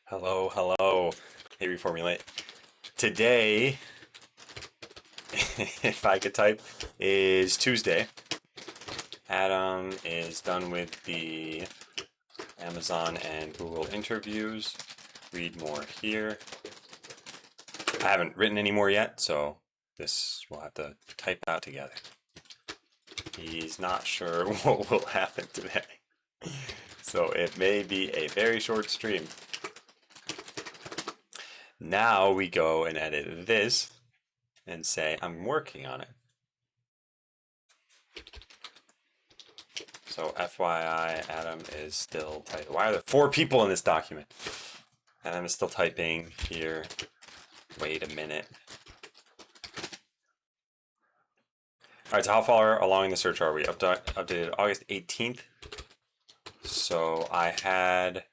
Hello, hello. Hey, Reformulate. Today, if I could type, is Tuesday. Adam is done with the Amazon and Google interviews. Read more here. I haven't written any more yet, so this we'll have to type out together. He's not sure what will happen today, so it may be a very short stream. Now we go and edit this and say, I'm working on it. So FYI, Adam is still typing. Why are there 4 people in this document? Adam is still typing here. Wait a minute. All right, so how far along in the search are we? Updated August 18th. So I had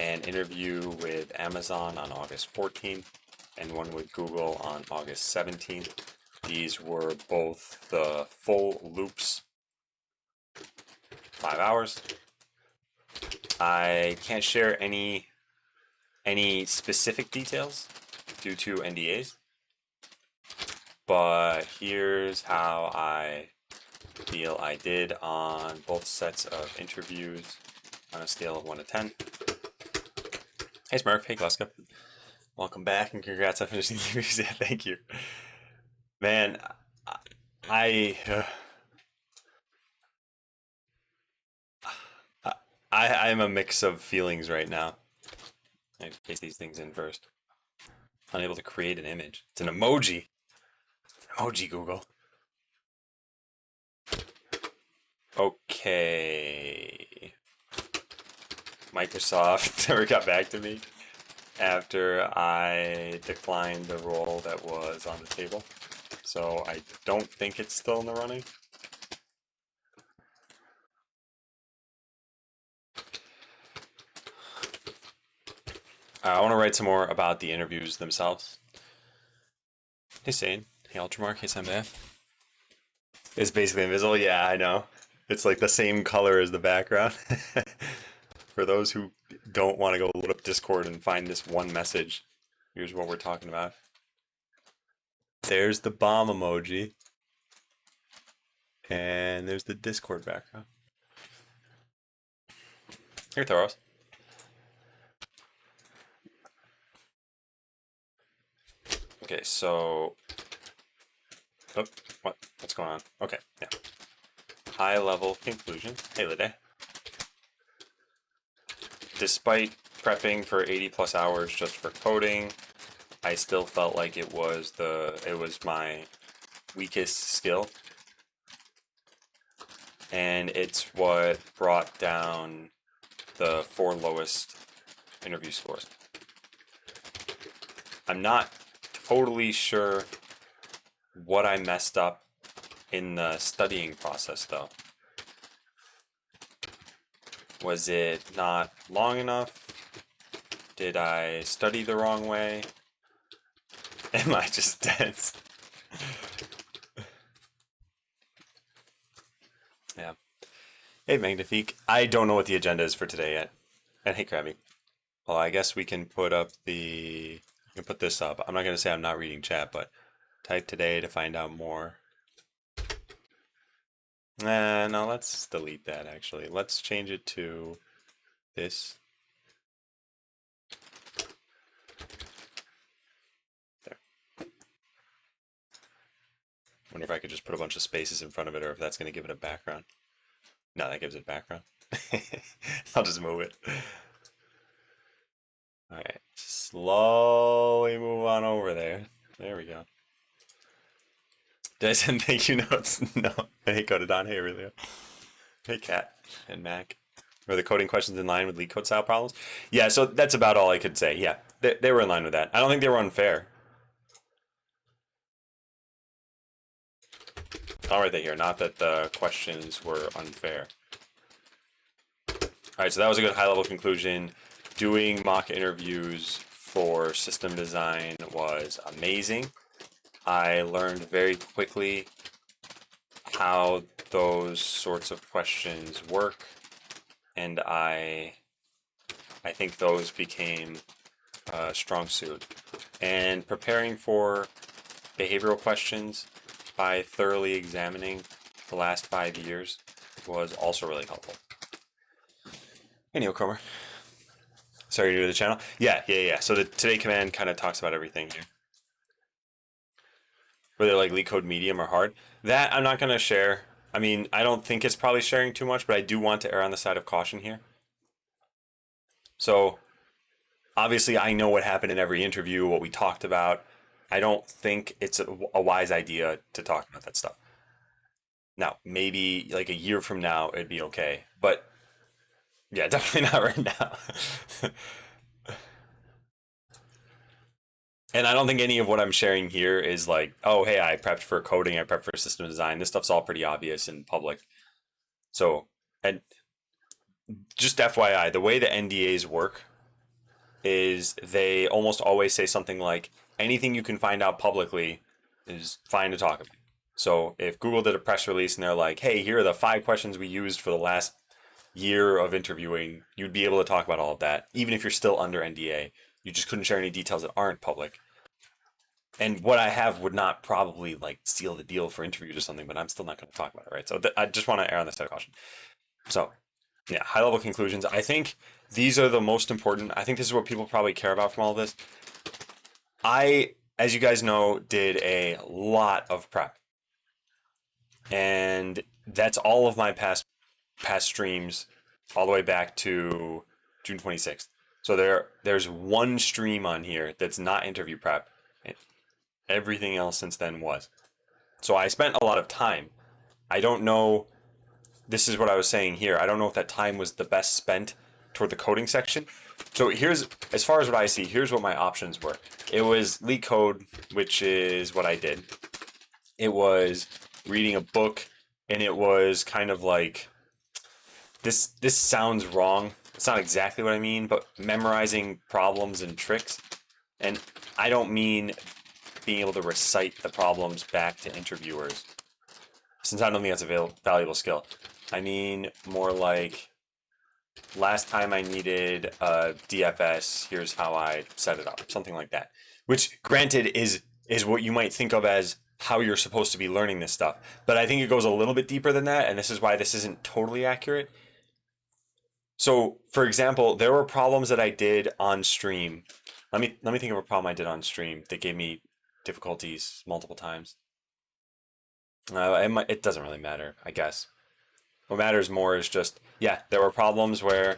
an interview with Amazon on August 14th and one with Google on August 17th. These were both the full loops, 5 hours. I can't share any specific details due to NDAs, but here's how I feel I did on both sets of interviews on a scale of 1 to 10. Hey Smurf, hey Gluska. Welcome back and congrats on finishing the interviews. Yeah, thank you. Man, I'm a mix of feelings right now. I paste these things in first. Unable to create an image. It's an emoji. Emoji Google. Okay. Microsoft never got back to me after I declined the role that was on the table. So I don't think it's still in the running. I want to write some more about the interviews themselves. Hey Sane. Hey Ultramark. Hey Sambe. It's basically invisible. Yeah, I know. It's like the same color as the background. For those who don't want to go load up Discord and find this one message, here's what we're talking about. There's the bomb emoji. And there's the Discord background. Here, Thoros. Okay, so... Oh, what's going on? Okay, yeah. High level conclusion. Hey, Lide. Despite prepping for 80 plus hours just for coding, I still felt like it was my weakest skill. And it's what brought down the 4 lowest interview scores. I'm not totally sure what I messed up in the studying process though. Was it not long enough? Did I study the wrong way? Am I just dense? Yeah. Hey Magnifique. I don't know what the agenda is for today yet. And hey Krabby. Well, I guess we can put up the... You can put this up. I'm not going to say I'm not reading chat, but type today to find out more. No, let's delete that actually. Let's change it to this. There. Wonder if I could just put a bunch of spaces in front of it or if that's going to give it a background. No, that gives it background. I'll just move it. Alright, slowly move on over there. There we go. Did I send thank you notes? No. Hey, Codadon. Hey, Aurelio. Hey, Kat and Mac. Were the coding questions in line with leak code style problems? Yeah, so that's about all I could say. Yeah, they were in line with that. I don't think they were unfair. I'll write that here. Not that the questions were unfair. All right, so that was a good high-level conclusion. Doing mock interviews for system design was amazing. I learned very quickly how those sorts of questions work, and I I think those became a strong suit. And preparing for behavioral questions by thoroughly examining the last 5 years was also really helpful. Anyhow, Cromer. Sorry, you're new to the channel? Yeah. So the today command kind of talks about everything here. Whether like LeetCode medium or hard. That I'm not going to share. I mean, I don't think it's probably sharing too much, but I do want to err on the side of caution here. So obviously I know what happened in every interview, what we talked about. I don't think it's a wise idea to talk about that stuff. Now, maybe like a year from now, it'd be okay. But yeah, definitely not right now. And I don't think any of what I'm sharing here is like, oh, hey, I prepped for coding, I prepped for system design. This stuff's all pretty obvious and public. So, and just FYI, the way the NDAs work is they almost always say something like, anything you can find out publicly is fine to talk about. So if Google did a press release and they're like, hey, here are the 5 questions we used for the last year of interviewing, you'd be able to talk about all of that, even if you're still under NDA. You just couldn't share any details that aren't public. And what I have would not probably like seal the deal for interviews or something, but I'm still not going to talk about it, right? So I just want to err on the side of caution. So yeah, high level conclusions. I think these are the most important. I think this is what people probably care about from all of this. I, as you guys know, did a lot of prep. And that's all of my past streams all the way back to June 26th. So there's one stream on here that's not interview prep. Everything else since then was. So I spent a lot of time. I don't know, this is what I was saying here. I don't know if that time was the best spent toward the coding section. So here's, as far as what I see, here's what my options were. It was LeetCode, which is what I did. It was reading a book, and it was kind of like, this sounds wrong. It's not exactly what I mean, but memorizing problems and tricks. And I don't mean being able to recite the problems back to interviewers, since I don't think that's a valuable skill. I mean more like, last time I needed a DFS, here's how I set it up, something like that. Which, granted, is what you might think of as how you're supposed to be learning this stuff. But I think it goes a little bit deeper than that, and this is why this isn't totally accurate. So, for example, there were problems that I did on stream. Let me think of a problem I did on stream that gave me difficulties multiple times. It doesn't really matter, I guess. What matters more is just, yeah, there were problems where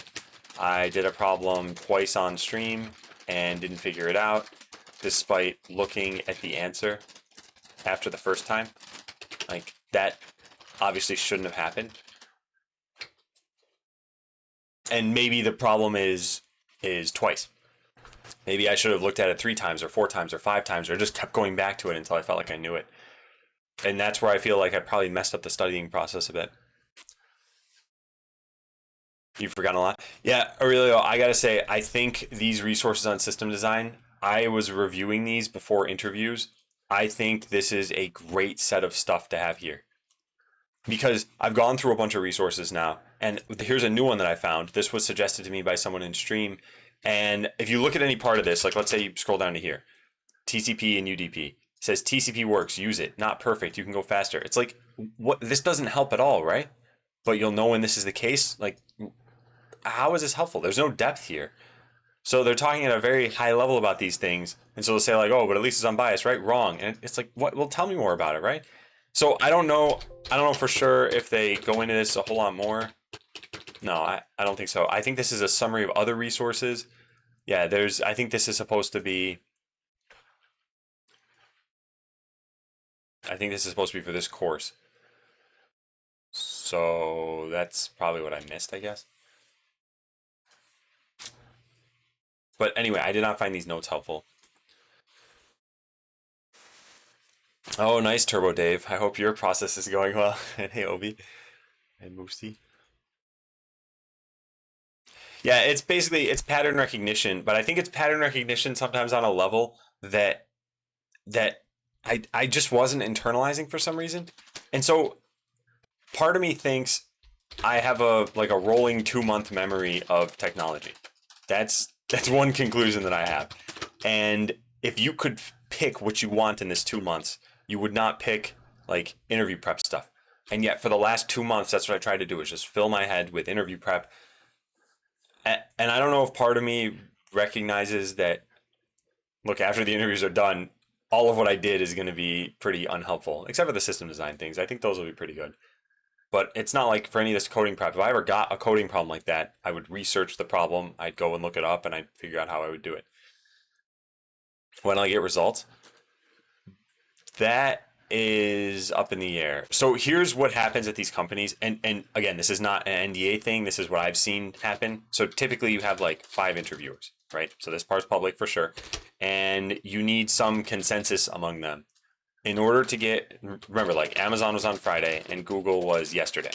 I did a problem twice on stream and didn't figure it out, despite looking at the answer after the first time. Like, that obviously shouldn't have happened. And maybe the problem is twice. Maybe I should have looked at it 3 times or 4 times or 5 times, or just kept going back to it until I felt like I knew it. And that's where I feel like I probably messed up the studying process a bit. You've forgotten a lot? Yeah, Aurelio, I gotta say, I think these resources on system design, I was reviewing these before interviews. I think this is a great set of stuff to have here. Because I've gone through a bunch of resources now, and here's a new one that I found. This was suggested to me by someone in stream. And if you look at any part of this, like let's say you scroll down to here, TCP and UDP. It says TCP works, use it. Not perfect, you can go faster. It's like, what? This doesn't help at all, right? But you'll know when this is the case. Like, how is this helpful? There's no depth here. So they're talking at a very high level about these things. And so they'll say like, oh, but at least it's unbiased, right? Wrong. And it's like, what? Well, tell me more about it, right? So I don't know for sure if they go into this a whole lot more. No, I don't think so. I think this is a summary of other resources. Yeah, I think this is supposed to be, for this course. So that's probably what I missed, I guess. But anyway, I did not find these notes helpful. Oh, nice, Turbo Dave. I hope your process is going well. And hey, Obi. And Moosey. Yeah, it's pattern recognition, but I think it's pattern recognition sometimes on a level that I just wasn't internalizing for some reason. And so part of me thinks I have a rolling 2-month memory of technology. That's one conclusion that I have. And if you could pick what you want in this 2 months, you would not pick like interview prep stuff. And yet for the last 2 months, that's what I tried to do, is just fill my head with interview prep. And I don't know if part of me recognizes that, look, after the interviews are done, all of what I did is going to be pretty unhelpful, except for the system design things. I think those will be pretty good. But it's not like for any of this coding prep. If I ever got a coding problem like that, I would research the problem. I'd go and look it up and I'd figure out how I would do it. When I get results, that is up in the air. So here's what happens at these companies. And again, this is not an NDA thing. This is what I've seen happen. So typically you have like 5 interviewers, right? So this part's public for sure. And you need some consensus among them. In order to get, remember, like Amazon was on Friday and Google was yesterday.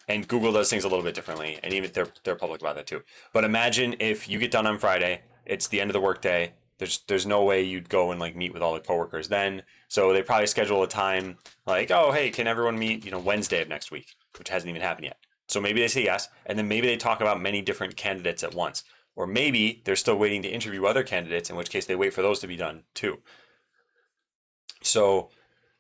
And Google does things a little bit differently, and even they're public about that too. But imagine if you get done on Friday, it's the end of the workday. There's no way you'd go and like meet with all the coworkers then. So they probably schedule a time like, oh hey, can everyone meet Wednesday of next week, which hasn't even happened yet. So maybe they say yes, and then maybe they talk about many different candidates at once, or maybe they're still waiting to interview other candidates, in which case they wait for those to be done too. So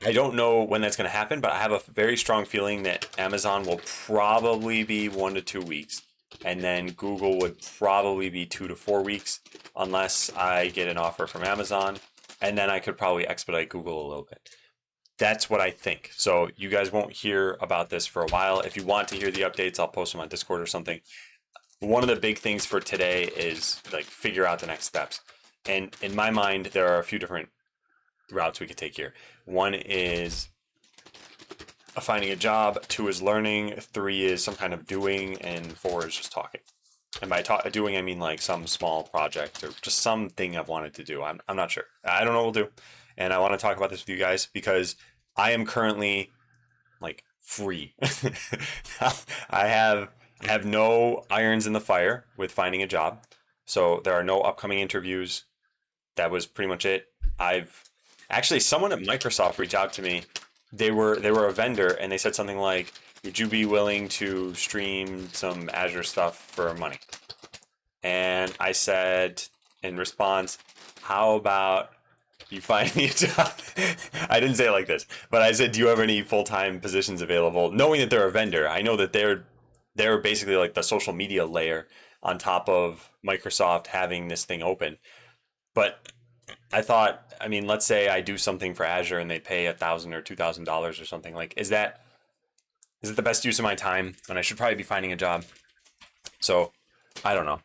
I don't know when that's going to happen, but I have a very strong feeling that Amazon will probably be 1 to 2 weeks. And then Google would probably be 2 to 4 weeks, unless I get an offer from Amazon. And then I could probably expedite Google a little bit. That's what I think. So you guys won't hear about this for a while. If you want to hear the updates, I'll post them on Discord or something. One of the big things for today is like figure out the next steps. And in my mind, there are a few different routes we could take here. One is finding a job, 2 is learning, 3 is some kind of doing, and 4 is just talking. And by doing, I mean like some small project or just something I've wanted to do. I'm not sure. I don't know what we'll do. And I want to talk about this with you guys because I am currently like free. I have no irons in the fire with finding a job. So there are no upcoming interviews. That was pretty much it. I've actually, someone at Microsoft reached out to me. They were a vendor, and they said something like, would you be willing to stream some Azure stuff for money? And I said in response, how about you find me a job? I didn't say it like this, but I said, do you have any full-time positions available? Knowing that they're a vendor, I know that they're basically like the social media layer on top of Microsoft having this thing open. But I thought, I mean, let's say I do something for Azure and they pay $1,000 or $2,000 or something. Like, is it the best use of my time? And I should probably be finding a job. So, I don't know.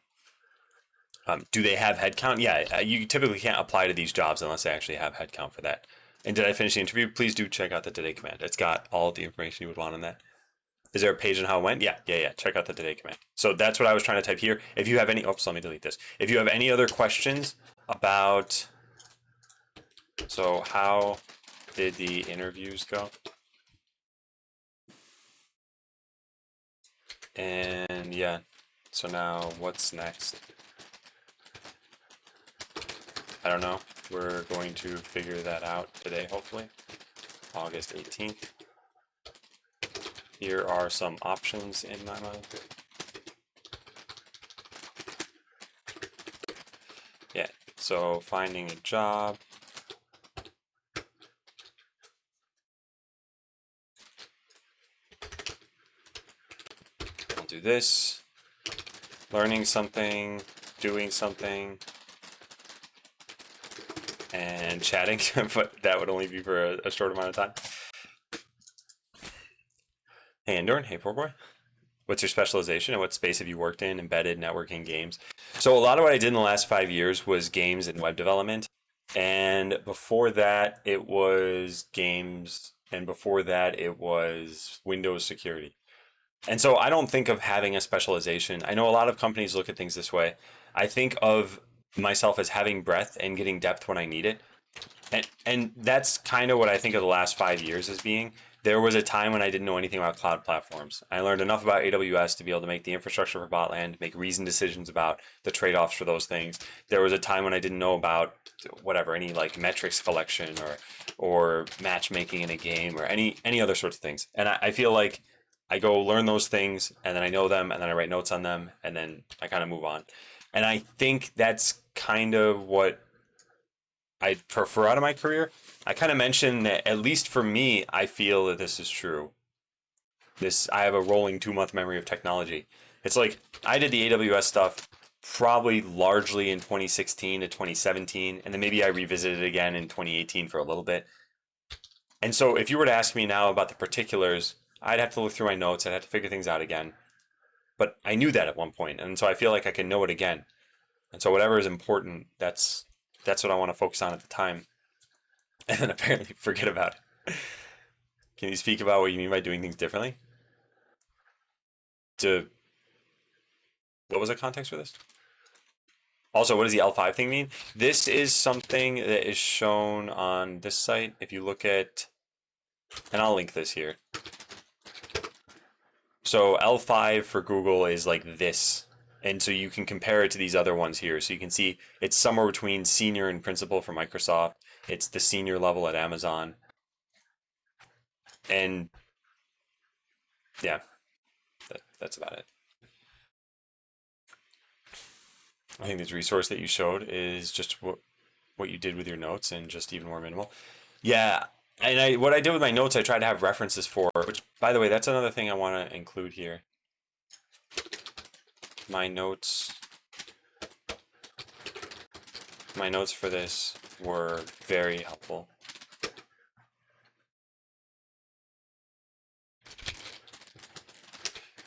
Do they have headcount? Yeah, you typically can't apply to these jobs unless they actually have headcount for that. And did I finish the interview? Please do check out the Today command. It's got all the information you would want on that. Is there a page on how it went? Yeah. Check out the Today command. So that's what I was trying to type here. If you have any, oops, let me delete this. If you have any other questions about, so how did the interviews go? And yeah, so now what's next? I don't know. We're going to figure that out today, hopefully. August 18th. Here are some options in my mind. Yeah, so finding a job. I'll do this. Learning something, doing something, and chatting, but that would only be for a short amount of time. Hey, Andorn. Hey, poor boy. What's your specialization and what space have you worked in? Embedded, networking, games. So a lot of what I did in the last 5 years was games and web development. And before that, it was games. And before that, it was Windows security. And so I don't think of having a specialization. I know a lot of companies look at things this way. I think of myself as having breadth and getting depth when I need it. And that's kind of what I think of the last 5 years as being. There was a time when I didn't know anything about cloud platforms. I learned enough about AWS to be able to make the infrastructure for Botland, make reasoned decisions about the trade-offs for those things. There was a time when I didn't know about whatever, any like metrics collection or matchmaking in a game or any other sorts of things. And I feel like I go learn those things and then I know them and then I write notes on them and then I kind of move on. And I think that's kind of what I prefer out of my career. I kind of mentioned that, at least for me, I feel that this is true. I have a rolling 2 month memory of technology. It's like I did the AWS stuff probably largely in 2016 to 2017, and then maybe I revisited it again in 2018 for a little bit. And so if you were to ask me now about the particulars, I'd have to look through my notes. I'd have to figure things out again. But I knew that at one point, and so I feel like I can know it again. And so whatever is important, that's what I want to focus on at the time, and then apparently forget about it. Can you speak about what you mean by doing things differently? To What was the context for this? Also, what does the L5 thing mean? This is something that is shown on this site. If you look at, and I'll link this here. So L5 for Google is like this. And so you can compare it to these other ones here. So you can see it's somewhere between senior and principal for Microsoft. It's the senior level at Amazon. And yeah, that's about it. I think this resource that you showed is just what you did with your notes and just even more minimal. Yeah, and what I did with my notes, I tried to have references for, which, by the way, that's another thing I want to include here. My notes, my notes for this were very helpful.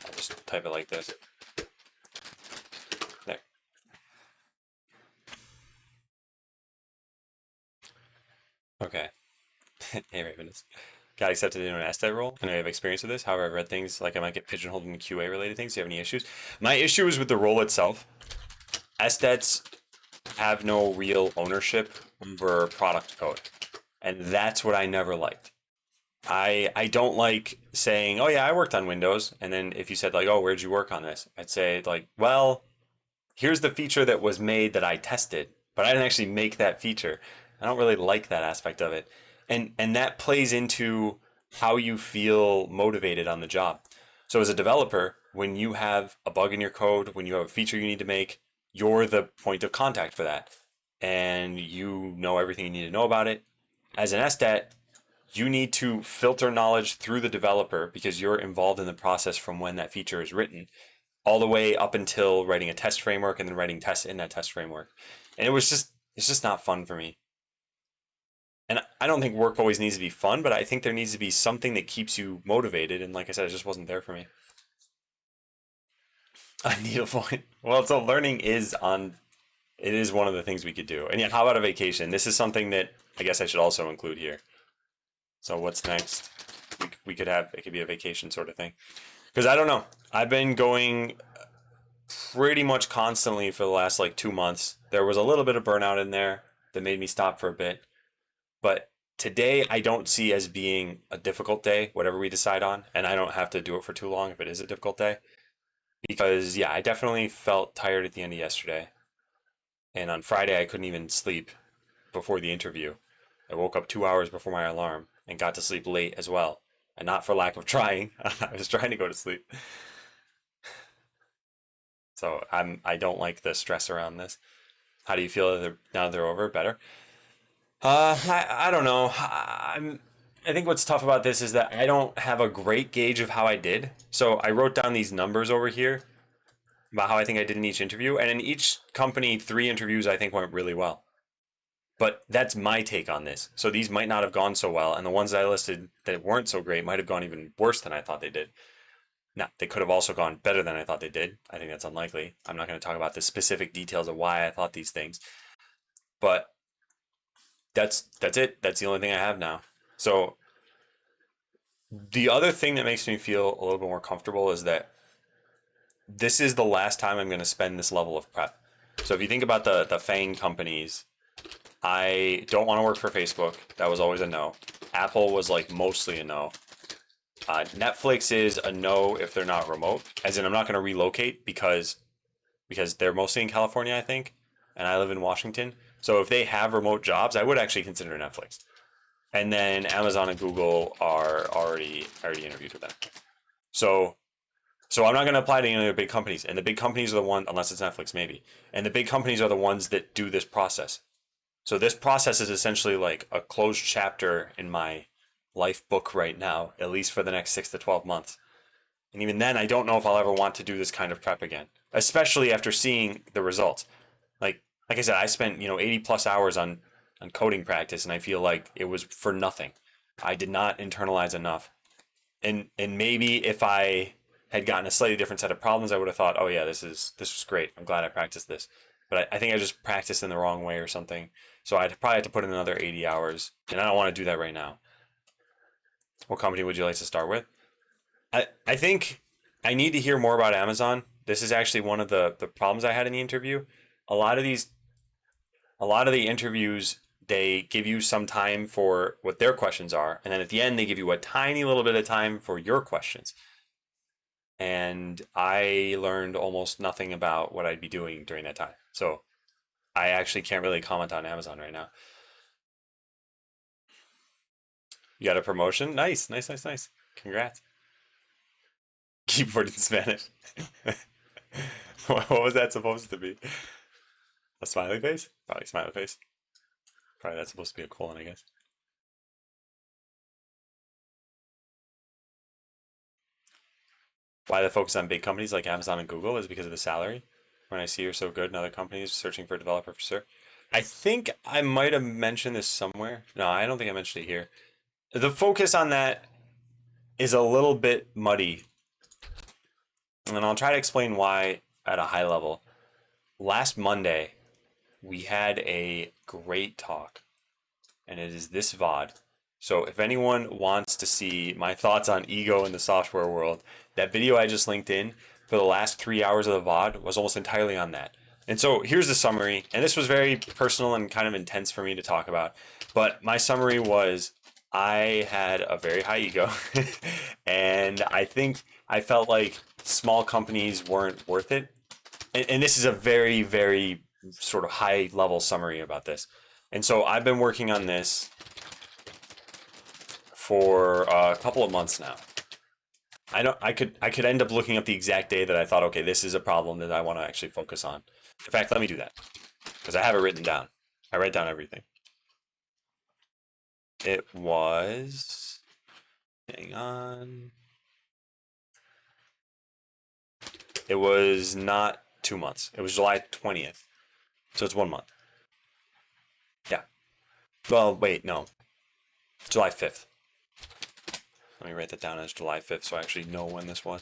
I'll just type it like this. There. Okay. Hey, Ravens. Got accepted into an SDET role, and I have experience with this. However, I've read things like I might get pigeonholed in QA related things. Do you have any issues? My issue is with the role itself. SDETs have no real ownership over product code, and that's what I never liked. I don't like saying, "Oh yeah, I worked on Windows," and then if you said like, "Oh, where'd you work on this?" I'd say like, "Well, here's the feature that was made that I tested, but I didn't actually make that feature." I don't really like that aspect of it. And that plays into how you feel motivated on the job. So as a developer, when you have a bug in your code, when you have a feature you need to make, you're the point of contact for that. And you know everything you need to know about it. As an SDET, you need to filter knowledge through the developer because you're involved in the process from when that feature is written all the way up until writing a test framework and then writing tests in that test framework. And it's just not fun for me. And I don't think work always needs to be fun, but I think there needs to be something that keeps you motivated. And like I said, it just wasn't there for me. A needlepoint. Well, so learning is on. It is one of the things we could do. And yeah, how about a vacation? This is something that I guess I should also include here. So what's next? We could have it could be a vacation sort of thing. Because I don't know. I've been going pretty much constantly for the last like 2 months. There was a little bit of burnout in there that made me stop for a bit. But today I don't see as being a difficult day, whatever we decide on, and I don't have to do it for too long if it is a difficult day. Because yeah, I definitely felt tired at the end of yesterday. And on Friday I couldn't even sleep before the interview. I woke up 2 hours before my alarm and got to sleep late as well. And not for lack of trying. I was trying to go to sleep. So I don't like the stress around this. How do you feel now that they're over? Better? I don't know. I think what's tough about this is that I don't have a great gauge of how I did. So I wrote down these numbers over here about how I think I did in each interview, and in each company, 3 interviews I think went really well. But that's my take on this. So these might not have gone so well, and the ones that I listed that weren't so great might have gone even worse than I thought they did. Now, they could have also gone better than I thought they did. I think that's unlikely. I'm not going to talk about the specific details of why I thought these things, but that's it. That's the only thing I have now. So the other thing that makes me feel a little bit more comfortable is that this is the last time I'm going to spend this level of prep. So if you think about the FANG companies, I don't want to work for Facebook. That was always a no. Apple was like mostly a no. Netflix is a no if they're not remote, as in I'm not going to relocate because they're mostly in California, I think, and I live in Washington. So if they have remote jobs, I would actually consider Netflix. And then Amazon and Google are already interviewed with them. So So I'm not going to apply to any of the big companies. And the big companies are the ones, unless it's Netflix, maybe. And the big companies are the ones that do this process. So this process is essentially like a closed chapter in my life book right now, at least for the next 6 to 12 months. And even then, I don't know if I'll ever want to do this kind of prep again, especially after seeing the results. Like I said, I spent 80 plus hours on coding practice, and I feel like it was for nothing. I did not internalize enough, and maybe if I had gotten a slightly different set of problems, I would have thought, oh yeah, this was great. I'm glad I practiced this. But I think I just practiced in the wrong way or something. So I'd probably have to put in another 80 hours, and I don't want to do that right now. What company would you like to start with? I think I need to hear more about Amazon. This is actually one of the problems I had in the interview. A lot of these, a lot of the interviews, they give you some time for what their questions are, and then at the end they give you a tiny little bit of time for your questions. And I learned almost nothing about what I'd be doing during that time. So I actually can't really comment on Amazon right now. You got a promotion? Nice, nice, nice, nice. Congrats. Keyboard in Spanish. What was that supposed to be? A smiley face? Probably smiley face. Probably that's supposed to be a colon, I guess. Why the focus on big companies like Amazon and Google is because of the salary. When I see you're so good in other companies searching for a developer for sure. I think I might have mentioned this somewhere. No, I don't think I mentioned it here. The focus on that is a little bit muddy, and I'll try to explain why at a high level. Last Monday, we had a great talk, and it is this VOD. So if anyone wants to see my thoughts on ego in the software world, that video I just linked in for the last 3 hours of the VOD was almost entirely on that. And so here's the summary, and this was very personal and kind of intense for me to talk about. But my summary was I had a very high ego, and I felt like small companies weren't worth it. And this is a very, very sort of high level summary about this. And so I've been working on this for a couple of months now. I could end up looking up the exact day that I thought, okay, this is a problem that I want to actually focus on. In fact, let me do that because I have it written down. I write down everything. It was, hang on. It was not 2 months. It was July 20th. So it's 1 month. Yeah. Well, wait, no. July 5th. Let me write that down as July 5th so I actually know when this was.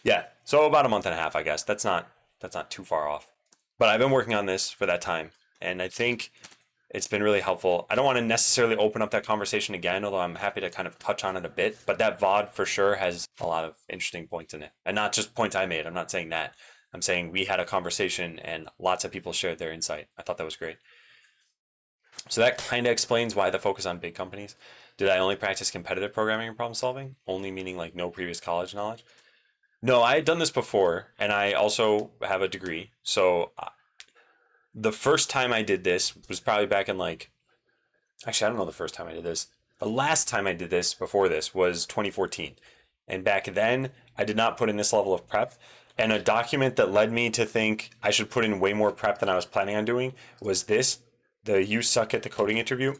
Yeah, so about a month and a half, I guess. That's not too far off. But I've been working on this for that time, and I think it's been really helpful. I don't want to necessarily open up that conversation again, although I'm happy to kind of touch on it a bit. But that VOD for sure has a lot of interesting points in it, and not just points I made. I'm not saying that. I'm saying we had a conversation and lots of people shared their insight. I thought that was great. So that kind of explains why the focus on big companies. Did I only practice competitive programming and problem solving? Only meaning like no previous college knowledge? No, I had done this before, and I also have a degree. So the first time I did this was probably back in like, actually, I don't know the first time I did this. The last time I did this before this was 2014. And back then, I did not put in this level of prep. And a document that led me to think I should put in way more prep than I was planning on doing was this, the You Suck at the Coding interview.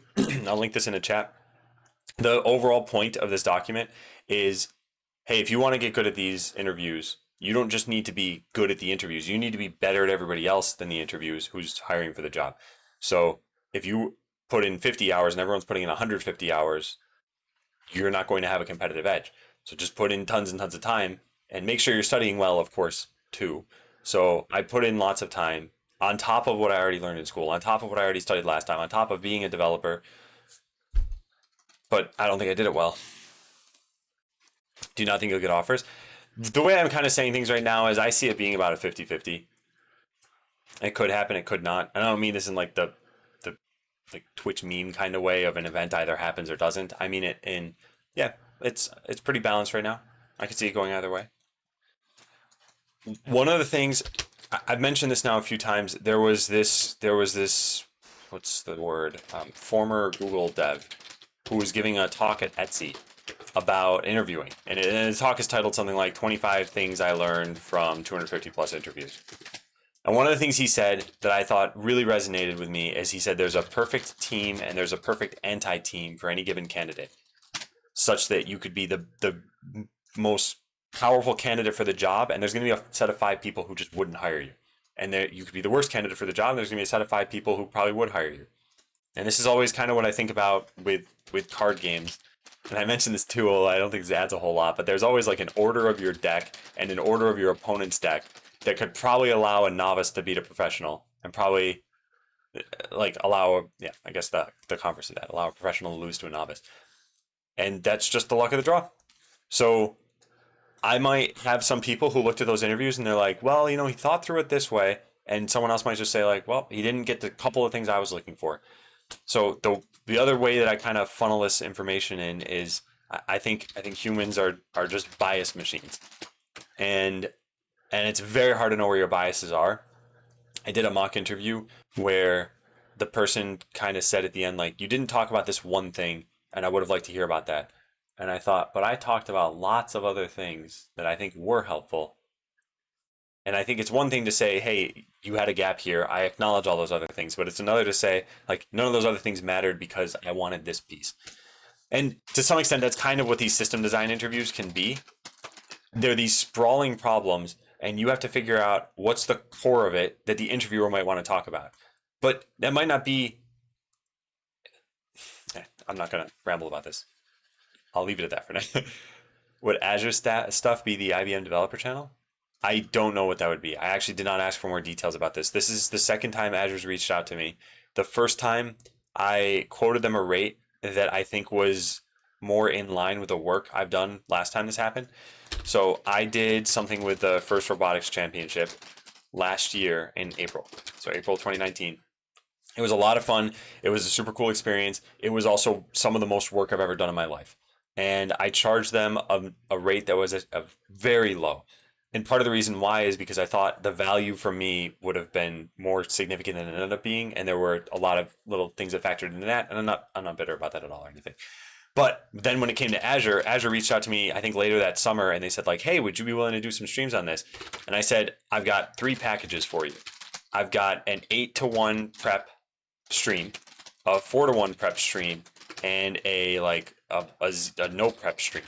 I'll link this in the chat. The overall point of this document is, hey, if you want to get good at these interviews, you don't just need to be good at the interviews. You need to be better at everybody else than the interviews who's hiring for the job. So if you put in 50 hours and everyone's putting in 150 hours, you're not going to have a competitive edge. So just put in tons and tons of time and make sure you're studying well, of course, too. So I put in lots of time on top of what I already learned in school, on top of what I already studied last time, on top of being a developer. But I don't think I did it well. Do you not think you'll get offers? The way I'm kind of saying things right now is I see it being about a 50-50. It could happen, it could not. I don't mean this in like the like Twitch meme kind of way of an event either happens or doesn't. I mean it in, yeah, it's pretty balanced right now. I can see it going either way. One of the things I've mentioned this now a few times. There was this. What's the word? Former Google dev who was giving a talk at Etsy about interviewing. And the talk is titled something like 25 Things I Learned from 250 plus interviews. And one of the things he said that I thought really resonated with me is he said there's a perfect team and there's a perfect anti-team for any given candidate, such that you could be the most powerful candidate for the job, and there's going to be a set of 5 people who just wouldn't hire you. And there, you could be the worst candidate for the job, and there's going to be a set of 5 people who probably would hire you. And this is always kind of what I think about with card games. And I mentioned this too, I don't think this adds a whole lot, but there's always like an order of your deck and an order of your opponent's deck that could probably allow a novice to beat a professional, and probably like allow, yeah, I guess the converse of that, allow a professional to lose to a novice. And that's just the luck of the draw. So I might have some people who looked at those interviews and they're like, well, he thought through it this way. And someone else might just say like, well, he didn't get the couple of things I was looking for. So the other way that I kind of funnel this information in is I think humans are just bias machines. And it's very hard to know where your biases are. I did a mock interview where the person kind of said at the end, like, you didn't talk about this one thing, and I would have liked to hear about that. And I thought, but I talked about lots of other things that I think were helpful. And I think it's one thing to say, hey, you had a gap here. I acknowledge all those other things. But it's another to say, like, none of those other things mattered because I wanted this piece. And to some extent, that's kind of what these system design interviews can be. They're these sprawling problems, and you have to figure out what's the core of it that the interviewer might want to talk about. But that might not be... I'm not going to ramble about this. I'll leave it at that for now. Would Azure stuff be the IBM Developer Channel? I don't know what that would be. I actually did not ask for more details about this. This is the second time Azure's reached out to me. The first time I quoted them a rate that I think was more in line with the work I've done last time this happened. So I did something with the First Robotics Championship last year in April. So April 2019. It was a lot of fun. It was a super cool experience. It was also some of the most work I've ever done in my life. And I charged them a rate that was a very low. And part of the reason why is because I thought the value for me would have been more significant than it ended up being. And there were a lot of little things that factored into that. And I'm not bitter about that at all or anything. But then when it came to Azure reached out to me, I think later that summer, and they said like, hey, would you be willing to do some streams on this? And I said, I've got 3 packages for you. I've got an 8-to-1 prep stream, a 4-to-1 prep stream, and a no prep stream.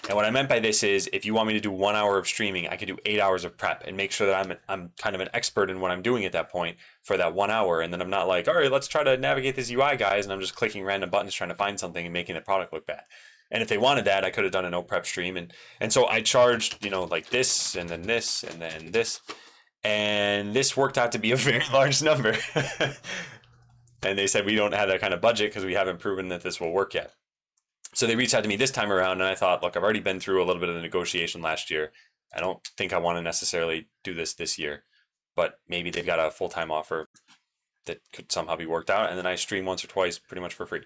And what I meant by this is, if you want me to do 1 hour of streaming, I could do 8 hours of prep and make sure that I'm kind of an expert in what I'm doing at that point for that 1 hour. And then I'm not like, all right, let's try to navigate this UI, guys. And I'm just clicking random buttons trying to find something and making the product look bad. And if they wanted that, I could have done a no prep stream. And so I charged, like this, and then this, and then this. And this worked out to be a very large number. And they said, we don't have that kind of budget because we haven't proven that this will work yet. So they reached out to me this time around, and I thought, look, I've already been through a little bit of the negotiation last year. I don't think I want to necessarily do this year, but maybe they've got a full-time offer that could somehow be worked out. And then I stream once or twice pretty much for free.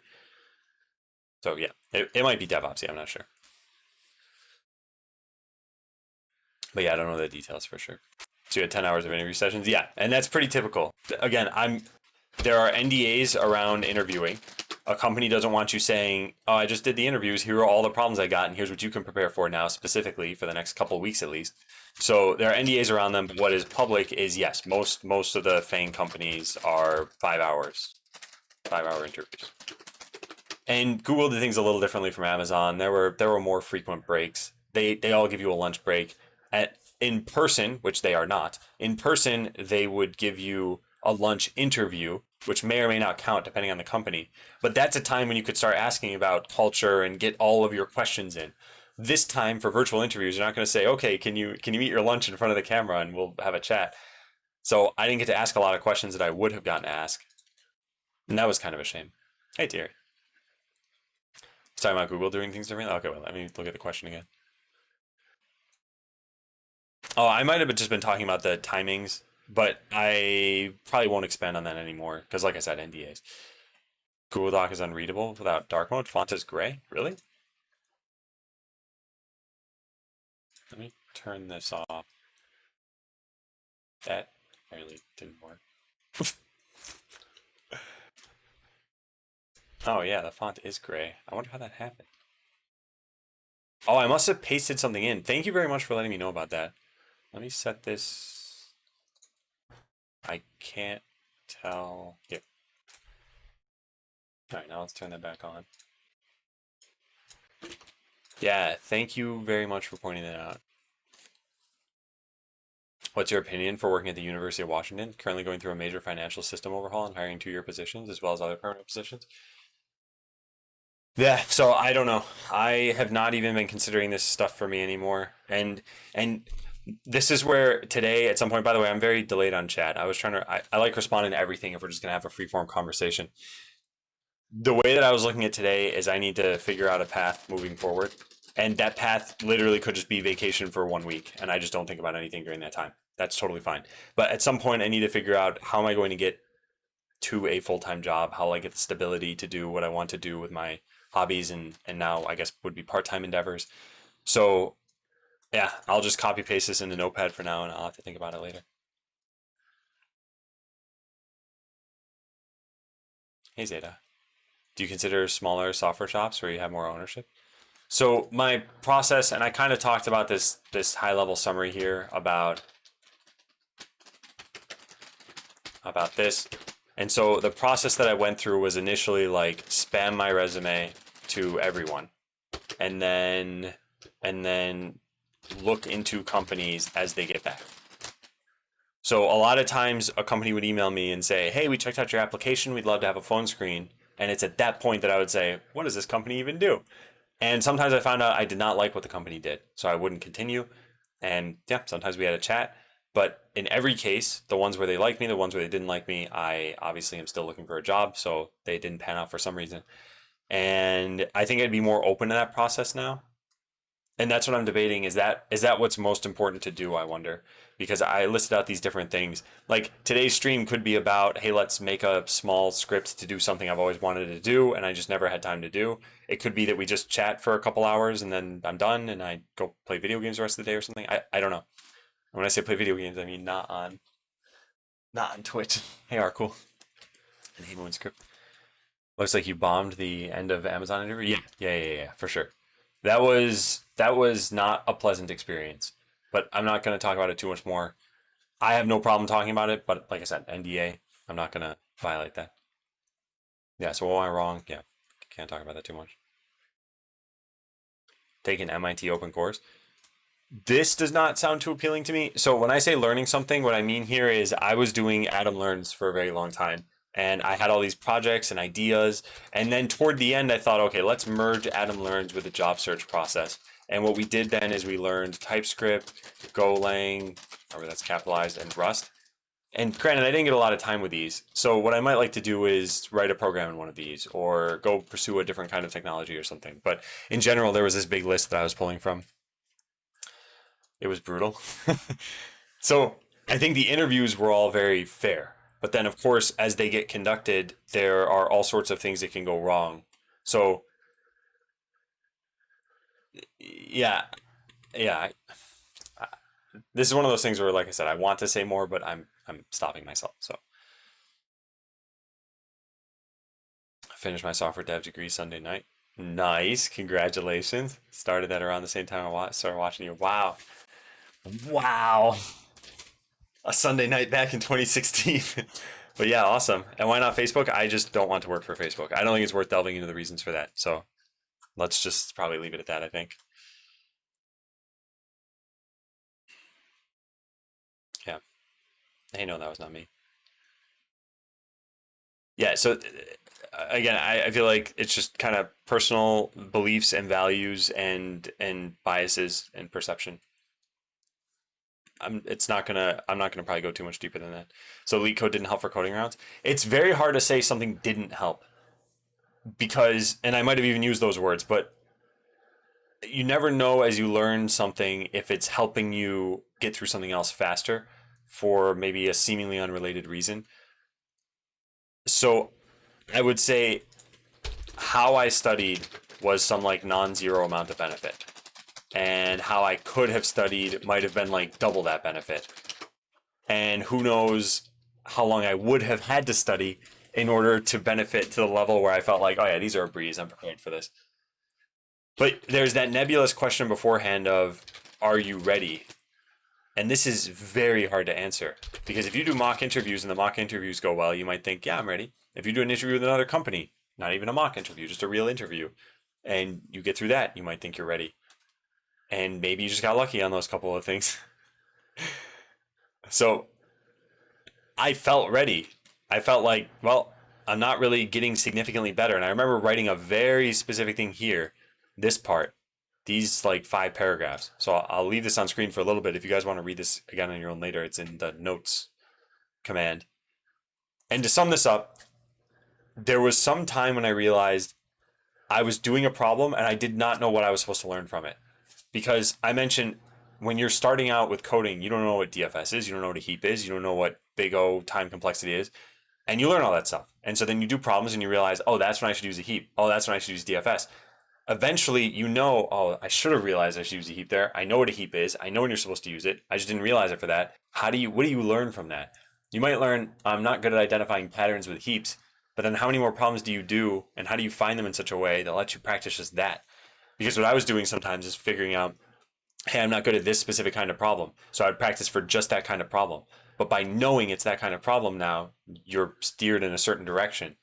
So yeah, it might be DevOps. Yeah, I'm not sure. But yeah, I don't know the details for sure. So you had 10 hours of interview sessions? Yeah, and that's pretty typical. Again, there are NDAs around interviewing. A company doesn't want you saying, oh, I just did the interviews. Here are all the problems I got, and here's what you can prepare for now, specifically for the next couple of weeks at least. So there are NDAs around them. But what is public is, yes, most of the FANG companies are 5 hours, 5-hour interviews. And Google did things a little differently from Amazon. There were more frequent breaks. They all give you a lunch break. In person, which they are not, in person, they would give you a lunch interview, which may or may not count depending on the company. But that's a time when you could start asking about culture and get all of your questions in. This time for virtual interviews, you're not going to say, okay, can you eat your lunch in front of the camera and we'll have a chat. So I didn't get to ask a lot of questions that I would have gotten to ask. And that was kind of a shame. Hey, dear. It's talking about Google doing things differently? Okay, well, let me look at the question again. Oh, I might have just been talking about the timings, but I probably won't expand on that anymore because, like I said, NDAs. Google Doc is unreadable without dark mode. Font is gray. Really? Let me turn this off. That really didn't work. Oh yeah, the font is gray. I wonder how that happened. Oh, I must have pasted something in. Thank you very much for letting me know about that. Let me set this. I can't tell. Here. All right, now let's turn that back on. Yeah, thank you very much for pointing that out. What's your opinion for working at the University of Washington? Currently going through a major financial system overhaul and hiring two-year positions as well as other permanent positions. Yeah, so I don't know. I have not even been considering this stuff for me anymore. And this is where today at some point, by the way, I'm very delayed on chat. I was trying to I like responding to everything if we're just gonna have a free form conversation. The way that I was looking at today is I need to figure out a path moving forward. And that path literally could just be vacation for 1 week. And I just don't think about anything during that time. That's totally fine. But at some point I need to figure out how am I going to get to a full-time job, how I get the stability to do what I want to do with my hobbies and now I guess would be part-time endeavors. So yeah, I'll just copy paste this into Notepad for now and I'll have to think about it later. Hey Zeta, do you consider smaller software shops where you have more ownership? So my process, and I kind of talked about this high level summary here about this. And so the process that I went through was initially like spam my resume to everyone and then look into companies as they get back. So a lot of times a company would email me and say, "Hey, we checked out your application. We'd love to have a phone screen." And it's at that point that I would say, "What does this company even do?" And sometimes I found out I did not like what the company did, so I wouldn't continue. And yeah, sometimes we had a chat. But in every case, the ones where they liked me, the ones where they didn't like me, I obviously am still looking for a job, so they didn't pan out for some reason. And I think I'd be more open to that process now. And that's what I'm debating. Is that what's most important to do? I wonder because I listed out these different things. Like today's stream could be about, hey, let's make a small script to do something I've always wanted to do, and I just never had time to do. It could be that we just chat for a couple hours and then I'm done and I go play video games the rest of the day or something. I don't know. And when I say play video games, I mean not on Twitch. Hey, Arkle and Hey Moon Script. Looks like you bombed the end of Amazon interview. Yeah, for sure. That was not a pleasant experience, but I'm not going to talk about it too much more. I have no problem talking about it, but like I said, NDA, I'm not going to violate that. Yeah, so what am I wrong? Yeah, can't talk about that too much. Take an MIT open course. This does not sound too appealing to me. So when I say learning something, what I mean here is I was doing Adam Learns for a very long time. And I had all these projects and ideas. And then toward the end, I thought, okay, let's merge Adam Learns with the job search process. And what we did then is we learned TypeScript, Golang, remember that's capitalized, and Rust. And granted, I didn't get a lot of time with these. So what I might like to do is write a program in one of these or go pursue a different kind of technology or something. But in general, there was this big list that I was pulling from. It was brutal. So I think the interviews were all very fair. But then, of course, as they get conducted, there are all sorts of things that can go wrong. So, yeah, yeah. This is one of those things where, like I said, I want to say more, but I'm stopping myself. So, I finished my software dev degree Sunday night. Nice, congratulations. Started that around the same time I started watching you. Wow, wow. A Sunday night back in 2016. But yeah, awesome. And why not Facebook? I just don't want to work for Facebook. I don't think it's worth delving into the reasons for that. So let's just probably leave it at that, I think. Yeah. Hey, no, that was not me. Yeah. So again, I feel like it's just kind of personal beliefs and values and biases and perception. I'm not gonna probably go too much deeper than that. So Leak Code didn't help for coding rounds. It's very hard to say something didn't help because, and I might have even used those words, but you never know as you learn something if it's helping you get through something else faster for maybe a seemingly unrelated reason. So I would say how I studied was some like non-zero amount of benefit. And how I could have studied might have been like double that benefit. And who knows how long I would have had to study in order to benefit to the level where I felt like, oh yeah, these are a breeze. I'm prepared for this. But there's that nebulous question beforehand of, are you ready? And this is very hard to answer because if you do mock interviews and the mock interviews go well, you might think, yeah, I'm ready. If you do an interview with another company, not even a mock interview, just a real interview, and you get through that, you might think you're ready. And maybe you just got lucky on those couple of things. So I felt ready. I felt like, well, I'm not really getting significantly better. And I remember writing a very specific thing here, this part, these like 5 paragraphs. So I'll leave this on screen for a little bit. If you guys want to read this again on your own later, it's in the notes command. And to sum this up, there was some time when I realized I was doing a problem and I did not know what I was supposed to learn from it. Because I mentioned when you're starting out with coding, you don't know what DFS is, you don't know what a heap is, you don't know what big O time complexity is, and you learn all that stuff. And so then you do problems and you realize, oh, that's when I should use a heap. Oh, that's when I should use DFS. Eventually, you know, oh, I should have realized I should use a heap there. I know what a heap is. I know when you're supposed to use it. I just didn't realize it for that. What do you learn from that? You might learn, I'm not good at identifying patterns with heaps, but then how many more problems do you do and how do you find them in such a way that lets you practice just that? Because what I was doing sometimes is figuring out, hey, I'm not good at this specific kind of problem. So I'd practice for just that kind of problem. But by knowing it's that kind of problem now, you're steered in a certain direction.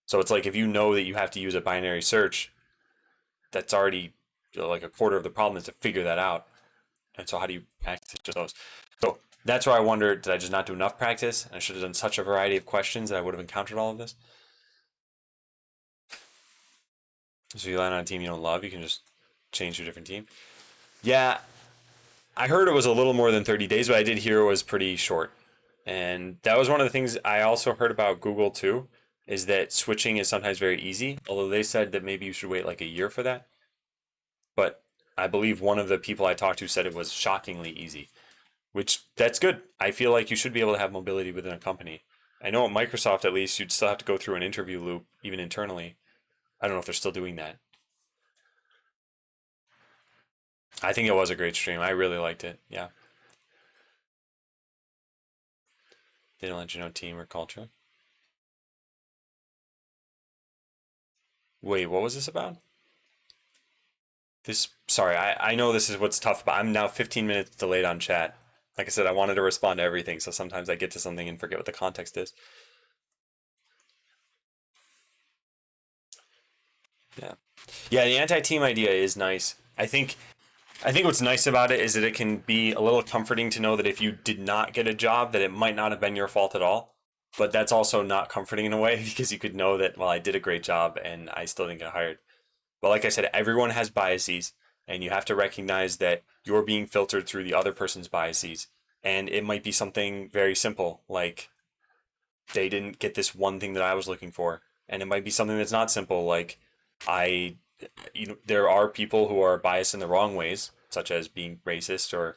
So it's like if you know that you have to use a binary search, that's already like a quarter of the problem is to figure that out. And so how do you practice just those? So that's where I wonder, did I just not do enough practice? And I should have done such a variety of questions that I would have encountered all of this. So you land on a team you don't love, you can just change to a different team. Yeah, I heard it was a little more than 30 days, but I did hear it was pretty short. And that was one of the things I also heard about Google too, is that switching is sometimes very easy, although they said that maybe you should wait like a year for that. But I believe one of the people I talked to said it was shockingly easy, which that's good. I feel like you should be able to have mobility within a company. I know at Microsoft, at least, you'd still have to go through an interview loop, even internally. I don't know if they're still doing that. I think it was a great stream. I really liked it. Yeah. They didn't let you know team or culture. Wait, what was this about? Sorry, I know this is what's tough, but I'm now 15 minutes delayed on chat. Like I said, I wanted to respond to everything, so sometimes I get to something and forget what the context is. Yeah. Yeah, the anti-team idea is nice. I think what's nice about it is that it can be a little comforting to know that if you did not get a job, that it might not have been your fault at all. But that's also not comforting in a way because you could know that, well, I did a great job and I still didn't get hired. But like I said, everyone has biases, and you have to recognize that you're being filtered through the other person's biases. And it might be something very simple, like they didn't get this one thing that I was looking for. And it might be something that's not simple, like I, there are people who are biased in the wrong ways, such as being racist or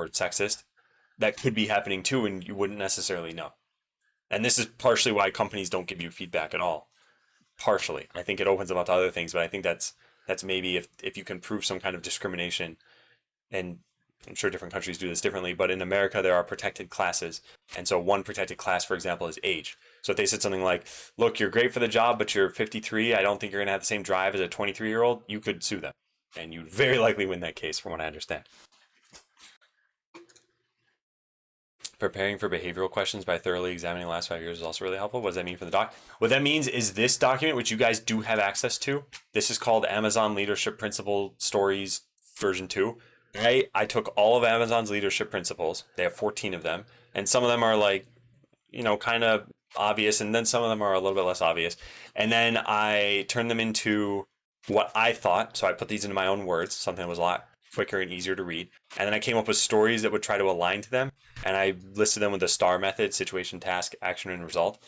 sexist, that could be happening too, and you wouldn't necessarily know. And this is partially why companies don't give you feedback at all. Partially, I think it opens them up to other things, but I think that's maybe if you can prove some kind of discrimination, and I'm sure different countries do this differently, but in America there are protected classes, and so one protected class, for example, is age. So if they said something like, "Look, you're great for the job, but you're 53. I don't think you're going to have the same drive as a 23-year-old," you could sue them, and you'd very likely win that case, from what I understand. Preparing for behavioral questions by thoroughly examining the last 5 years is also really helpful. What does that mean for the doc? What that means is this document, which you guys do have access to, this is called Amazon Leadership Principle Stories version 2. I took all of Amazon's leadership principles. They have 14 of them. And some of them are like, kind of obvious. And then some of them are a little bit less obvious. And then I turned them into what I thought. So I put these into my own words, something that was a lot quicker and easier to read. And then I came up with stories that would try to align to them. And I listed them with the STAR method: situation, task, action, and result.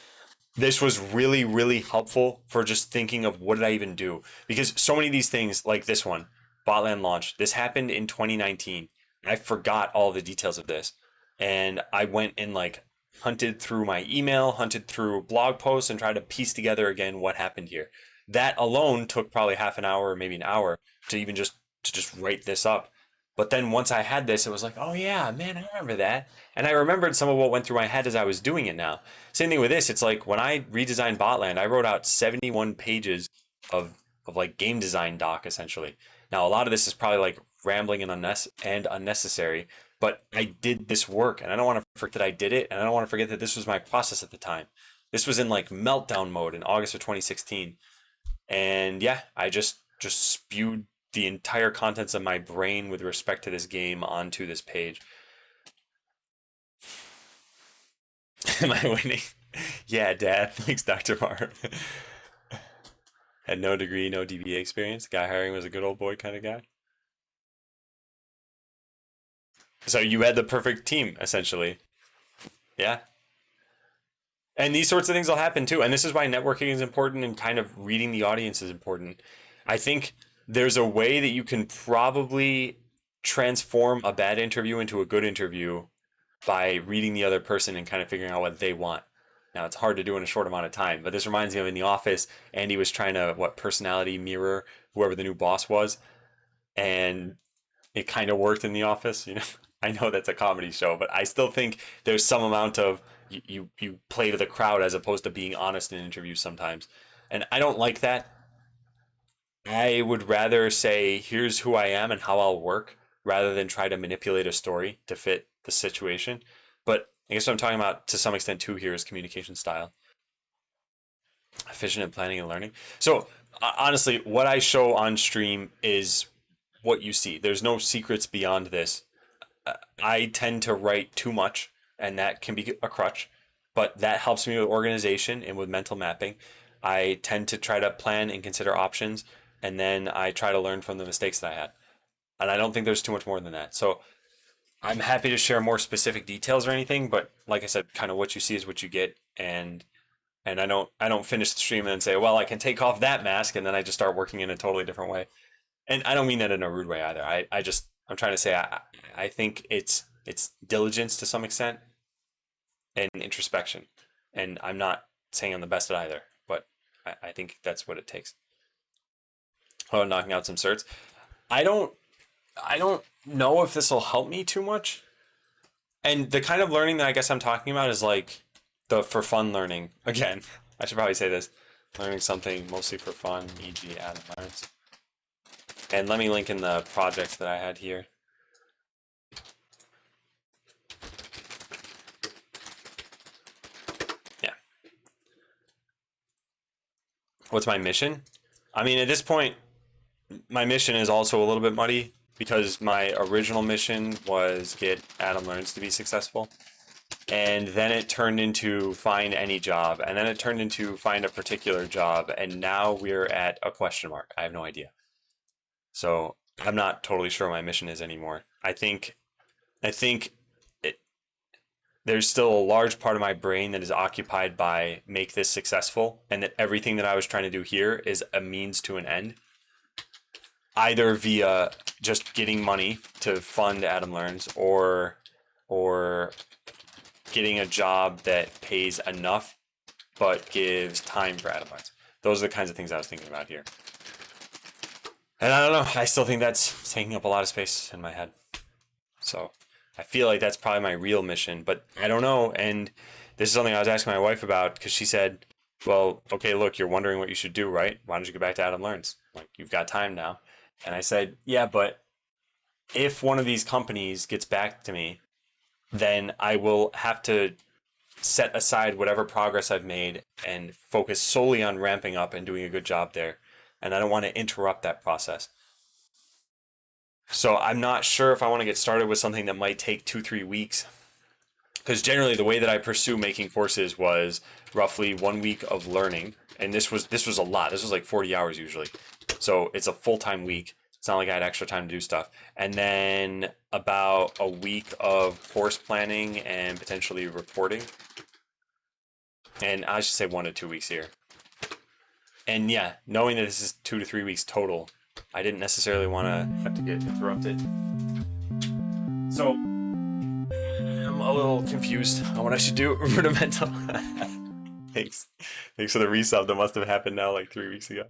This was really, really helpful for just thinking of what did I even do? Because so many of these things, like this one, Botland launch, this happened in 2019. I forgot all the details of this. And I went and like hunted through my email, hunted through blog posts, and tried to piece together again what happened here. That alone took probably half an hour or maybe an hour to even just write this up. But then once I had this, it was like, oh yeah, man, I remember that. And I remembered some of what went through my head as I was doing it now. Same thing with this. It's like when I redesigned Botland, I wrote out 71 pages of like game design doc essentially. Now a lot of this is probably like rambling and unnecessary, but I did this work and I don't want to forget that I did it, and I don't want to forget that this was my process at the time. This was in like meltdown mode in August of 2016. And yeah, I just spewed the entire contents of my brain with respect to this game onto this page. Am I winning? Yeah, Dad. Thanks, Dr. Marr. Had no degree, no DBA experience. Guy hiring was a good old boy kind of guy. So you had the perfect team, essentially. Yeah. And these sorts of things will happen too. And this is why networking is important and kind of reading the audience is important. I think there's a way that you can probably transform a bad interview into a good interview by reading the other person and kind of figuring out what they want. Now, it's hard to do in a short amount of time, but this reminds me of In the Office. Andy was trying to, personality mirror whoever the new boss was. And it kind of worked in The Office. I know that's a comedy show, but I still think there's some amount of you play to the crowd as opposed to being honest in interviews sometimes. And I don't like that. I would rather say, here's who I am and how I'll work, rather than try to manipulate a story to fit the situation. But I guess what I'm talking about to some extent too here is communication style. Efficient in planning and learning. So honestly, what I show on stream is what you see. There's no secrets beyond this. I tend to write too much, and that can be a crutch, but that helps me with organization and with mental mapping. I tend to try to plan and consider options, and then I try to learn from the mistakes that I had. And I don't think there's too much more than that. So I'm happy to share more specific details or anything, but like I said, kind of what you see is what you get. And I don't finish the stream and then say, well, I can take off that mask, and then I just start working in a totally different way. And I don't mean that in a rude way either. I'm trying to say I think it's diligence to some extent and introspection. And I'm not saying I'm the best at either, but I think that's what it takes. Oh, knocking out some certs. I don't know if this will help me too much. And the kind of learning that I guess I'm talking about is like the for fun learning. Again, I should probably say this. Learning something mostly for fun, e.g. Adam Learns. And let me link in the projects that I had here. Yeah. What's my mission? I mean, at this point, my mission is also a little bit muddy because my original mission was get Adam Learns to be successful. And then it turned into find any job. And then it turned into find a particular job. And now we're at a question mark. I have no idea. So I'm not totally sure what my mission is anymore. I think there's still a large part of my brain that is occupied by make this successful, and that everything that I was trying to do here is a means to an end, either via just getting money to fund Adam Learns or getting a job that pays enough but gives time for Adam Learns. Those are the kinds of things I was thinking about here. And I don't know, I still think that's taking up a lot of space in my head. So I feel like that's probably my real mission, but I don't know. And this is something I was asking my wife about, because she said, well, okay, look, you're wondering what you should do, right? Why don't you go back to Adam Learns? Like, you've got time now. And I said, yeah, but if one of these companies gets back to me, then I will have to set aside whatever progress I've made and focus solely on ramping up and doing a good job there. And I don't want to interrupt that process. So I'm not sure if I want to get started with something that might take 2-3 weeks. Because generally the way that I pursue making courses was roughly 1 week of learning. And this was a lot. This was like 40 hours usually. So it's a full-time week. It's not like I had extra time to do stuff. And then about a week of course planning and potentially reporting. And I should say 1 to 2 weeks here. And yeah, knowing that this is 2 to 3 weeks total, I didn't necessarily want to have to get interrupted. So I'm a little confused on what I should do. Rudimental. Thanks for the resub. That must have happened now like 3 weeks ago.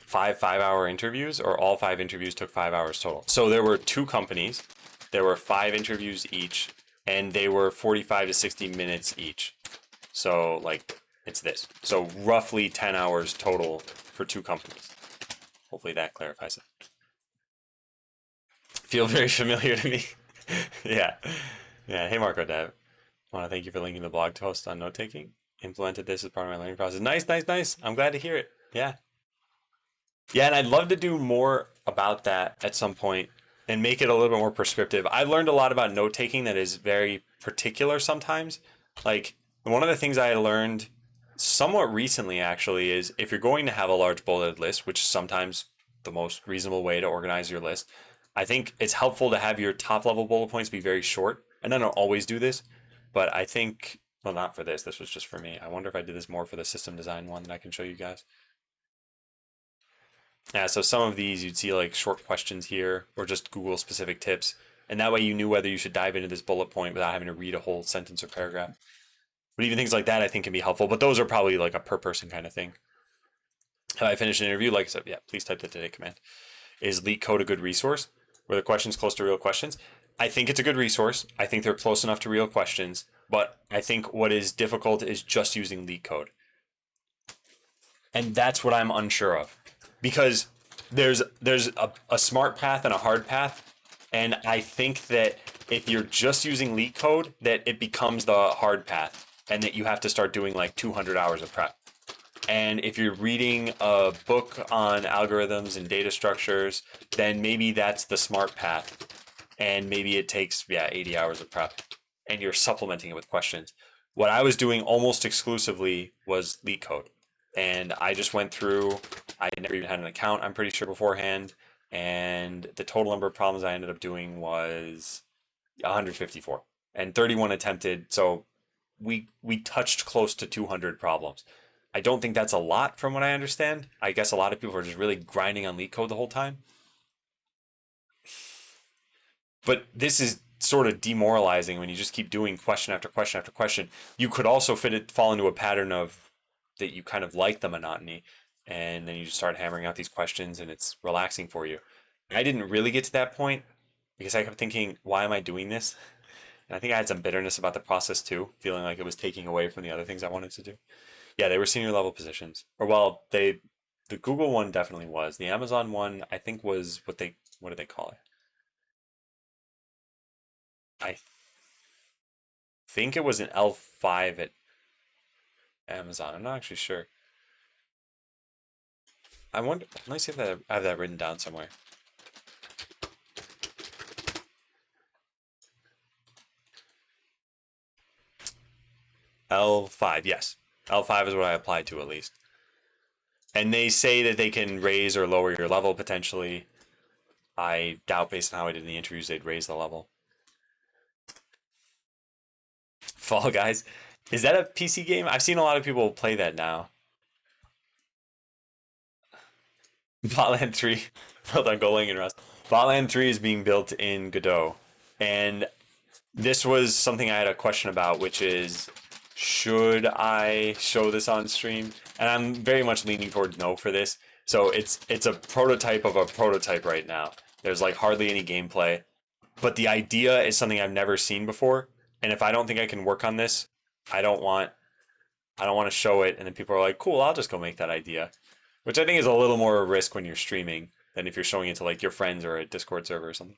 5-hour interviews, or all 5 interviews took 5 hours total. So there were 2 companies. There were 5 interviews each, and they were 45 to 60 minutes each. So like it's this. So roughly 10 hours total for 2 companies. Hopefully that clarifies it. Feel very familiar to me. Yeah. Yeah. Hey, Marco Dev. I want to thank you for linking the blog post on note taking. Implemented this as part of my learning process. Nice, nice, nice. I'm glad to hear it. Yeah. Yeah, and I'd love to do more about that at some point and make it a little bit more prescriptive. I learned a lot about note taking that is very particular sometimes. Like, one of the things I learned somewhat recently actually is if you're going to have a large bulleted list, which is sometimes the most reasonable way to organize your list, I think it's helpful to have your top level bullet points be very short. And I don't always do this, but I think, well, not for this. This was just for me. I wonder if I did this more for the system design one that I can show you guys. Yeah, so some of these you'd see like short questions here or just Google specific tips. And that way you knew whether you should dive into this bullet point without having to read a whole sentence or paragraph. But even things like that I think can be helpful. But those are probably like a per person kind of thing. Have I finished an interview? Like I said, yeah, please type the today command. Is LeetCode a good resource? Were the questions close to real questions? I think it's a good resource. I think they're close enough to real questions. But I think what is difficult is just using LeetCode. And that's what I'm unsure of. Because there's a smart path and a hard path. And I think that if you're just using LeetCode, that it becomes the hard path and that you have to start doing like 200 hours of prep. And if you're reading a book on algorithms and data structures, then maybe that's the smart path. And maybe it takes, 80 hours of prep and you're supplementing it with questions. What I was doing almost exclusively was LeetCode. And I just went through, I never even had an account, I'm pretty sure, beforehand. And the total number of problems I ended up doing was 154 and 31 attempted. So we touched close to 200 problems. I don't think that's a lot from what I understand. I guess a lot of people are just really grinding on LeetCode the whole time. But this is sort of demoralizing when you just keep doing question after question after question. You could also fall into a pattern of that you kind of like the monotony, and then you just start hammering out these questions and it's relaxing for you. I didn't really get to that point because I kept thinking, why am I doing this? And I think I had some bitterness about the process too, feeling like it was taking away from the other things I wanted to do. Yeah, they were senior level positions. Or well, the Google one definitely was. The Amazon one I think was what did they call it? I think it was an L5 at Amazon. I'm not actually sure. I wonder. Let me see if I have that written down somewhere. L5, yes. L5 is what I applied to at least. And they say that they can raise or lower your level potentially. I doubt, based on how I did in the interviews, they'd raise the level. Fall Guys. Is that a PC game? I've seen a lot of people play that now. Botland 3, built on Golang and Rust. Botland 3 is being built in Godot. And this was something I had a question about, which is, should I show this on stream? And I'm very much leaning toward no for this. So it's a prototype of a prototype right now. There's like hardly any gameplay. But the idea is something I've never seen before. And if I don't think I can work on this, I don't want to show it. And then people are like, cool, I'll just go make that idea. Which I think is a little more a risk when you're streaming than if you're showing it to like your friends or a Discord server or something.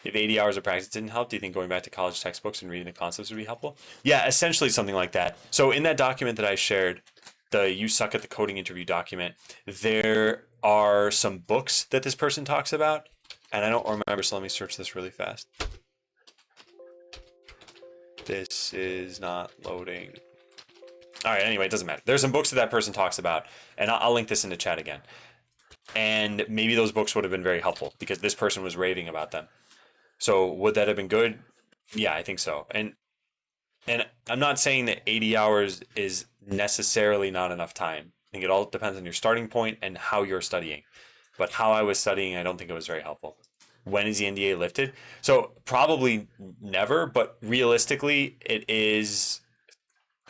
If 80 hours of practice didn't help, do you think going back to college textbooks and reading the concepts would be helpful? Yeah, essentially something like that. So in that document that I shared, the You Suck at the Coding interview document, there are some books that this person talks about. And I don't remember, so let me search this really fast. This is not loading. All right, anyway, it doesn't matter. There's some books that person talks about, and I'll link this in the chat again. And maybe those books would have been very helpful because this person was raving about them. So would that have been good? Yeah, I think so. And I'm not saying that 80 hours is necessarily not enough time. I think it all depends on your starting point and how you're studying. But how I was studying, I don't think it was very helpful. When is the NDA lifted? So probably never, but realistically, it is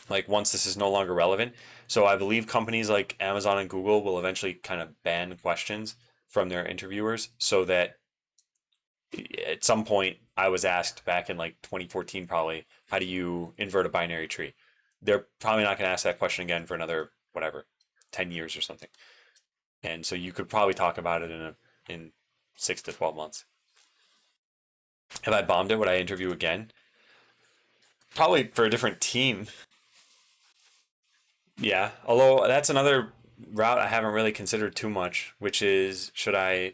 like once this is no longer relevant. So I believe companies like Amazon and Google will eventually kind of ban questions from their interviewers so that at some point I was asked back in like 2014 probably, how do you invert a binary tree? they're probably not going to ask that question again for another, whatever, 10 years or something. And so you could probably talk about it in 6 to 12 months. If I bombed it, would I interview again? Probably for a different team. Yeah. Although that's another route I haven't really considered too much, which is should I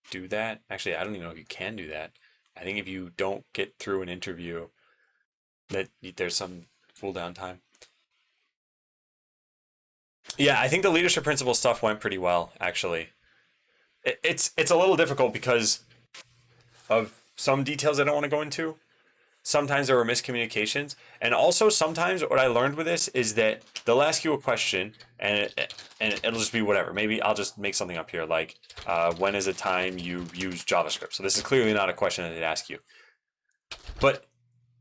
do that? Actually, I don't even know if you can do that. I think if you don't get through an interview, that there's some cool down time. Yeah, I think the leadership principle stuff went pretty well, actually. It's a little difficult because of some details I don't want to go into. Sometimes there were miscommunications, and also sometimes what I learned with this is that they'll ask you a question, and it'll just be whatever. Maybe I'll just make something up here, like when is a time you use JavaScript? So this is clearly not a question that they'd ask you, but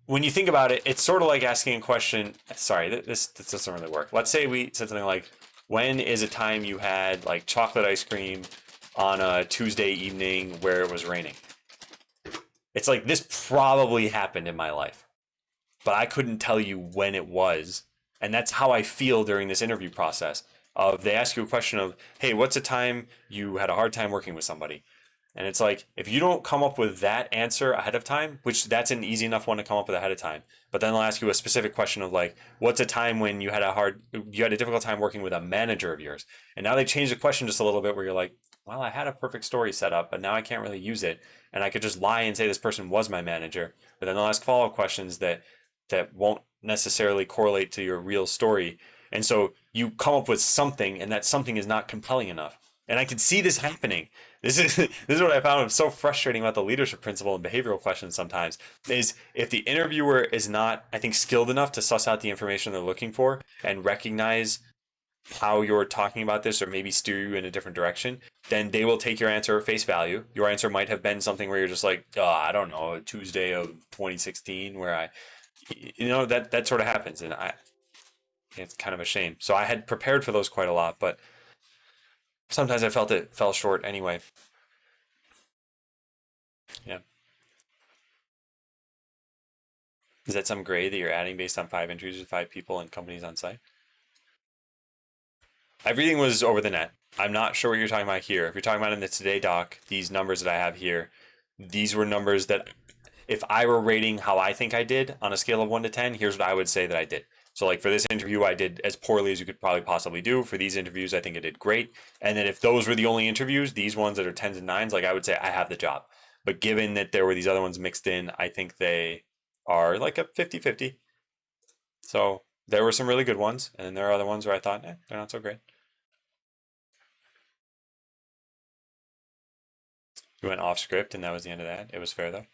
when you think about it, it's sort of like asking a question. Sorry, this doesn't really work. Let's say we said something like, when is a time you had like chocolate ice cream on a Tuesday evening where it was raining? It's like, this probably happened in my life, but I couldn't tell you when it was. And that's how I feel during this interview process. Of they ask you a question of, hey, what's a time you had a hard time working with somebody? And it's like, if you don't come up with that answer ahead of time, which that's an easy enough one to come up with ahead of time, but then they'll ask you a specific question of like, what's a time when you had a difficult time working with a manager of yours? And now they change the question just a little bit where you're like, well, I had a perfect story set up, but now I can't really use it. And I could just lie and say this person was my manager, but then they'll ask follow-up questions that won't necessarily correlate to your real story. And so you come up with something, and that something is not compelling enough. And I can see this happening. This is what I found so frustrating about the leadership principle and behavioral questions sometimes, is if the interviewer is not, I think, skilled enough to suss out the information they're looking for and recognize how you're talking about this, or maybe steer you in a different direction, then they will take your answer at face value. Your answer might have been something where you're just like, oh, I don't know, Tuesday of 2016, where that sort of happens. And it's kind of a shame. So I had prepared for those quite a lot, but sometimes I felt it fell short anyway. Yeah. Is that some grade that you're adding based on 5 interviews with 5 people and companies on site? Everything was over the net. I'm not sure what you're talking about here. If you're talking about in the Today doc, these numbers that I have here, these were numbers that if I were rating how I think I did on a scale of 1 to 10, here's what I would say that I did. So like for this interview, I did as poorly as you could probably possibly do. For these interviews, I think I did great. And then if those were the only interviews, these ones that are 10s and 9s, like I would say I have the job. But given that there were these other ones mixed in, I think they are like a 50-50. So there were some really good ones. And then there are other ones where I thought, they're not so great. You went off script and that was the end of that. It was fair though.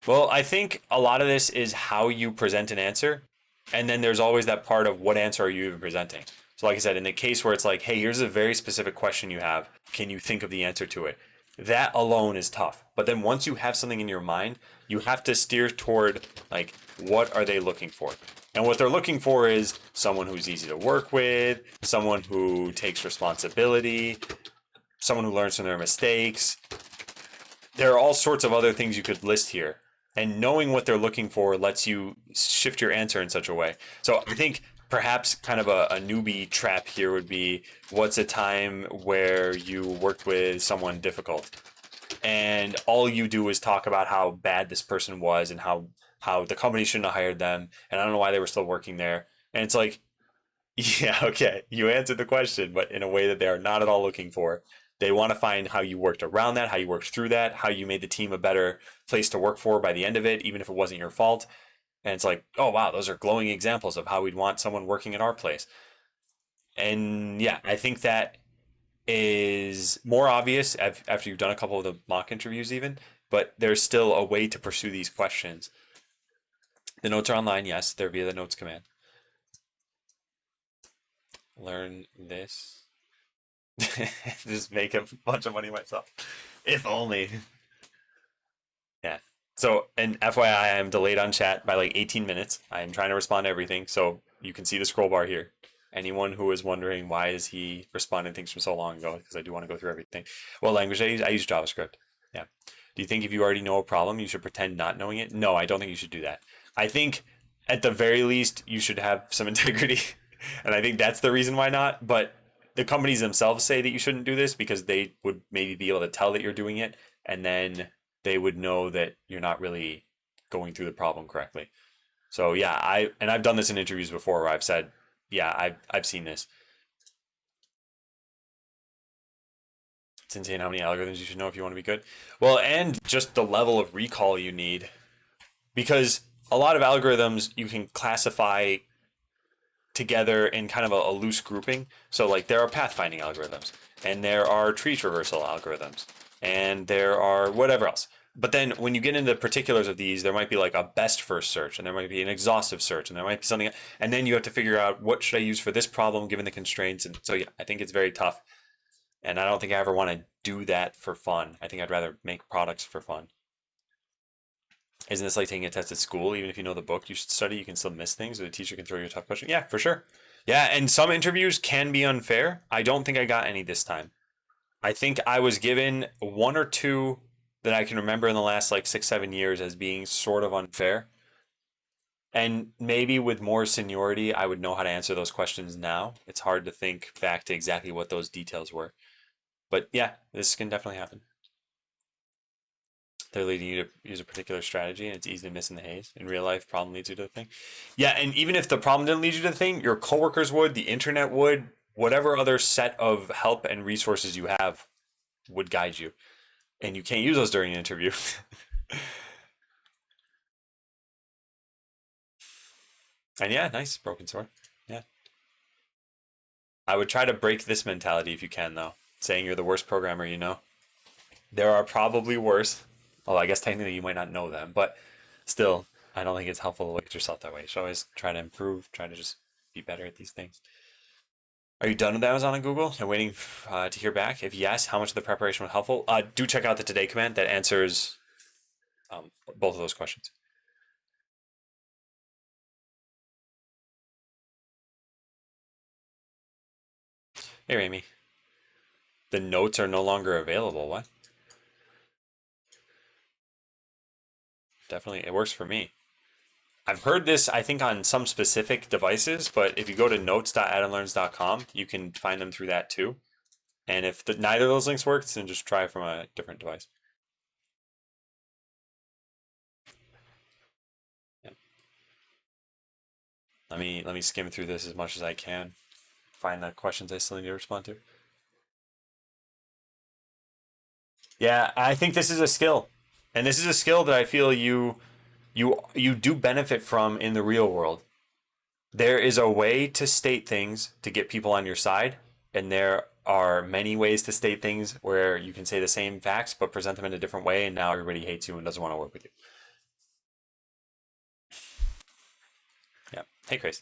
Well, I think a lot of this is how you present an answer. And then there's always that part of what answer are you even presenting? So like I said, in the case where it's like, hey, here's a very specific question you have. Can you think of the answer to it? That alone is tough. But then once you have something in your mind, you have to steer toward like, what are they looking for? And what they're looking for is someone who's easy to work with, someone who takes responsibility, someone who learns from their mistakes. There are all sorts of other things you could list here. And knowing what they're looking for lets you shift your answer in such a way. So I think perhaps kind of a newbie trap here would be, what's a time where you worked with someone difficult? And all you do is talk about how bad this person was and how the company shouldn't have hired them. And I don't know why they were still working there. And it's like, yeah, okay, you answered the question, but in a way that they are not at all looking for. They want to find how you worked around that, how you worked through that, how you made the team a better place to work for by the end of it, even if it wasn't your fault. And it's like, oh, wow, those are glowing examples of how we'd want someone working at our place. And yeah, I think that is more obvious after you've done a couple of the mock interviews even, but there's still a way to pursue these questions. The notes are online, yes, they're via the notes command. Learn this. Just make a bunch of money myself. If only. Yeah. So, and FYI, I'm delayed on chat by like 18 minutes. I'm trying to respond to everything. So you can see the scroll bar here. Anyone who is wondering why is he responding things from so long ago, because I do want to go through everything. Well, language I use JavaScript. Yeah. Do you think if you already know a problem, you should pretend not knowing it? No, I don't think you should do that. I think at the very least, you should have some integrity. And I think that's the reason why not. But the companies themselves say that you shouldn't do this because they would maybe be able to tell that you're doing it. And then they would know that you're not really going through the problem correctly. So yeah, I've done this in interviews before where I've said, yeah, I've seen this. It's insane how many algorithms you should know if you want to be good. Well, and just the level of recall you need. Because a lot of algorithms you can classify together in kind of a loose grouping. So like there are pathfinding algorithms and there are tree traversal algorithms and there are whatever else. But then when you get into the particulars of these, there might be like a best first search and there might be an exhaustive search and there might be something, and then you have to figure out what should I use for this problem given the constraints. And so yeah, I think it's very tough. And I don't think I ever want to do that for fun. I think I'd rather make products for fun. Isn't this like taking a test at school? Even if you know the book you should study, you can still miss things, or the teacher can throw you a tough question. Yeah, for sure. Yeah, and some interviews can be unfair. I don't think I got any this time. I think I was given one or two that I can remember in the last like 6, 7 years as being sort of unfair. And maybe with more seniority, I would know how to answer those questions now. It's hard to think back to exactly what those details were. But yeah, this can definitely happen. They're leading you to use a particular strategy and it's easy to miss in the haze. In real life, problem leads you to the thing. Yeah, and even if the problem didn't lead you to the thing, your coworkers would, the internet would, whatever other set of help and resources you have would guide you. And you can't use those during an interview. And yeah, nice, broken sword. Yeah. I would try to break this mentality if you can, though. Saying you're the worst programmer you know. There are probably worse. Although I guess technically you might not know them, but still, I don't think it's helpful to look at yourself that way. You should always try to improve, try to just be better at these things. Are you done with Amazon and Google and waiting to hear back? If yes, how much of the preparation was helpful? Do check out the Today command that answers both of those questions. Hey, Amy. The notes are no longer available. What? Definitely, it works for me. I've heard this, I think, on some specific devices, but if you go to notes.adamlearns.com, you can find them through that too. And if neither of those links works, then just try from a different device. Yeah. Let me skim through this as much as I can. Find the questions I still need to respond to. Yeah, I think this is a skill. And this is a skill that I feel you do benefit from in the real world. There is a way to state things to get people on your side, and there are many ways to state things where you can say the same facts but present them in a different way, and now everybody hates you and doesn't want to work with you. Yeah. Hey, Chris.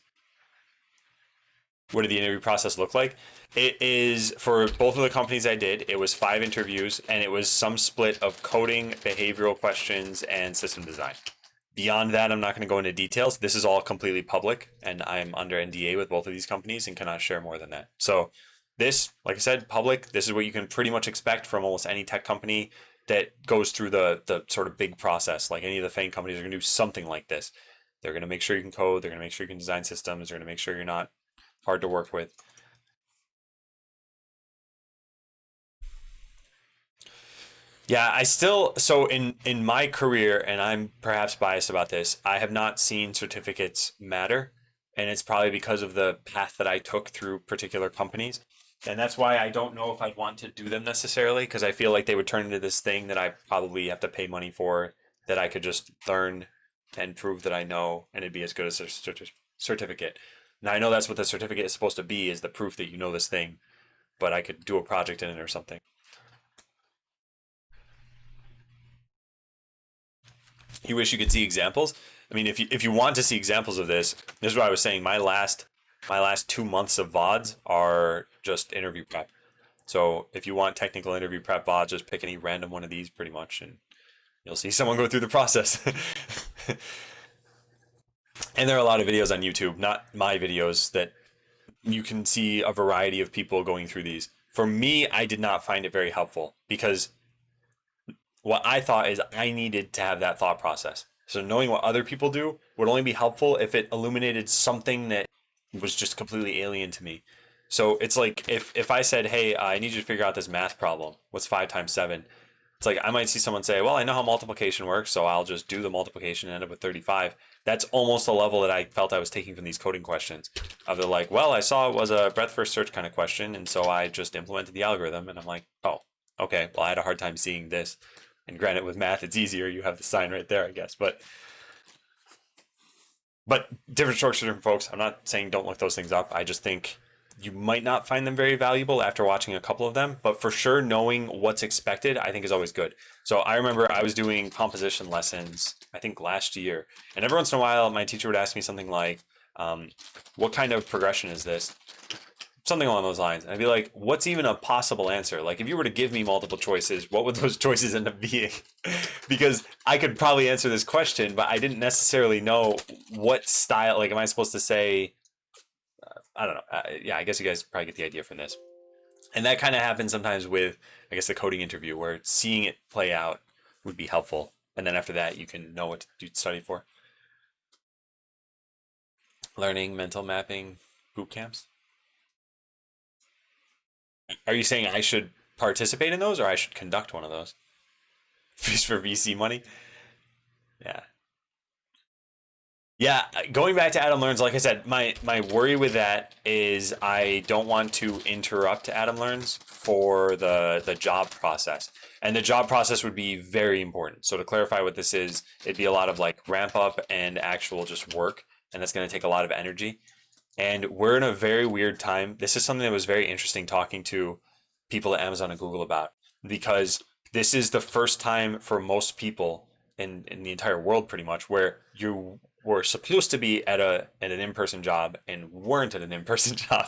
What did the interview process look like? It is for both of the companies I did, it was 5 interviews and it was some split of coding, behavioral questions, and system design. Beyond that, I'm not going to go into details. This is all completely public and I'm under NDA with both of these companies and cannot share more than that. So this, like I said, public, this is what you can pretty much expect from almost any tech company that goes through the sort of big process. Like any of the FANG companies are going to do something like this. They're going to make sure you can code. They're going to make sure you can design systems. They're going to make sure you're not hard to work with. Yeah, I still, so in my career, and I'm perhaps biased about this, I have not seen certificates matter, and it's probably because of the path that I took through particular companies. And that's why I don't know if I'd want to do them necessarily, because I feel like they would turn into this thing that I probably have to pay money for, that I could just learn and prove that I know, and it'd be as good as a certificate. Now I know that's what the certificate is supposed to be, is the proof that you know this thing, but I could do a project in it or something. You wish you could see examples. I mean, if you want to see examples of this is what I was saying. My last 2 months of VODs are just interview prep. So if you want technical interview prep VODs, just pick any random one of these pretty much, and you'll see someone go through the process. And there are a lot of videos on YouTube, not my videos, that you can see a variety of people going through these. For me, I did not find it very helpful because what I thought is I needed to have that thought process. So knowing what other people do would only be helpful if it illuminated something that was just completely alien to me. So it's like if I said, "Hey, I need you to figure out this math problem. What's 5 times 7?" It's like I might see someone say, "Well, I know how multiplication works, so I'll just do the multiplication and end up with 35." That's almost the level that I felt I was taking from these coding questions. Of the like, well, I saw it was a breadth first search kind of question, and so I just implemented the algorithm, and I'm like, oh, okay. Well, I had a hard time seeing this. And granted, with math, it's easier. You have the sign right there, I guess. But different strokes for different folks. I'm not saying don't look those things up. I just think you might not find them very valuable after watching a couple of them. But for sure, knowing what's expected, I think is always good. So I remember I was doing composition lessons, I think last year. And every once in a while, my teacher would ask me something like, what kind of progression is this? Something along those lines. And I'd be like, what's even a possible answer? Like, if you were to give me multiple choices, what would those choices end up being? Because I could probably answer this question, but I didn't necessarily know what style. Like, am I supposed to say, I don't know. Yeah, I guess you guys probably get the idea from this. And that kind of happens sometimes with, I guess, the coding interview, where seeing it play out would be helpful. And then after that, you can know what to study for. Learning, mental mapping, boot camps. Are you saying I should participate in those or I should conduct one of those? Just for VC money? Yeah. Yeah, going back to Adam Learns, like I said, my worry with that is I don't want to interrupt Adam Learns for the job process. And the job process would be very important. So to clarify what this is, it'd be a lot of like ramp up and actual just work, and that's going to take a lot of energy. And we're in a very weird time. This is something that was very interesting talking to people at Amazon and Google about, because this is the first time for most people in the entire world pretty much where you were supposed to be at an in-person job and weren't at an in-person job.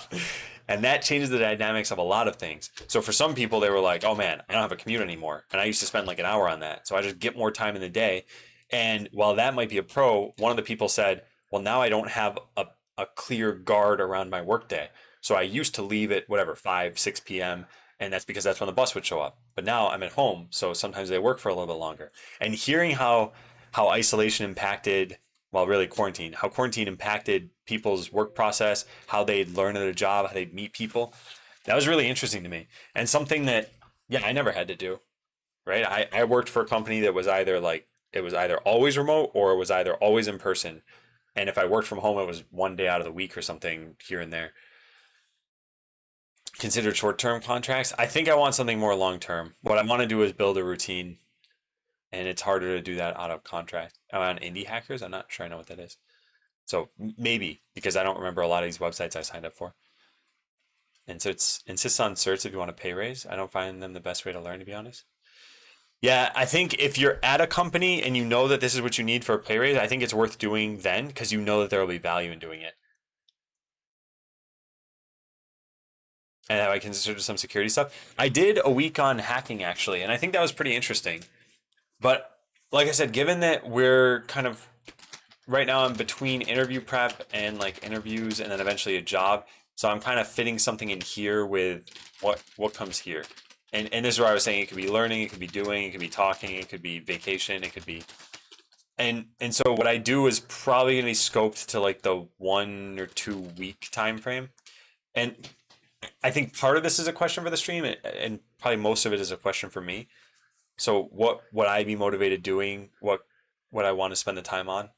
And that changes the dynamics of a lot of things. So for some people, they were like, oh man, I don't have a commute anymore. And I used to spend like an hour on that. So I just get more time in the day. And while that might be a pro, one of the people said, well, now I don't have a clear guard around my workday. So I used to leave at whatever, 5, 6 p.m. And that's because that's when the bus would show up. But now I'm at home. So sometimes they work for a little bit longer. And hearing how isolation impacted, well, really quarantine, how quarantine impacted people's work process, how they'd learn at a job, how they'd meet people, that was really interesting to me. And something that, yeah, I never had to do, right? I worked for a company that was either like, it was either always remote or it was either always in person. And if I worked from home, it was one day out of the week or something here and there. Considered short-term contracts. I think I want something more long-term. What I want to do is build a routine, and it's harder to do that out of contract. I'm on Indie Hackers. I'm not sure I know what that is. So maybe because I don't remember a lot of these websites I signed up for. And so it's insists on certs if you want a pay raise. I don't find them the best way to learn, to be honest. Yeah, I think if you're at a company and you know that this is what you need for a pay raise, I think it's worth doing then because you know that there will be value in doing it. And have I considered some security stuff? I did a week on hacking actually, and I think that was pretty interesting. But like I said, given that we're kind of right now, I'm between interview prep and like interviews and then eventually a job. So I'm kind of fitting something in here with what comes here. And this is where I was saying it could be learning, it could be doing, it could be talking, it could be vacation, it could be and so what I do is probably gonna be scoped to like the 1 or 2 week time frame. And I think part of this is a question for the stream, and probably most of it is a question for me. So what would I be motivated doing? What I want to spend the time on?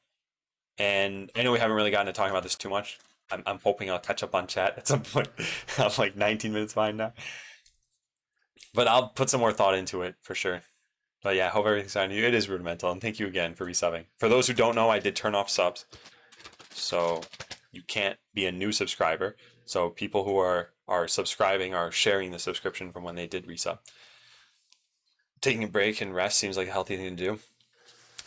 And I know we haven't really gotten to talking about this too much. I'm hoping I'll catch up on chat at some point. I'm like 19 minutes behind now, but I'll put some more thought into it for sure. But yeah, I hope everything's on you. It is rudimental, and thank you again for resubbing. For those who don't know, I did turn off subs, so you can't be a new subscriber. So people who are subscribing are sharing the subscription from when they did resub. Taking a break and rest seems like a healthy thing to do.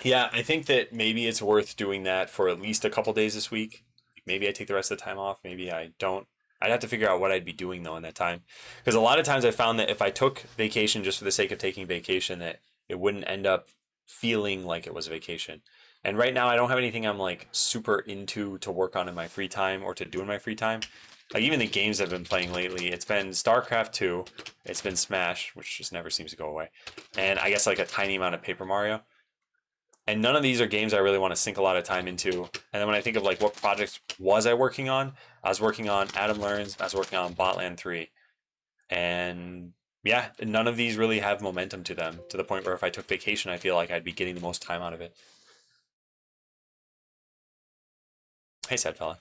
Yeah, I think that maybe it's worth doing that for at least a couple days this week. Maybe I take the rest of the time off. Maybe I don't. I'd have to figure out what I'd be doing though in that time. Because a lot of times I found that if I took vacation just for the sake of taking vacation, that it wouldn't end up feeling like it was a vacation. And right now I don't have anything I'm like super into to work on in my free time or to do in my free time. Like even the games I've been playing lately, it's been StarCraft 2, it's been Smash, which just never seems to go away, and I guess like a tiny amount of Paper Mario. And none of these are games I really want to sink a lot of time into. And then when I think of like what projects was I working on, I was working on Adam Learns, I was working on Botland 3. And yeah, none of these really have momentum to them to the point where if I took vacation, I feel like I'd be getting the most time out of it. Hey, sad fella.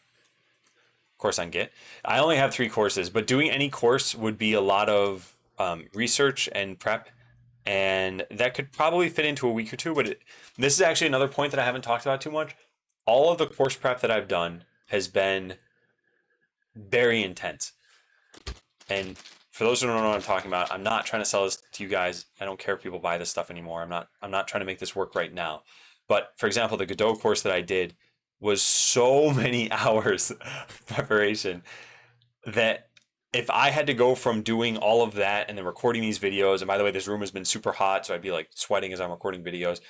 Course on Git. I only have 3 courses, but doing any course would be a lot of research and prep, and that could probably fit into a week or two. But this is actually another point that I haven't talked about too much. All of the course prep that I've done has been very intense, and for those who don't know what I'm talking about, I'm not trying to sell this to you guys. I don't care if people buy this stuff anymore. I'm not trying to make this work right now. But for example, the Godot course that I did was so many hours of preparation that if I had to go from doing all of that and then recording these videos, and by the way, this room has been super hot, so I'd be like sweating as I'm recording videos,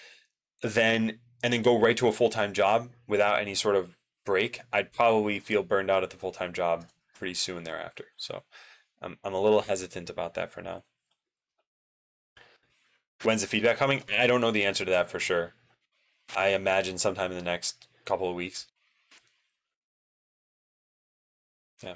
then go right to a full-time job without any sort of break, I'd probably feel burned out at the full-time job pretty soon thereafter. So I'm a little hesitant about that for now. When's the feedback coming? I don't know the answer to that for sure. I imagine sometime in the next couple of weeks. Yeah.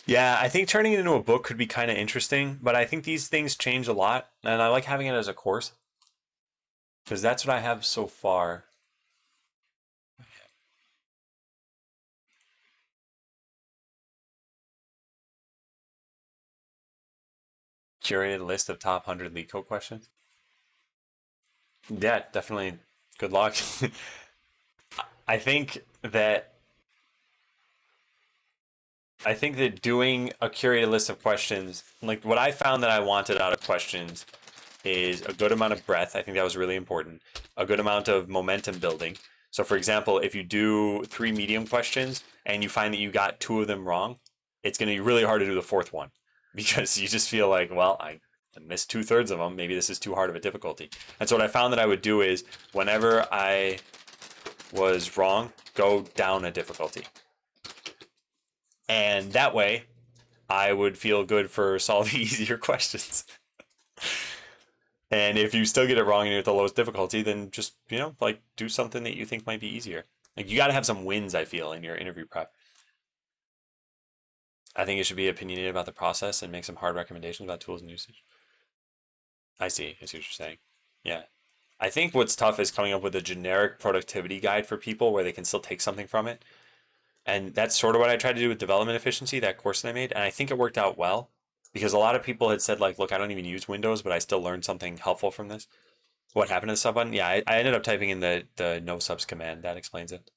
Yeah, I think turning it into a book could be kind of interesting, but I think these things change a lot, and I like having it as a course because that's what I have so far. Curated list of top 100 leak code questions. Yeah, definitely. Good luck. I think that I think that doing a curated list of questions, like what I found that I wanted out of questions, is a good amount of breadth. I think that was really important. A good amount of momentum building. So, for example, if you do 3 medium questions and you find that you got 2 of them wrong, it's going to be really hard to do the fourth one because you just feel like, well, I missed 2/3 of them. Maybe this is too hard of a difficulty. And so, what I found that I would do is whenever I was wrong, go down a difficulty. And that way, I would feel good for solving easier questions. And if you still get it wrong and you're at the lowest difficulty, then just, like do something that you think might be easier. Like you got to have some wins, I feel, in your interview prep. I think it should be opinionated about the process and make some hard recommendations about tools and usage. I see. I see what you're saying. Yeah. I think what's tough is coming up with a generic productivity guide for people where they can still take something from it. And that's sort of what I tried to do with development efficiency, that course that I made. And I think it worked out well because a lot of people had said, like, look, I don't even use Windows, but I still learned something helpful from this. What happened to the sub button? Yeah, I ended up typing in the no subs command. That explains it.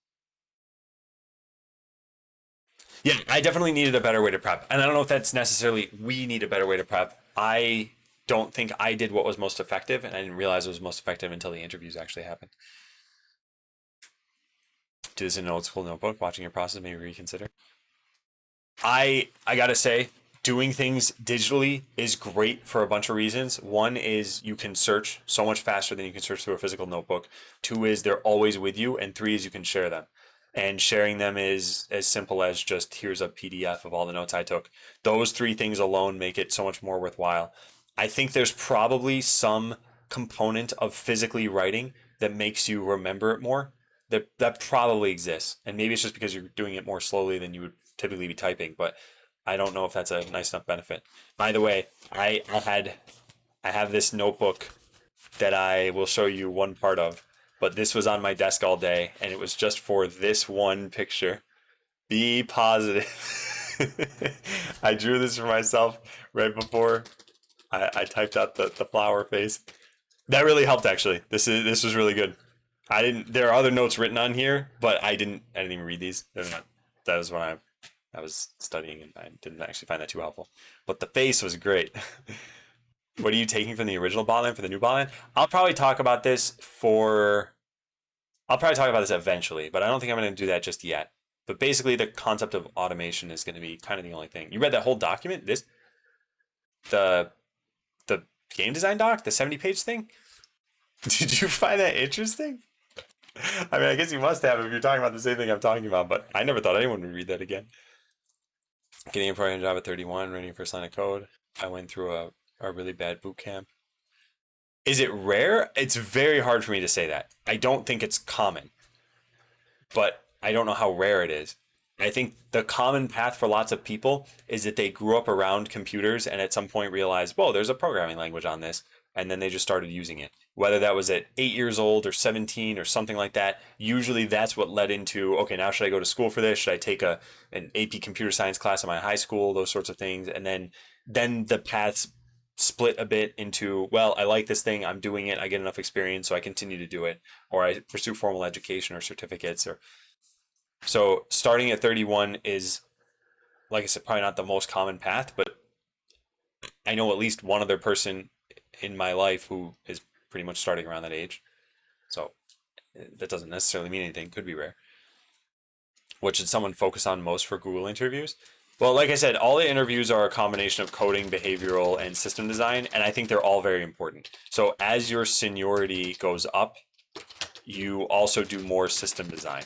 Yeah, I definitely needed a better way to prep. And I don't know if that's necessarily we need a better way to prep. I don't think I did what was most effective, and I didn't realize it was most effective until the interviews actually happened. Do this in an old school notebook, watching your process, maybe reconsider. I gotta say, doing things digitally is great for a bunch of reasons. One is you can search so much faster than you can search through a physical notebook. 2 is they're always with you, and 3 is you can share them. And sharing them is as simple as just here's a PDF of all the notes I took. Those 3 things alone make it so much more worthwhile. I think there's probably some component of physically writing that makes you remember it more. That probably exists, and maybe it's just because you're doing it more slowly than you would typically be typing. But I don't know if that's a nice enough benefit. By the way, I have this notebook that I will show you one part of, but this was on my desk all day, and it was just for this one picture. Be positive. I drew this for myself right before I typed out the flower face. That really helped actually. This was really good. I didn't there are other notes written on here, but I didn't even read these. They're not that was when I was studying and I didn't actually find that too helpful. But the face was great. What are you taking from the original botland for the new botland? I'll probably talk about this eventually, but I don't think I'm going to do that just yet. But basically, the concept of automation is going to be kind of the only thing. You read that whole document? The the game design doc, the 70-page thing. Did you find that interesting? I mean, I guess you must have if you're talking about the same thing I'm talking about. But I never thought anyone would read that again. Getting a program job at 31, writing first line of code. I went through a really bad boot camp. Is it rare? It's very hard for me to say that. I don't think it's common, but I don't know how rare it is. I think the common path for lots of people is that they grew up around computers and at some point realized, whoa, there's a programming language on this. And then they just started using it. Whether that was at 8 years old or 17 or something like that, usually that's what led into, okay, now should I go to school for this? Should I take an AP computer science class in my high school? Those sorts of things. And then the paths split a bit into, well, I like this thing, I'm doing it, I get enough experience, so I continue to do it, or I pursue formal education or certificates. Or so starting at 31 is, like I said, probably not the most common path, but I know at least one other person in my life who is pretty much starting around that age. So that doesn't necessarily mean anything. Could be rare. What should someone focus on most for Google interviews? Well, like I said, all the interviews are a combination of coding, behavioral, and system design, and I think they're all very important. So as your seniority goes up, you also do more system design.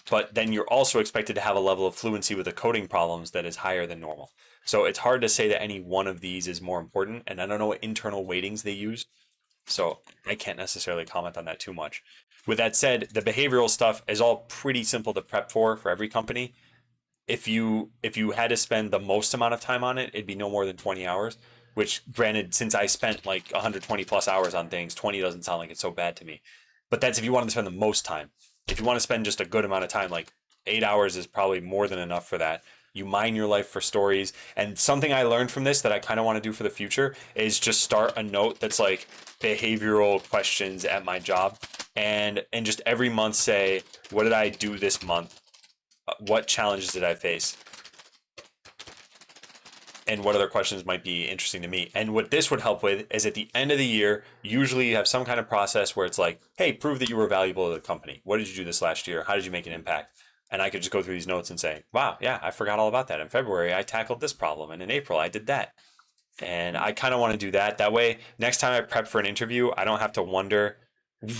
But then you're also expected to have a level of fluency with the coding problems that is higher than normal. So it's hard to say that any one of these is more important, and I don't know what internal weightings they use. So I can't necessarily comment on that too much. With that said, the behavioral stuff is all pretty simple to prep for every company. If you had to spend the most amount of time on it, it'd be no more than 20 hours, which granted, since I spent like 120 plus hours on things, 20 doesn't sound like it's so bad to me. But that's if you want to spend the most time. If you want to spend just a good amount of time, like 8 hours is probably more than enough for that. You mine your life for stories. And something I learned from this that I kind of want to do for the future is just start a note that's like behavioral questions at my job, and just every month say, what did I do this month? What challenges did I face? And what other questions might be interesting to me. And what this would help with is at the end of the year, usually you have some kind of process where it's like, hey, prove that you were valuable to the company. What did you do this last year? How did you make an impact? And I could just go through these notes and say, wow, yeah, I forgot all about that. In February, I tackled this problem. And in April, I did that. And I kind of want to do that. That way, next time I prep for an interview, I don't have to wonder,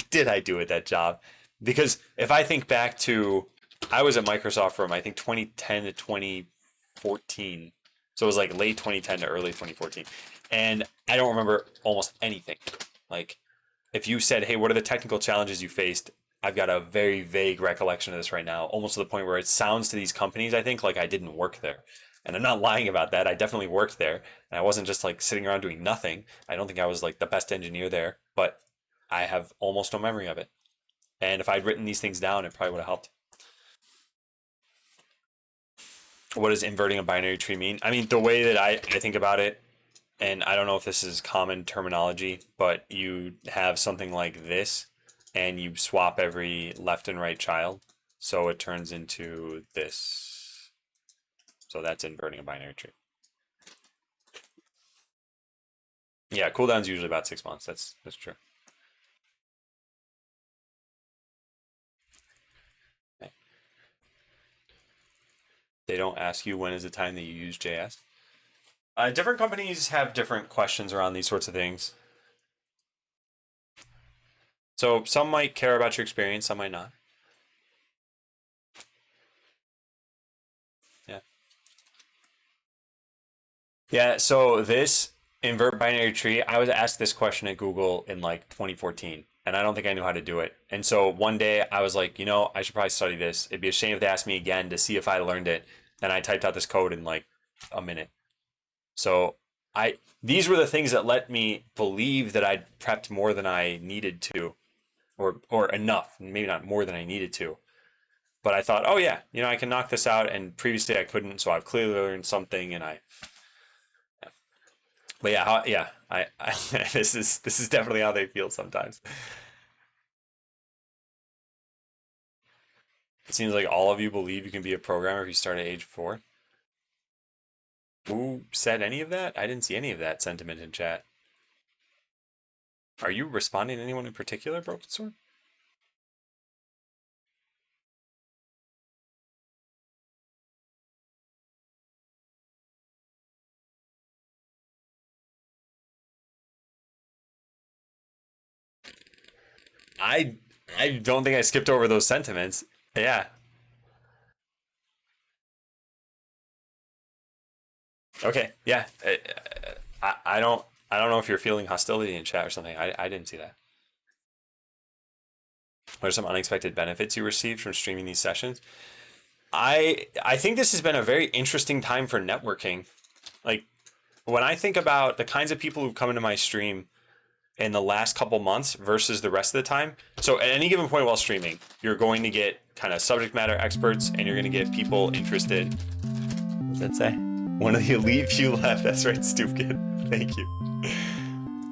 did I do at that job? Because if I think back to, I was at Microsoft from, I think, 2010 to 2014. So it was like late 2010 to early 2014. And I don't remember almost anything. Like, if you said, hey, what are the technical challenges you faced? I've got a very vague recollection of this right now, almost to the point where it sounds to these companies, I think, like I didn't work there. And I'm not lying about that. I definitely worked there. And I wasn't just like sitting around doing nothing. I don't think I was like the best engineer there, but I have almost no memory of it. And if I'd written these things down, it probably would have helped. What does inverting a binary tree mean? I mean, the way that I think about it, and I don't know if this is common terminology, but you have something like this and you swap every left and right child. So it turns into this. So that's inverting a binary tree. Yeah, cooldown's usually about 6 months. That's true. Okay. They don't ask you when is the time that you use JS. Different companies have different questions around these sorts of things. So some might care about your experience, some might not. Yeah. Yeah, so this invert binary tree, I was asked this question at Google in like 2014, and I don't think I knew how to do it. And so one day I was like, I should probably study this. It'd be a shame if they asked me again to see if I learned it. And I typed out this code in like a minute. So I these were the things that let me believe that I'd prepped more than I needed to, or enough, maybe not more than I needed to. But I thought, oh yeah, I can knock this out, and previously I couldn't, so I've clearly learned something, and I but yeah, yeah, I this is definitely how they feel sometimes. It seems like all of you believe you can be a programmer if you start at age 4. Who said any of that? I didn't see any of that sentiment in chat. Are you responding to anyone in particular, Broken Sword? I I don't think I skipped over those sentiments. Yeah. Okay. Yeah. I don't I don't know if you're feeling hostility in chat or something. I didn't see that. What are some unexpected benefits you received from streaming these sessions? I think this has been a very interesting time for networking. Like when I think about the kinds of people who've come into my stream in the last couple months versus the rest of the time. So at any given point while streaming, you're going to get kind of subject matter experts and you're going to get people interested. What does that say? One of the elite few left. That's right, Stoop Kid. Thank you.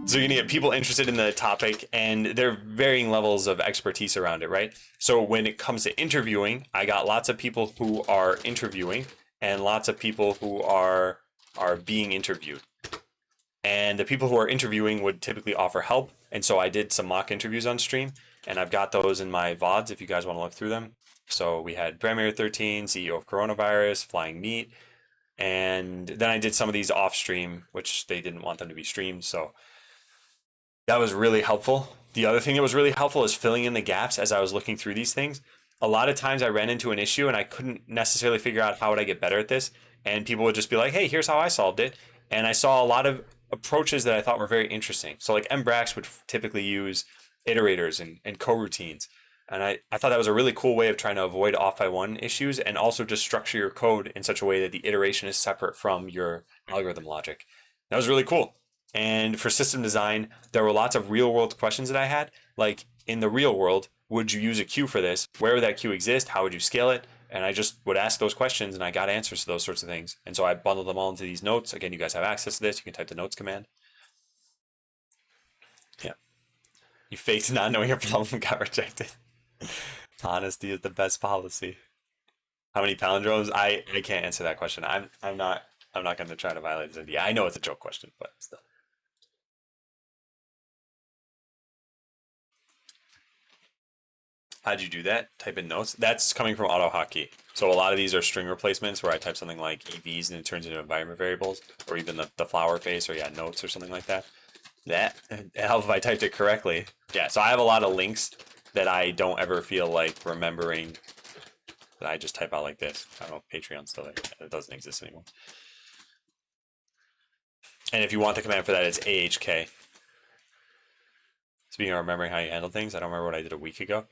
So you're gonna get people interested in the topic, and there are varying levels of expertise around it, right? So when it comes to interviewing, I got lots of people who are interviewing and lots of people who are being interviewed. And the people who are interviewing would typically offer help. And so I did some mock interviews on stream, and I've got those in my VODs if you guys want to look through them. So we had Premier 13, CEO of Coronavirus, Flying Meat, and then I did some of these off stream, which they didn't want them to be streamed. So that was really helpful. The other thing that was really helpful is filling in the gaps as I was looking through these things. A lot of times I ran into an issue and I couldn't necessarily figure out how would I get better at this. And people would just be like, hey, here's how I solved it. And I saw a lot of approaches that I thought were very interesting. So like MBrax would typically use iterators and coroutines. And I thought that was a really cool way of trying to avoid off by one issues and also just structure your code in such a way that the iteration is separate from your algorithm logic. That was really cool. And for system design, there were lots of real world questions that I had. Like in the real world, would you use a queue for this? Where would that queue exist? How would you scale it? And I just would ask those questions and I got answers to those sorts of things. And so I bundled them all into these notes. Again, you guys have access to this. You can type the notes command. Yeah. You faked not knowing your problem got rejected. Honesty is the best policy. How many palindromes? I can't answer that question. I'm not going to try to violate this idea. I know it's a joke question, but still. How'd you do that? Type in notes. That's coming from AutoHotkey. So a lot of these are string replacements where I type something like EVs and it turns into environment variables, or even the flower face, or notes or something like that. That helps if I typed it correctly. Yeah, so I have a lot of links that I don't ever feel like remembering that I just type out like this. I don't know if Patreon's still there. It doesn't exist anymore. And if you want the command for that, it's AHK. Speaking of remembering how you handle things, I don't remember what I did a week ago.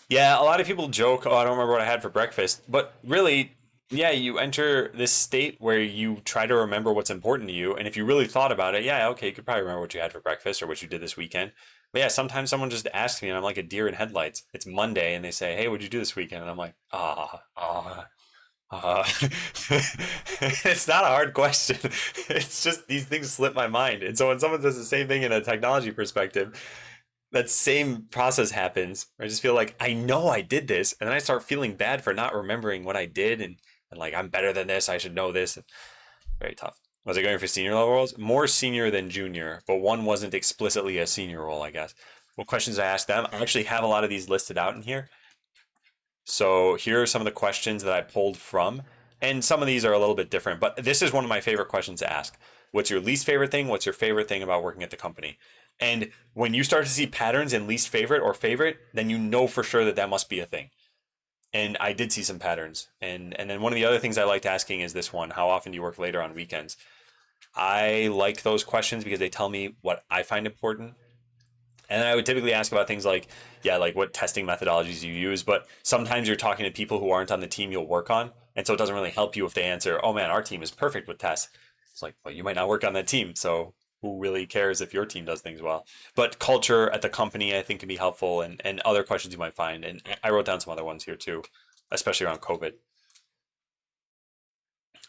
Yeah, a lot of people joke, oh, I don't remember what I had for breakfast. But really, yeah, you enter this state where you try to remember what's important to you. And if you really thought about it, yeah, okay, you could probably remember what you had for breakfast or what you did this weekend. But yeah, sometimes someone just asks me and I'm like a deer in headlights. It's Monday and they say, hey, what'd you do this weekend? And I'm like, it's not a hard question. It's just these things slip my mind. And so when someone says the same thing in a technology perspective, that same process happens. I just feel like I know I did this, and then I start feeling bad for not remembering what I did, and like I'm better than this. I should know this. Very tough. Was I going for senior level roles? More senior than junior, but one wasn't explicitly a senior role, I guess. What questions I asked them? I actually have a lot of these listed out in here. So here are some of the questions that I pulled from, and some of these are a little bit different, but this is one of my favorite questions to ask. What's your least favorite thing? What's your favorite thing about working at the company? And when you start to see patterns in least favorite or favorite, then you know for sure that that must be a thing. And I did see some patterns. And then one of the other things I liked asking is this one: how often do you work later on weekends? I like those questions because they tell me what I find important. And then I would typically ask about things like, yeah, like what testing methodologies you use. But sometimes you're talking to people who aren't on the team you'll work on. And so it doesn't really help you if they answer, oh man, our team is perfect with tests. It's like, well, you might not work on that team. So who really cares if your team does things well? But culture at the company, I think, can be helpful, and other questions you might find. And I wrote down some other ones here too, especially around COVID.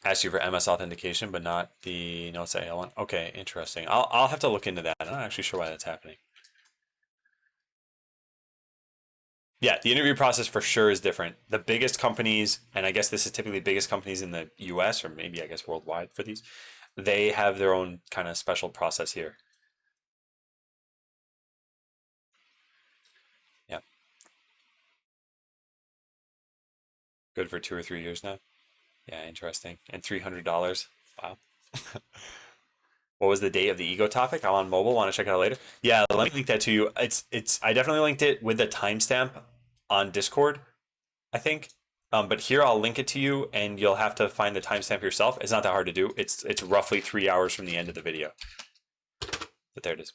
Asked you for MS authentication, but not the Notes AL one. Okay, interesting. I'll have to look into that. I'm not actually sure why that's happening. Yeah, the interview process for sure is different. The biggest companies, and I guess this is typically the biggest companies in the US or maybe I guess worldwide for these, they have their own kind of special process here. Yeah, good for 2 or 3 years now. Yeah, interesting. And $300. Wow. What was the date of the ego topic? I'm on mobile. Want to check it out later? Yeah, let me link that to you. It's. I definitely linked it with the timestamp on Discord, I think. But here I'll link it to you, and you'll have to find the timestamp yourself. It's not that hard to do. It's roughly 3 hours from the end of the video. but there it is.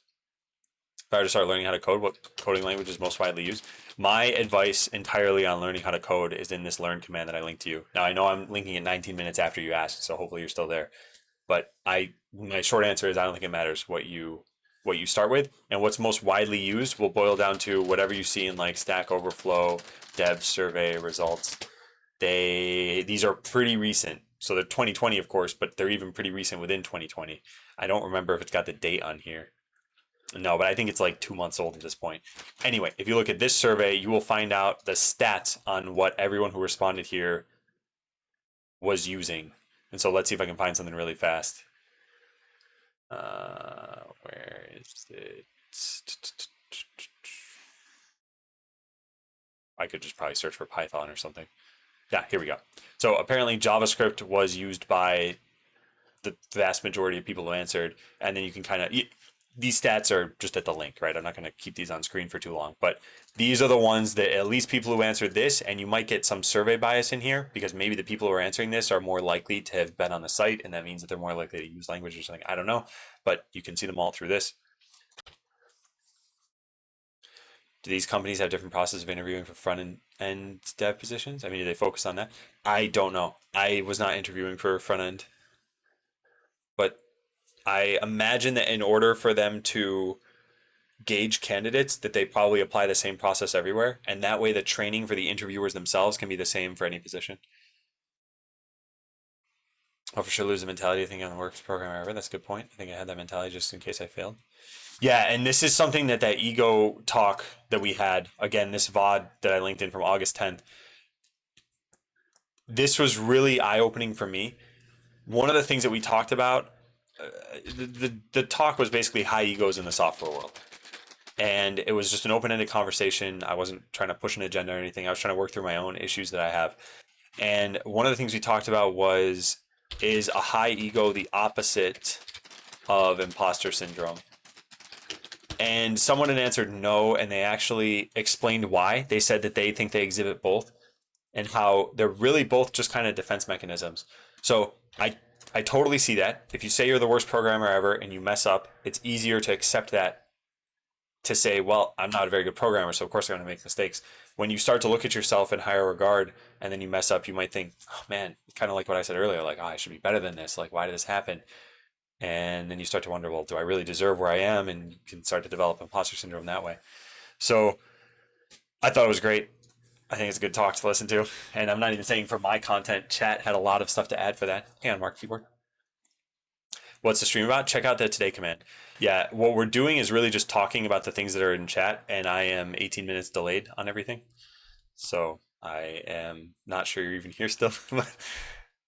If I were to start learning how to code, what coding language is most widely used? My advice entirely on learning how to code is in this learn command that I linked to you. Now, I know I'm linking it 19 minutes after you asked, so hopefully you're still there. But my short answer is I don't think it matters what you start with, and what's most widely used will boil down to whatever you see in like Stack Overflow, Dev Survey results. These are pretty recent, so they're 2020, of course, but they're even pretty recent within 2020. I don't remember if it's got the date on here. No, but I think it's like 2 months old at this point. Anyway, if you look at this survey, you will find out the stats on what everyone who responded here was using. And so let's see if I can find something really fast. Where is it? I could just probably search for Python or something. Yeah, here we go. So apparently JavaScript was used by the vast majority of people who answered, and then you can kind of, these stats are just at the link, right? I'm not going to keep these on screen for too long, but these are the ones that at least people who answered this, and you might get some survey bias in here because maybe the people who are answering this are more likely to have been on the site, and that means that they're more likely to use language or something. I don't know, but you can see them all through this. Do these companies have different processes of interviewing for front end dev positions? I mean, do they focus on that? I don't know. I was not interviewing for front end, but I imagine that in order for them to gauge candidates, that they probably apply the same process everywhere, and that way the training for the interviewers themselves can be the same for any position. I'll for sure lose the mentality of thinking on the works program ever. That's a good point. I think I had that mentality just in case I failed. Yeah, and this is something that ego talk that we had, again, this VOD that I linked in from August 10th, this was really eye-opening for me. One of the things that we talked about, the talk was basically high egos in the software world. And it was just an open-ended conversation. I wasn't trying to push an agenda or anything. I was trying to work through my own issues that I have. And one of the things we talked about is a high ego the opposite of imposter syndrome? And someone had answered no, and they actually explained why. They said that they think they exhibit both, and how they're really both just kind of defense mechanisms. So I totally see that. If you say you're the worst programmer ever and you mess up, it's easier to accept that, to say, well, I'm not a very good programmer, so of course I'm going to make mistakes. When you start to look at yourself in higher regard and then you mess up, you might think, oh man, kind of like what I said earlier, like, oh, I should be better than this. Like, why did this happen? And then you start to wonder, well, do I really deserve where I am? And you can start to develop imposter syndrome that way. So I thought it was great. I think it's a good talk to listen to. And I'm not even saying for my content, chat had a lot of stuff to add for that. Hang on, Mark, keyboard. What's the stream about? Check out the today command. Yeah, what we're doing is really just talking about the things that are in chat, and I am 18 minutes delayed on everything. So I am not sure you're even here still.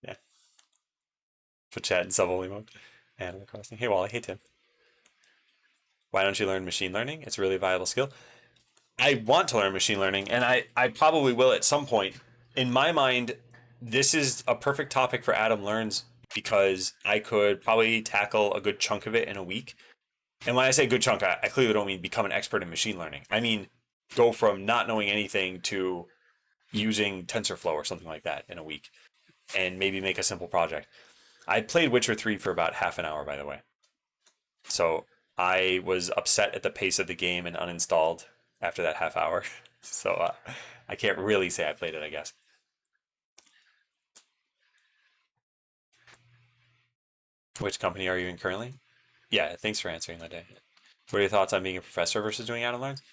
Yeah. Put chat in sub-only mode. Animal Crossing. Hey, Wally. Hey, Tim. Why don't you learn machine learning? It's a really viable skill. I want to learn machine learning, and I probably will at some point. In my mind, this is a perfect topic for Adam Learns because I could probably tackle a good chunk of it in a week. And when I say good chunk, I clearly don't mean become an expert in machine learning. I mean go from not knowing anything to using TensorFlow or something like that in a week, and maybe make a simple project. I played Witcher 3 for about half an hour, by the way. So I was upset at the pace of the game and uninstalled after that half hour. So I can't really say I played it, I guess. Which company are you in currently? Yeah, thanks for answering that day. What are your thoughts on being a professor versus doing Adam Learns?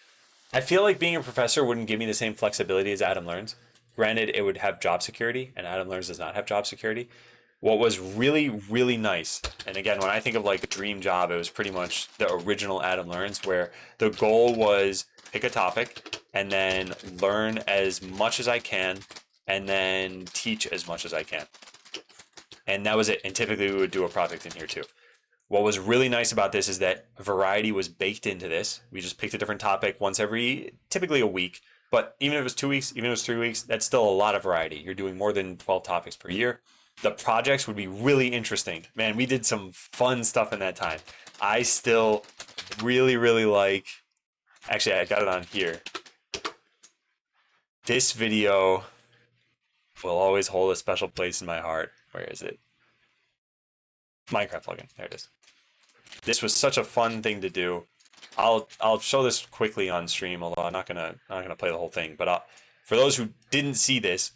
I feel like being a professor wouldn't give me the same flexibility as Adam Learns. Granted, it would have job security, and Adam Learns does not have job security. What was really, really nice, and again, when I think of like a dream job, it was pretty much the original Adam Learns, where the goal was pick a topic and then learn as much as I can and then teach as much as I can. And that was it. And typically we would do a project in here too. What was really nice about this is that variety was baked into this. We just picked a different topic once every, typically a week. But even if it was 2 weeks, even if it was 3 weeks, that's still a lot of variety. You're doing more than 12 topics per year. The projects would be really interesting. Man, we did some fun stuff in that time. I still really, really like, actually, I got it on here. This video will always hold a special place in my heart. Where is it? Minecraft plugin. There it is. This was such a fun thing to do. I'll show this quickly on stream, although I'm not gonna play the whole thing. But for those who didn't see this,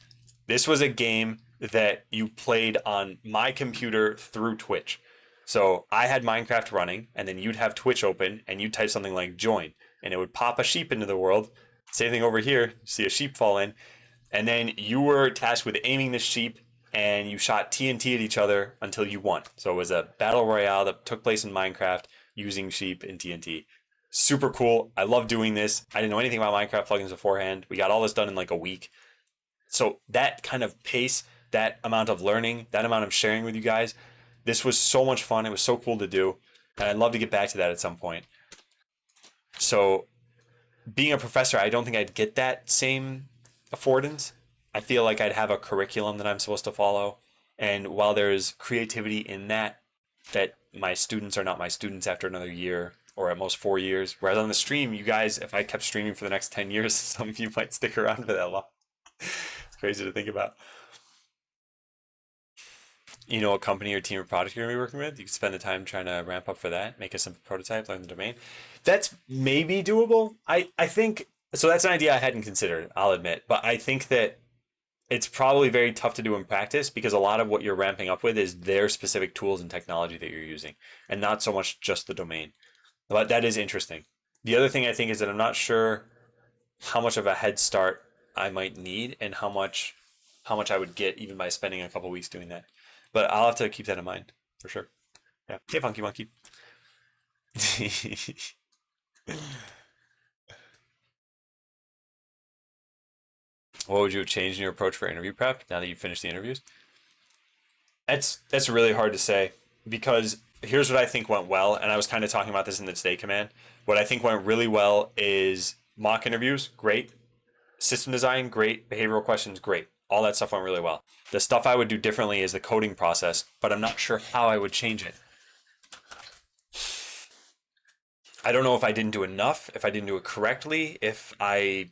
this was a game that you played on my computer through Twitch. So I had Minecraft running, and then you'd have Twitch open, and you'd type something like join, and it would pop a sheep into the world. Same thing over here. See a sheep fall in, and then you were tasked with aiming the sheep, and you shot TNT at each other until you won. So it was a battle royale that took place in Minecraft using sheep and TNT. Super cool. I love doing this. I didn't know anything about Minecraft plugins beforehand. We got all this done in like a week. So that kind of pace, that amount of learning, that amount of sharing with you guys, this was so much fun. It was so cool to do. And I'd love to get back to that at some point. So being a professor, I don't think I'd get that same affordance. I feel like I'd have a curriculum that I'm supposed to follow. And while there's creativity in that my students are not my students after another year or at most 4 years. Whereas on the stream, you guys, if I kept streaming for the next 10 years, some of you might stick around for that long. It's crazy to think about. You know what company or team or product you're going to be working with? You can spend the time trying to ramp up for that, make a simple prototype, learn the domain. That's maybe doable. I think, so that's an idea I hadn't considered, I'll admit. But I think that it's probably very tough to do in practice because a lot of what you're ramping up with is their specific tools and technology that you're using and not so much just the domain. But that is interesting. The other thing I think is that I'm not sure how much of a head start I might need and how much I would get even by spending a couple weeks doing that. But I'll have to keep that in mind for sure. Yeah. Hey, Funky Monkey. What would you have changed in your approach for interview prep now that you've finished the interviews? That's really hard to say because here's what I think went well, and I was kind of talking about this in the today command. What I think went really well is mock interviews, great. System design, great. Behavioral questions, great. All that stuff went really well. The stuff I would do differently is the coding process, but I'm not sure how I would change it. I don't know if I didn't do enough, if I didn't do it correctly, if I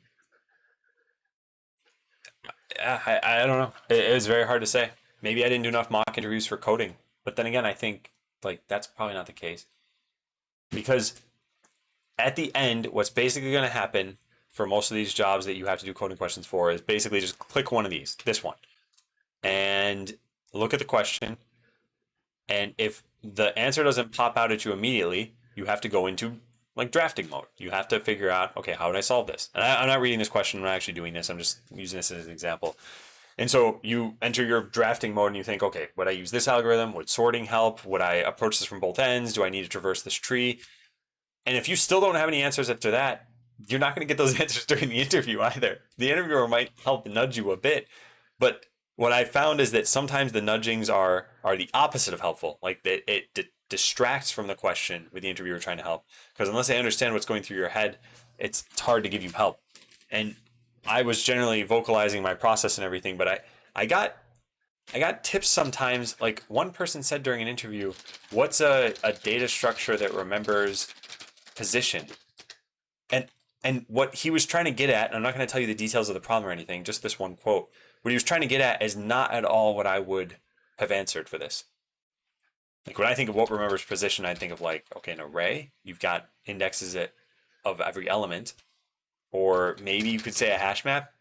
don't know. It was very hard to say. Maybe I didn't do enough mock interviews for coding, but then again, I think like that's probably not the case because at the end, what's basically going to happen for most of these jobs that you have to do coding questions for is basically just click one of these, this one, and look at the question. And if the answer doesn't pop out at you immediately, you have to go into like drafting mode. You have to figure out, okay, how would I solve this? And I'm not reading this question, I'm not actually doing this. I'm just using this as an example. And so you enter your drafting mode and you think, okay, would I use this algorithm? Would sorting help? Would I approach this from both ends? Do I need to traverse this tree? And if you still don't have any answers after that, you're not going to get those answers during the interview either. The interviewer might help nudge you a bit, but what I found is that sometimes the nudgings are the opposite of helpful. Like it distracts from the question with the interviewer trying to help. Because unless they understand what's going through your head, it's hard to give you help. And I was generally vocalizing my process and everything, but I got tips sometimes. Like one person said during an interview, what's a data structure that remembers position? And what he was trying to get at, and I'm not going to tell you the details of the problem or anything, just this one quote. What he was trying to get at is not at all what I would have answered for this. Like when I think of what remembers position, I think of like, okay, an array, you've got indexes of every element, or maybe you could say a hash map.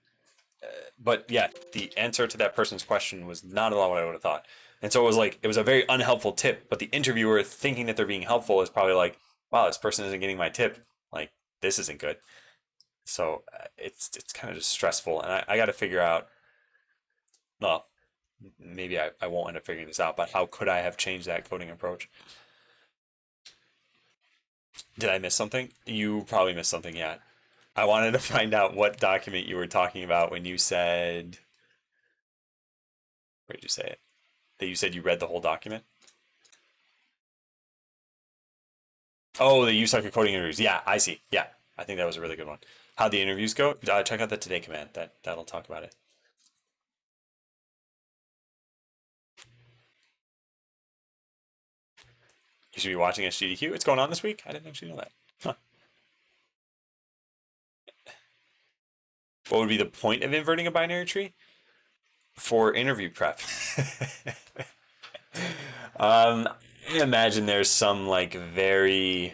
But yeah, the answer to that person's question was not at all what I would have thought. And so it was a very unhelpful tip, but the interviewer thinking that they're being helpful is probably like, wow, this person isn't getting my tip. Like, this isn't good. So it's kind of just stressful. And I got to figure out, well, maybe I won't end up figuring this out, but how could I have changed that coding approach? Did I miss something? You probably missed something, yeah. I wanted to find out what document you were talking about when you said, where did you say it? That you said you read the whole document? Oh, the You Suck at Coding interviews. Yeah, I see. Yeah, I think that was a really good one. How'd the interviews go? Check out the today command. That'll talk about it. You should be watching SGDQ. It's going on this week? I didn't actually know that. Huh. What would be the point of inverting a binary tree? For interview prep. um, imagine there's some like very,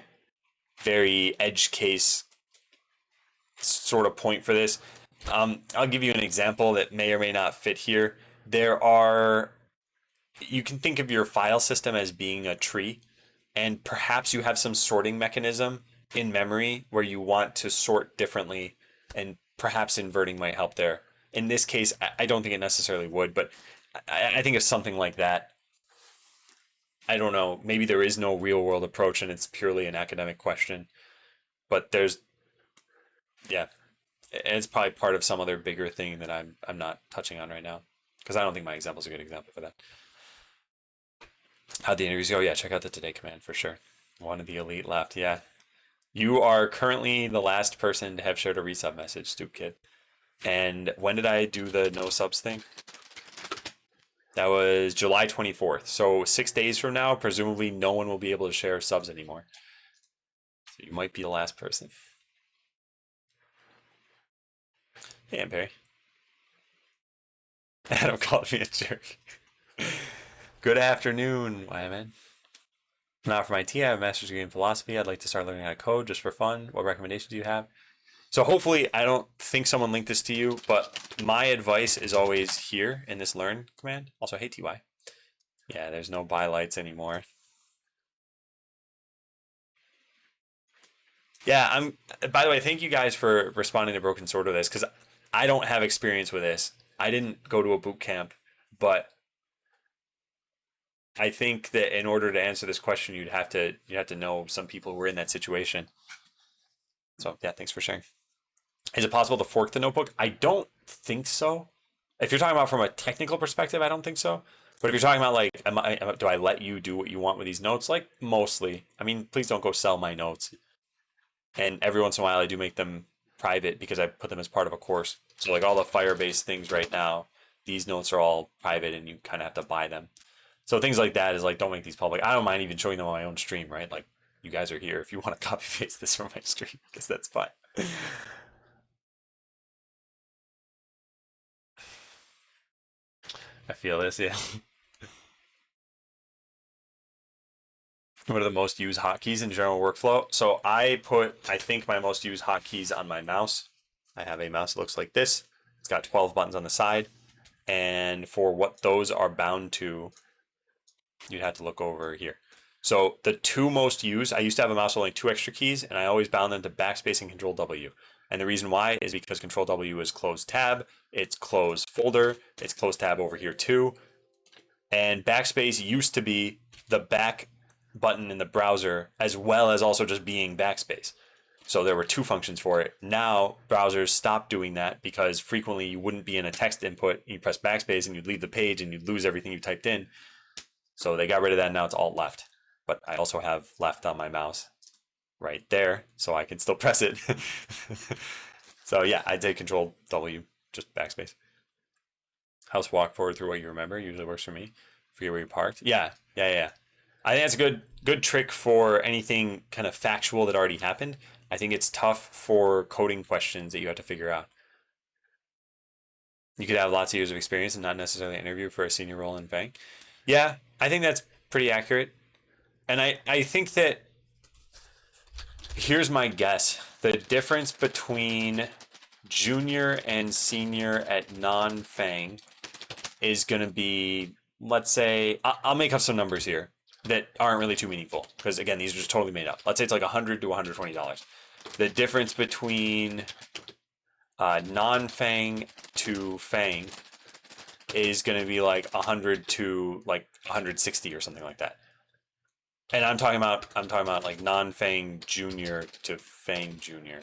very edge case sort of point for this. I'll give you an example that may or may not fit here. There are, you can think of your file system as being a tree, and perhaps you have some sorting mechanism in memory where you want to sort differently, and perhaps inverting might help there. In this case, I don't think it necessarily would, but I think it's something like that. I don't know. Maybe there is no real world approach and it's purely an academic question, but there's, yeah, and it's probably part of some other bigger thing that I'm not touching on right now because I don't think my example is a good example for that. How'd the interviews go? Yeah, check out the Today command for sure. One of the elite left. Yeah, you are currently the last person to have shared a resub message, Stoop Kid. And when did I do the no subs thing? That was July 24th. So 6 days from now, presumably no one will be able to share subs anymore. So you might be the last person. Hey, I'm Perry. Adam called me a jerk. Good afternoon, YMN. Now for my T, I have a master's degree in philosophy. I'd like to start learning how to code just for fun. What recommendations do you have? So hopefully, I don't think someone linked this to you, but my advice is always here in this learn command. Also, hey TY. Yeah, there's no buy lights anymore. Yeah, I'm. By the way, thank you guys for responding to Broken Sword with this because I don't have experience with this. I didn't go to a boot camp, but I think that in order to answer this question, you'd have to know some people who were in that situation. So yeah, thanks for sharing. Is it possible to fork the notebook? I don't think so. If you're talking about from a technical perspective, I don't think so. But if you're talking about like, do I let you do what you want with these notes? Like mostly. I mean, please don't go sell my notes. And every once in a while, I do make them private because I put them as part of a course. So like all the Firebase things right now, these notes are all private, and you kind of have to buy them. So things like that is like, don't make these public. I don't mind even showing them on my own stream, right? Like you guys are here. If you want to copy paste this from my stream, I guess that's fine. I feel this, yeah. What are the most used hotkeys in general workflow? So I think my most used hotkeys on my mouse. I have a mouse that looks like this. It's got 12 buttons on the side. And for what those are bound to, you'd have to look over here. So the two most used, I used to have a mouse with only two extra keys, and I always bound them to backspace and Control W. And the reason why is because Control W is close tab, it's close folder, it's close tab over here too. And backspace used to be the back button in the browser as well as also just being backspace. So there were two functions for it. Now browsers stopped doing that because frequently you wouldn't be in a text input, you press backspace and you'd leave the page and you'd lose everything you typed in. So they got rid of that. Now it's alt left. But I also have left on my mouse right there, so I can still press it. So yeah, I did Control W, just backspace. House walk forward through what you remember usually works for me. Forget where you parked. Yeah. I think that's a good trick for anything kind of factual that already happened. I think it's tough for coding questions that you have to figure out. You could have lots of years of experience and not necessarily interview for a senior role in Fang. Yeah, I think that's pretty accurate. And I think that here's my guess. The difference between junior and senior at non-Fang is going to be, let's say, I'll make up some numbers here that aren't really too meaningful because again, these are just totally made up. Let's say it's like $100 to $120. The difference between non-Fang to Fang is going to be like 100 to like 160 or something like that. And I'm talking about like non-Fang Junior to Fang Junior.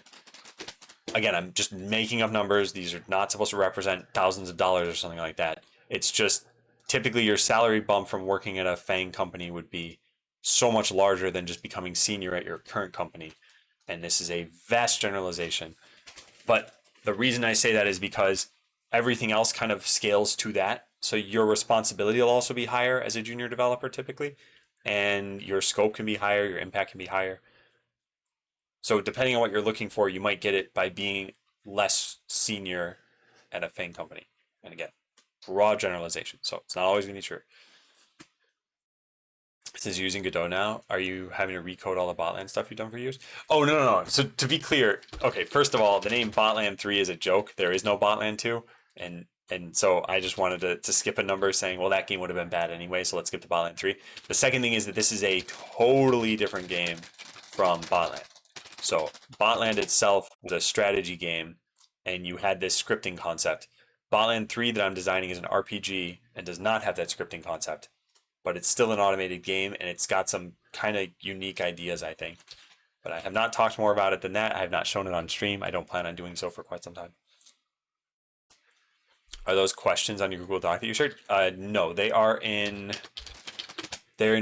Again, I'm just making up numbers. These are not supposed to represent thousands of dollars or something like that. It's just typically your salary bump from working at a Fang company would be so much larger than just becoming senior at your current company. And this is a vast generalization. But the reason I say that is because everything else kind of scales to that. So your responsibility will also be higher as a junior developer typically, and your scope can be higher, your impact can be higher. So depending on what you're looking for, you might get it by being less senior at a Fang company. And again, broad generalization. So it's not always going to be true. Since you're using Godot now, are you having to recode all the Botland stuff you've done for years? Oh, no, no, no. So to be clear, okay, first of all, the name Botland 3 is a joke. There is no Botland 2. And so I just wanted to skip a number saying, well, that game would have been bad anyway, so let's skip to Botland 3. The second thing is that this is a totally different game from Botland. So Botland itself was a strategy game, and you had this scripting concept. Botland 3 that I'm designing is an RPG and does not have that scripting concept, but it's still an automated game, and it's got some kind of unique ideas, I think. But I have not talked more about it than that. I have not shown it on stream. I don't plan on doing so for quite some time. Are those questions on your Google Doc that you shared? No, they're in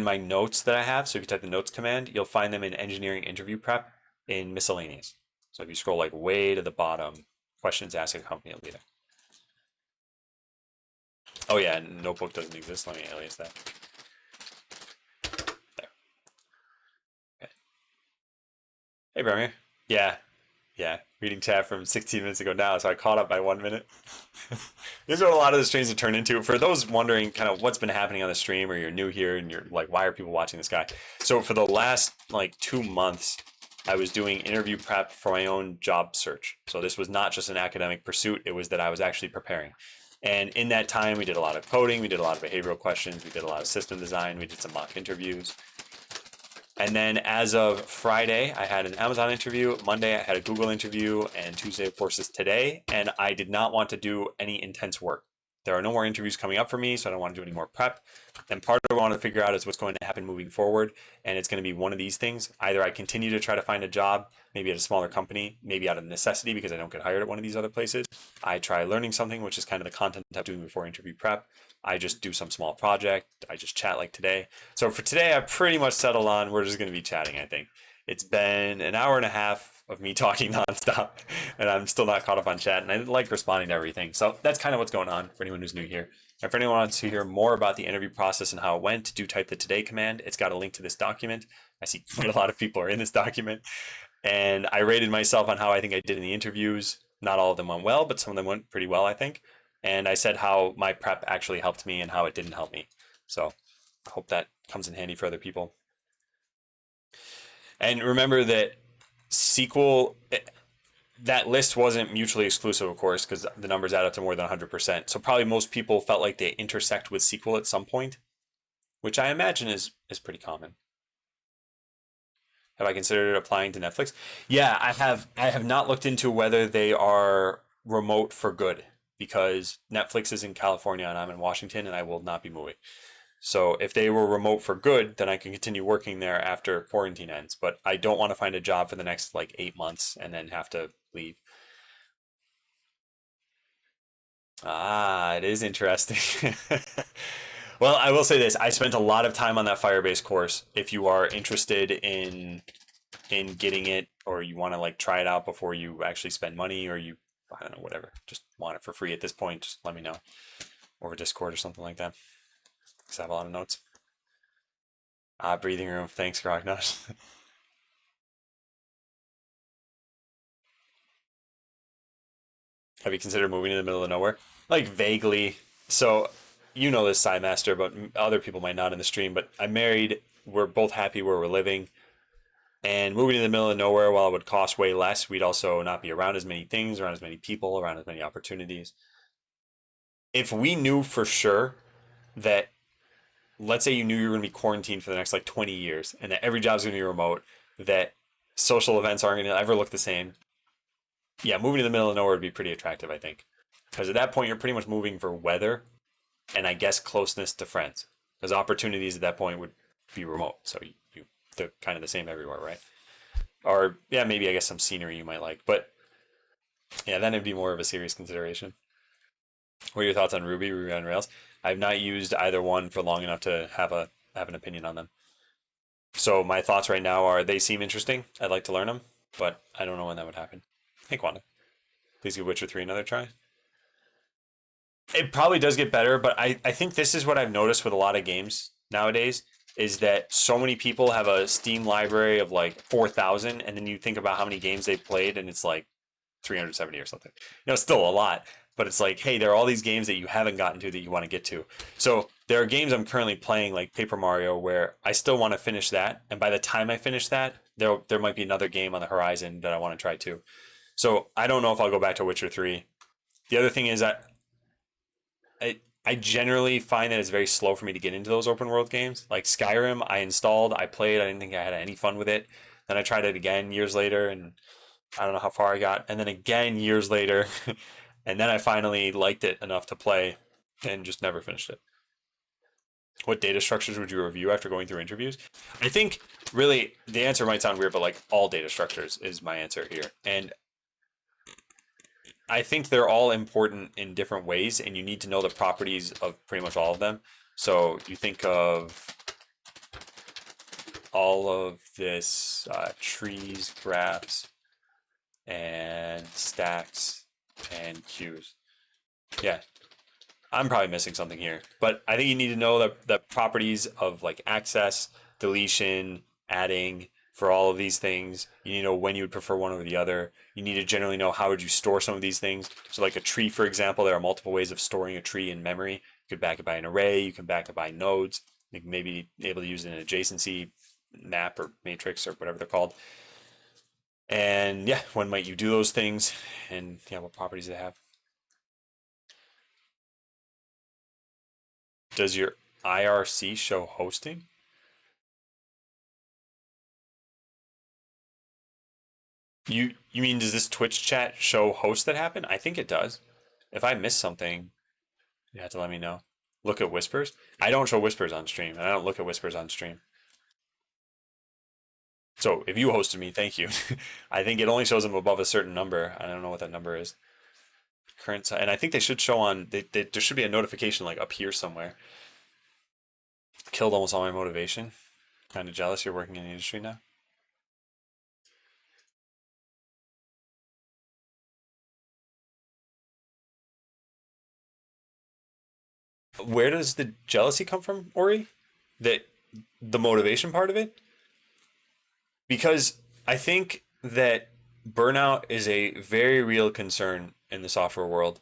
my notes that I have. So if you type the notes command, you'll find them in engineering interview prep in miscellaneous. So if you scroll like way to the bottom, questions asked a company, it'll be there. Oh yeah, notebook doesn't exist. Let me alias that. There. Okay. Hey, Bremir. Yeah. Reading chat from 16 minutes ago now, so I caught up by 1 minute. This is what a lot of the streams have turned into. For those wondering kind of what's been happening on the stream, or you're new here and you're like, why are people watching this guy? So for the last like 2 months, I was doing interview prep for my own job search. So this was not just an academic pursuit. It was that I was actually preparing. And in that time, we did a lot of coding. We did a lot of behavioral questions. We did a lot of system design. We did some mock interviews. And then as of Friday, I had an Amazon interview. Monday, I had a Google interview. And Tuesday, of course, is today. And I did not want to do any intense work. There are no more interviews coming up for me, so I don't want to do any more prep. And part of what I want to figure out is what's going to happen moving forward. And it's going to be one of these things. Either I continue to try to find a job, maybe at a smaller company, maybe out of necessity because I don't get hired at one of these other places. I try learning something, which is kind of the content I'm doing before interview prep. I just do some small project. I just chat like today. So for today, I pretty much settled on we're just going to be chatting, I think. It's been an hour and a half of me talking nonstop, and I'm still not caught up on chat, and I like responding to everything. So that's kind of what's going on for anyone who's new here. And for anyone who wants to hear more about the interview process and how it went, do type the today command. It's got a link to this document. I see quite a lot of people are in this document. And I rated myself on how I think I did in the interviews. Not all of them went well, but some of them went pretty well, I think. And I said how my prep actually helped me and how it didn't help me. So I hope that comes in handy for other people. And remember that SQL, that list wasn't mutually exclusive, of course, because the numbers add up to more than 100%. So probably most people felt like they intersect with SQL at some point, which I imagine is pretty common. Have I considered applying to Netflix? Yeah, I have. I have not looked into whether they are remote for good, because Netflix is in California and I'm in Washington, and I will not be moving. So if they were remote for good, then I can continue working there after quarantine ends. But I don't want to find a job for the next like 8 months and then have to leave. Ah, it is interesting. Well, I will say this. I spent a lot of time on that Firebase course. If you are interested in getting it, or you want to like try it out before you actually spend money, or you, I don't know, whatever, just want it for free at this point, just let me know over Discord or something like that, because I have a lot of notes. Breathing room. Thanks, Grognosh. Have you considered moving to the middle of nowhere? Like vaguely. So you know this, Master, but other people might not in the stream. But I'm married. We're both happy where we're living. And moving to the middle of nowhere, while it would cost way less, we'd also not be around as many things, around as many people, around as many opportunities. If we knew for sure that, let's say you knew you were going to be quarantined for the next like 20 years and that every job's going to be remote, that social events aren't going to ever look the same, yeah, moving to the middle of nowhere would be pretty attractive, I think. Because at that point, you're pretty much moving for weather and I guess closeness to friends. Because opportunities at that point would be remote. So they're kind of the same everywhere, right? Or, yeah, maybe I guess some scenery you might like. But, yeah, then it'd be more of a serious consideration. What are your thoughts on Ruby on Rails? I've not used either one for long enough to have an opinion on them. So my thoughts right now are they seem interesting. I'd like to learn them, but I don't know when that would happen. Hey, Quanda, please give Witcher 3 another try. It probably does get better, but I think this is what I've noticed with a lot of games nowadays is that so many people have a Steam library of like 4,000, and then you think about how many games they've played, and it's like 370 or something. Still a lot, but it's like, hey, there are all these games that you haven't gotten to that you want to get to. So there are games I'm currently playing, like Paper Mario, where I still want to finish that, and by the time I finish that, there might be another game on the horizon that I want to try too. So I don't know if I'll go back to Witcher 3. The other thing is that I generally find that it's very slow for me to get into those open world games. Like Skyrim, I installed, I played, I didn't think I had any fun with it. Then I tried it again years later, and I don't know how far I got. And then again years later, and then I finally liked it enough to play, and just never finished it. What data structures would you review after going through interviews? I think really the answer might sound weird, but like all data structures is my answer here. And I think they're all important in different ways, and you need to know the properties of pretty much all of them. So you think of all of this trees, graphs, and stacks, and queues. Yeah, I'm probably missing something here, but I think you need to know the properties of like access, deletion, adding for all of these things. You need to know when you would prefer one over the other. You need to generally know how would you store some of these things. So like a tree, for example, there are multiple ways of storing a tree in memory. You could back it by an array. You can back it by nodes. You can maybe able to use an adjacency map or matrix or whatever they're called. And yeah, when might you do those things? And yeah, what properties they have. Does your IRC show hosting? You mean does this Twitch chat show hosts that happen? I think it does. If I miss something, you have to let me know. Look at whispers. I don't show whispers on stream, and I don't look at whispers on stream. So if you hosted me, thank you. I think it only shows them above a certain number. I don't know what that number is. Current, and I think they should show on. There should be a notification like up here somewhere. Killed almost all my motivation. Kind of jealous you're working in the industry now. Where does the jealousy come from, Ori? That the motivation part of it? Because I think that burnout is a very real concern in the software world,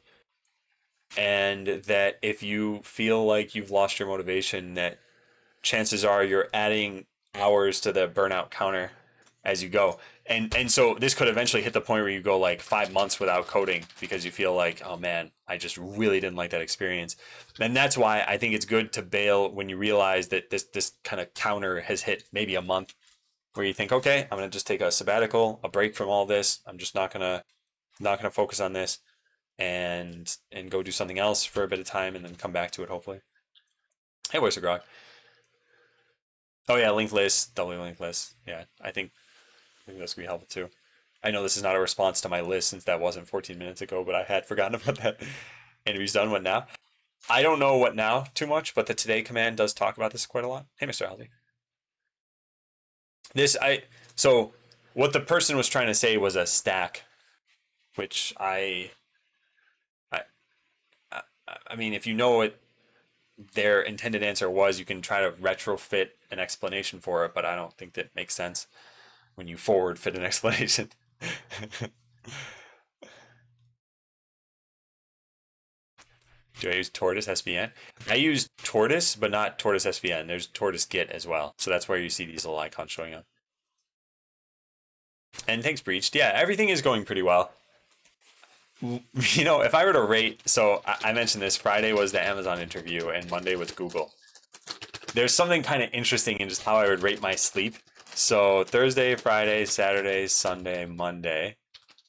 and that if you feel like you've lost your motivation, that chances are you're adding hours to the burnout counter as you go. And so this could eventually hit the point where you go like 5 months without coding because you feel like, oh man, I just really didn't like that experience. And that's why I think it's good to bail when you realize that this kind of counter has hit maybe a month where you think, okay, I'm gonna just take a sabbatical, a break from all this. I'm just not gonna focus on this, and go do something else for a bit of time and then come back to it hopefully. Hey, Voice of Grog. Oh yeah, linked list, doubly linked list. Yeah, I think that's gonna be helpful too. I know this is not a response to my list since that wasn't 14 minutes ago, but I had forgotten about that. Interview's done. What now? I don't know what now too much, but the today command does talk about this quite a lot. Hey, Mr. Aldi. This I so what the person was trying to say was a stack, which I I mean, if you know what their intended answer was, you can try to retrofit an explanation for it, but I don't think that makes sense when you forward fit an explanation. Do I use Tortoise SVN? I use Tortoise, but not Tortoise SVN. There's Tortoise Git as well. So that's where you see these little icons showing up. And thanks, Breached. Yeah, everything is going pretty well. You know, if I were to rate, so I mentioned this, Friday was the Amazon interview and Monday was Google. There's something kind of interesting in just how I would rate my sleep. So Thursday, Friday, Saturday, Sunday, Monday,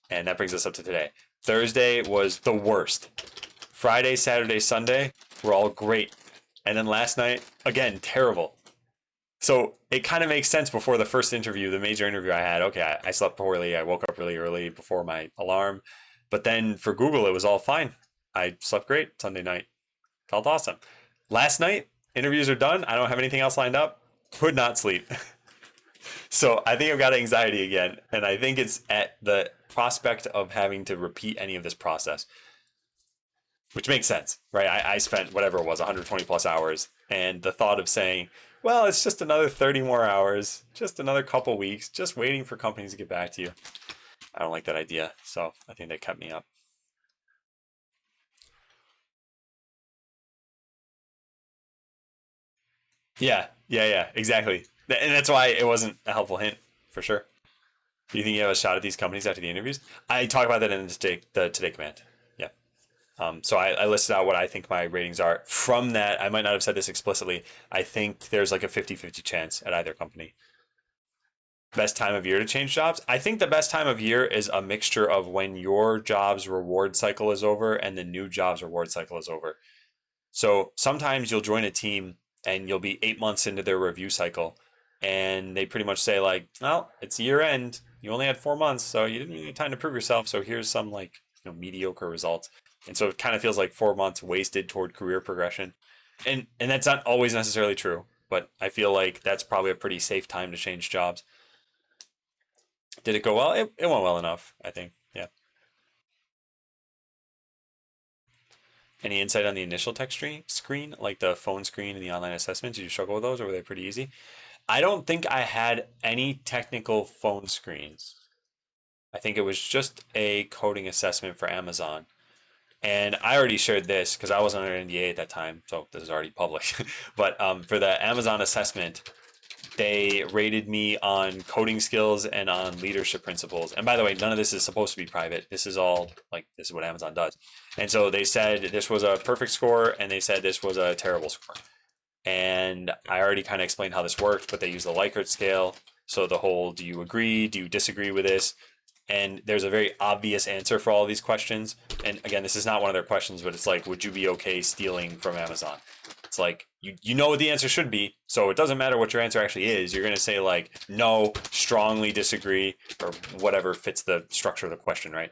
and that brings us up to today. Thursday was the worst. Friday, Saturday, Sunday were all great. And then last night, again, terrible. So it kind of makes sense before the first interview, the major interview I had. Okay, I slept poorly. I woke up really early before my alarm. But then for Google, it was all fine. I slept great Sunday night. Felt awesome. Last night, interviews are done. I don't have anything else lined up. Could not sleep. So I think I've got anxiety again. And I think it's at the prospect of having to repeat any of this process, which makes sense, right? I spent whatever it was, 120 plus hours. And the thought of saying, well, it's just another 30 more hours, just another couple weeks, just waiting for companies to get back to you. I don't like that idea. So I think they kept me up. Yeah, exactly. And that's why it wasn't a helpful hint for sure. Do you think you have a shot at these companies after the interviews? I talk about that in the today command. Yeah. So I listed out what I think my ratings are. From that, I might not have said this explicitly. I think there's like a 50-50 chance at either company. Best time of year to change jobs? I think the best time of year is a mixture of when your job's reward cycle is over and the new job's reward cycle is over. So sometimes you'll join a team and you'll be 8 months into their review cycle, and they pretty much say like, "Well, it's year end. You only had 4 months, so you didn't really have time to prove yourself. So here's some like mediocre results." And so it kind of feels like 4 months wasted toward career progression, and that's not always necessarily true. But I feel like that's probably a pretty safe time to change jobs. Did it go well? It went well enough, I think. Yeah. Any insight on the initial tech screen, like the phone screen and the online assessments? Did you struggle with those, or were they pretty easy? I don't think I had any technical phone screens. I think it was just a coding assessment for Amazon. And I already shared this because I wasn't under NDA at that time, so this is already public. But for the Amazon assessment, they rated me on coding skills and on leadership principles. And by the way, none of this is supposed to be private. This is all like this is what Amazon does. And so they said this was a perfect score, and they said this was a terrible score. And I already kind of explained how this worked, but they use the Likert scale. So the whole, do you agree? Do you disagree with this? And there's a very obvious answer for all of these questions. And again, this is not one of their questions, but it's like, would you be okay stealing from Amazon? It's like, you know what the answer should be. So it doesn't matter what your answer actually is. You're going to say like, no, strongly disagree, or whatever fits the structure of the question, right?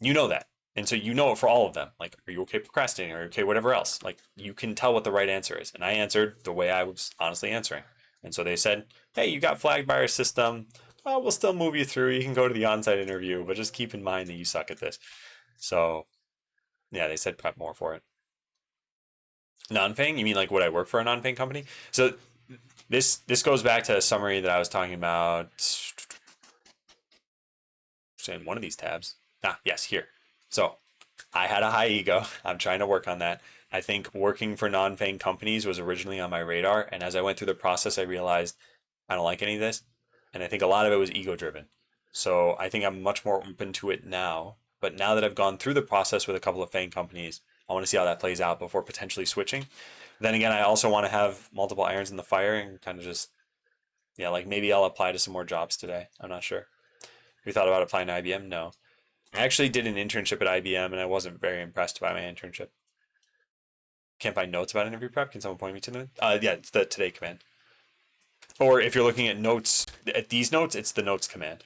You know that. And so you know it for all of them. Like, are you okay procrastinating? Are you okay whatever else? Like, you can tell what the right answer is. And I answered the way I was honestly answering. And so they said, hey, you got flagged by our system. Well, we'll still move you through. You can go to the on-site interview, but just keep in mind that you suck at this. So yeah, they said prep more for it. Non-paying? You mean like would I work for a non-paying company? So this goes back to a summary that I was talking about in one of these tabs. Yes, here. So I had a high ego. I'm trying to work on that. I think working for non-paying companies was originally on my radar, and as I went through the process, I realized I don't like any of this, and I think a lot of it was ego driven. So I think I'm much more open to it now. But now that I've gone through the process with a couple of paying companies, I want to see how that plays out before potentially switching. Then again, I also want to have multiple irons in the fire and kind of just, yeah, like maybe I'll apply to some more jobs today. I'm not sure. Have you thought about applying to IBM? No. I actually did an internship at IBM and I wasn't very impressed by my internship. Can't find notes about interview prep. Can someone point me to them? Yeah, it's the today command. Or if you're looking at notes, at these notes, it's the notes command.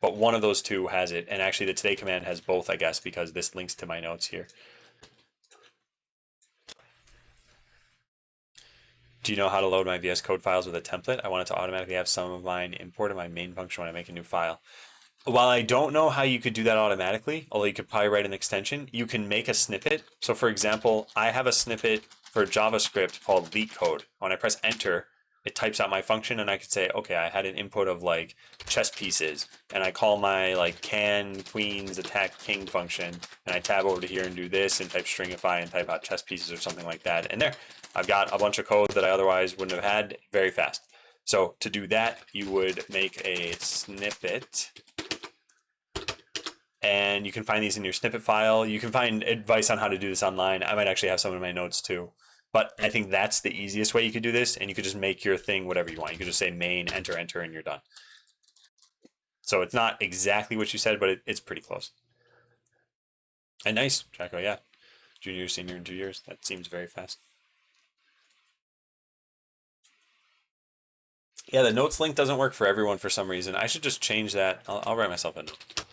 But one of those two has it. And actually, the today command has both, I guess, because this links to my notes here. Do you know how to load my VS Code files with a template? I want it to automatically have some of mine imported my main function when I make a new file. While I don't know how you could do that automatically, although you could probably write an extension, you can make a snippet. So for example, I have a snippet for JavaScript called LeetCode. When I press enter, it types out my function and I could say, okay, I had an input of like chess pieces and I call my like can queens attack king function and I tab over to here and do this and type stringify and type out chess pieces or something like that. And there, I've got a bunch of code that I otherwise wouldn't have had very fast. So to do that, you would make a snippet and you can find these in your snippet file. You can find advice on how to do this online. I might actually have some in my notes too. But I think that's the easiest way you could do this, and you could just make your thing whatever you want. You could just say main, enter, enter, and you're done. So it's not exactly what you said, but it's pretty close. And nice, Jacko, yeah. Junior, senior in 2 years. That seems very fast. Yeah, the notes link doesn't work for everyone for some reason. I should just change that. I'll write myself a note.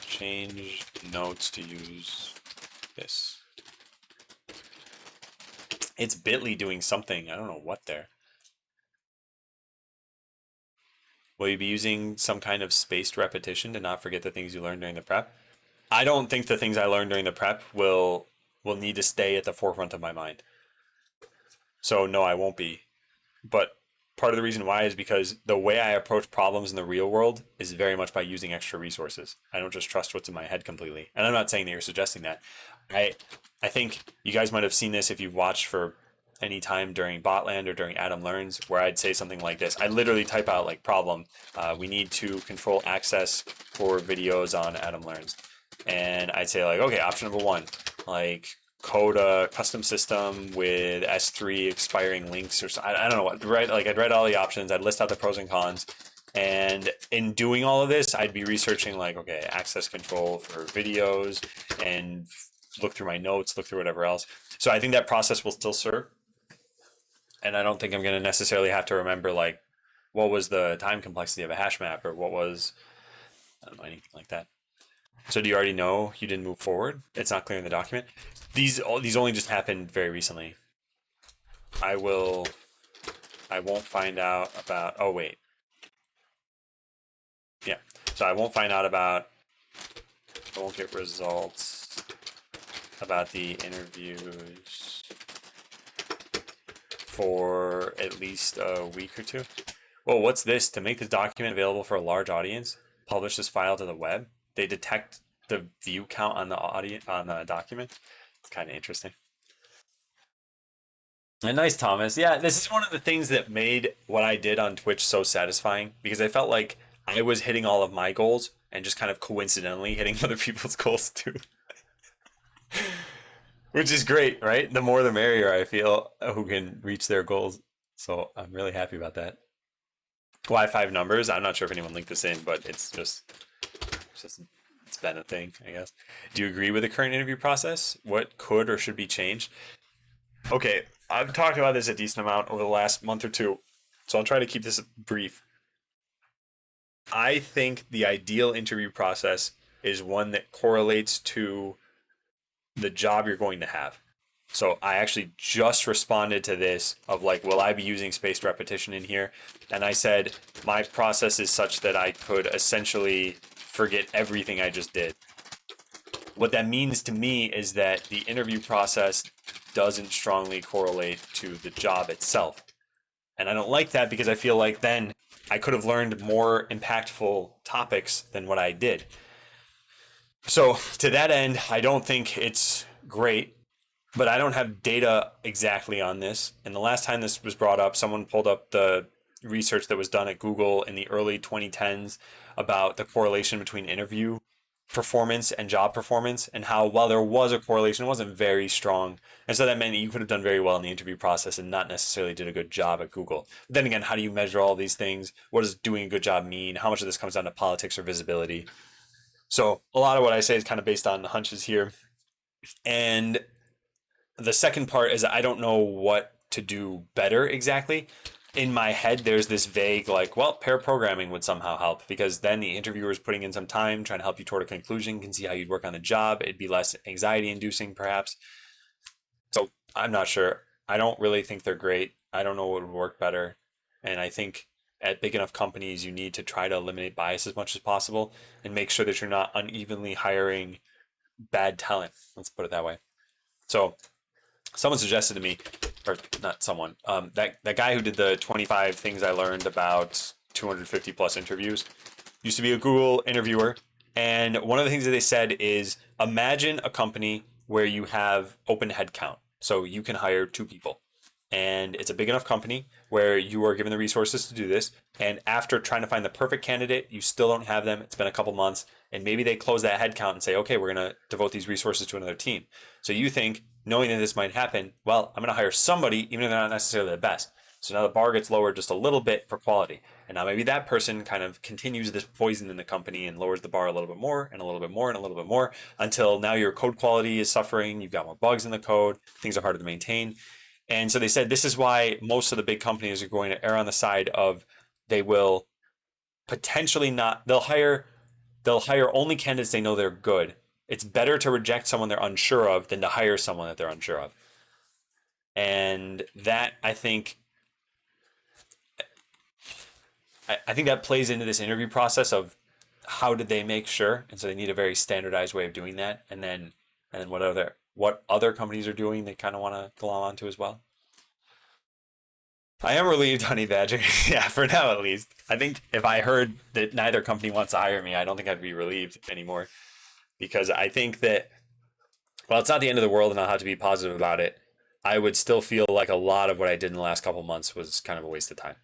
Change notes to use this. It's Bitly doing something. I don't know what there. Will you be using some kind of spaced repetition to not forget the things you learned during the prep? I don't think the things I learned during the prep will need to stay at the forefront of my mind. So no, I won't be. But part of the reason why is because the way I approach problems in the real world is very much by using extra resources. I don't just trust what's in my head completely. And I'm not saying that you're suggesting that. I think you guys might have seen this if you've watched for anytime during Botland or during Adam Learns, where I'd say something like this. I literally type out like problem. We need to control access for videos on Adam Learns. And I'd say like, okay, option number one, like code a custom system with S3 expiring links or so. I don't know what, right? Like I'd write all the options. I'd list out the pros and cons. And in doing all of this, I'd be researching like, okay, access control for videos and look through my notes, look through whatever else. So I think that process will still serve. And I don't think I'm going to necessarily have to remember like what was the time complexity of a hash map or what was, I don't know, anything like that. So do you already know you didn't move forward? It's not clear in the document. These only just happened very recently. I won't find out about, oh wait. Yeah, so I won't find out about, I won't get results about the interviews for at least a week or two. Well, what's this? To make this document available for a large audience, publish this file to the web. They detect the view count on the audience on the document. It's kind of interesting. And nice, Thomas. Yeah, this is one of the things that made what I did on Twitch so satisfying because I felt like I was hitting all of my goals and just kind of coincidentally hitting other people's goals too. Which is great, right? The more the merrier, I feel, who can reach their goals. So I'm really happy about that. Y5 numbers. I'm not sure if anyone linked this in, but it's been a thing, I guess. Do you agree with the current interview process? What could or should be changed? Okay, I've talked about this a decent amount over the last month or two, so I'll try to keep this brief. I think the ideal interview process is one that correlates to the job you're going to have. So I actually just responded to this of like, will I be using spaced repetition in here? And I said, my process is such that I could essentially forget everything I just did. What that means to me is that the interview process doesn't strongly correlate to the job itself. And I don't like that because I feel like then I could have learned more impactful topics than what I did. So to that end, I don't think it's great, but I don't have data exactly on this. And the last time this was brought up, someone pulled up the research that was done at Google in the early 2010s about the correlation between interview performance and job performance, and how while there was a correlation, it wasn't very strong. And so that meant that you could have done very well in the interview process and not necessarily did a good job at Google. But then again, how do you measure all these things? What does doing a good job mean? How much of this comes down to politics or visibility? So a lot of what I say is kind of based on hunches here. And the second part is I don't know what to do better exactly. In my head, there's this vague, like, well, pair programming would somehow help because then the interviewer is putting in some time trying to help you toward a conclusion, can see how you'd work on the job. It'd be less anxiety inducing, perhaps. So I'm not sure. I don't really think they're great. I don't know what would work better. And I think at big enough companies, you need to try to eliminate bias as much as possible and make sure that you're not unevenly hiring bad talent. Let's put it that way. So someone suggested to me, or not someone, that guy who did the 25 things I learned about 250 plus interviews used to be a Google interviewer. And one of the things that they said is imagine a company where you have open headcount. So you can hire 2 people. And it's a big enough company where you are given the resources to do this. And after trying to find the perfect candidate, you still don't have them. It's been a couple months. And maybe they close that headcount and say, okay, we're going to devote these resources to another team. So you think, knowing that this might happen, well, I'm going to hire somebody, even if they're not necessarily the best. So now the bar gets lowered just a little bit for quality. And now maybe that person kind of continues this poison in the company and lowers the bar a little bit more and a little bit more and a little bit more until now your code quality is suffering. You've got more bugs in the code. Things are harder to maintain. And so they said this is why most of the big companies are going to err on the side of they will potentially not, they'll hire only candidates they know they're good. It's better to reject someone they're unsure of than to hire someone that they're unsure of. And that I think that plays into this interview process of how did they make sure, and so they need a very standardized way of doing that. And then what other companies are doing, they kind of want to glom onto as well. I am relieved, Honey Badger. Yeah, for now at least. I think if I heard that neither company wants to hire me, I don't think I'd be relieved anymore. Because I think that, well, it's not the end of the world and I'll have to be positive about it. I would still feel like a lot of what I did in the last couple months was kind of a waste of time.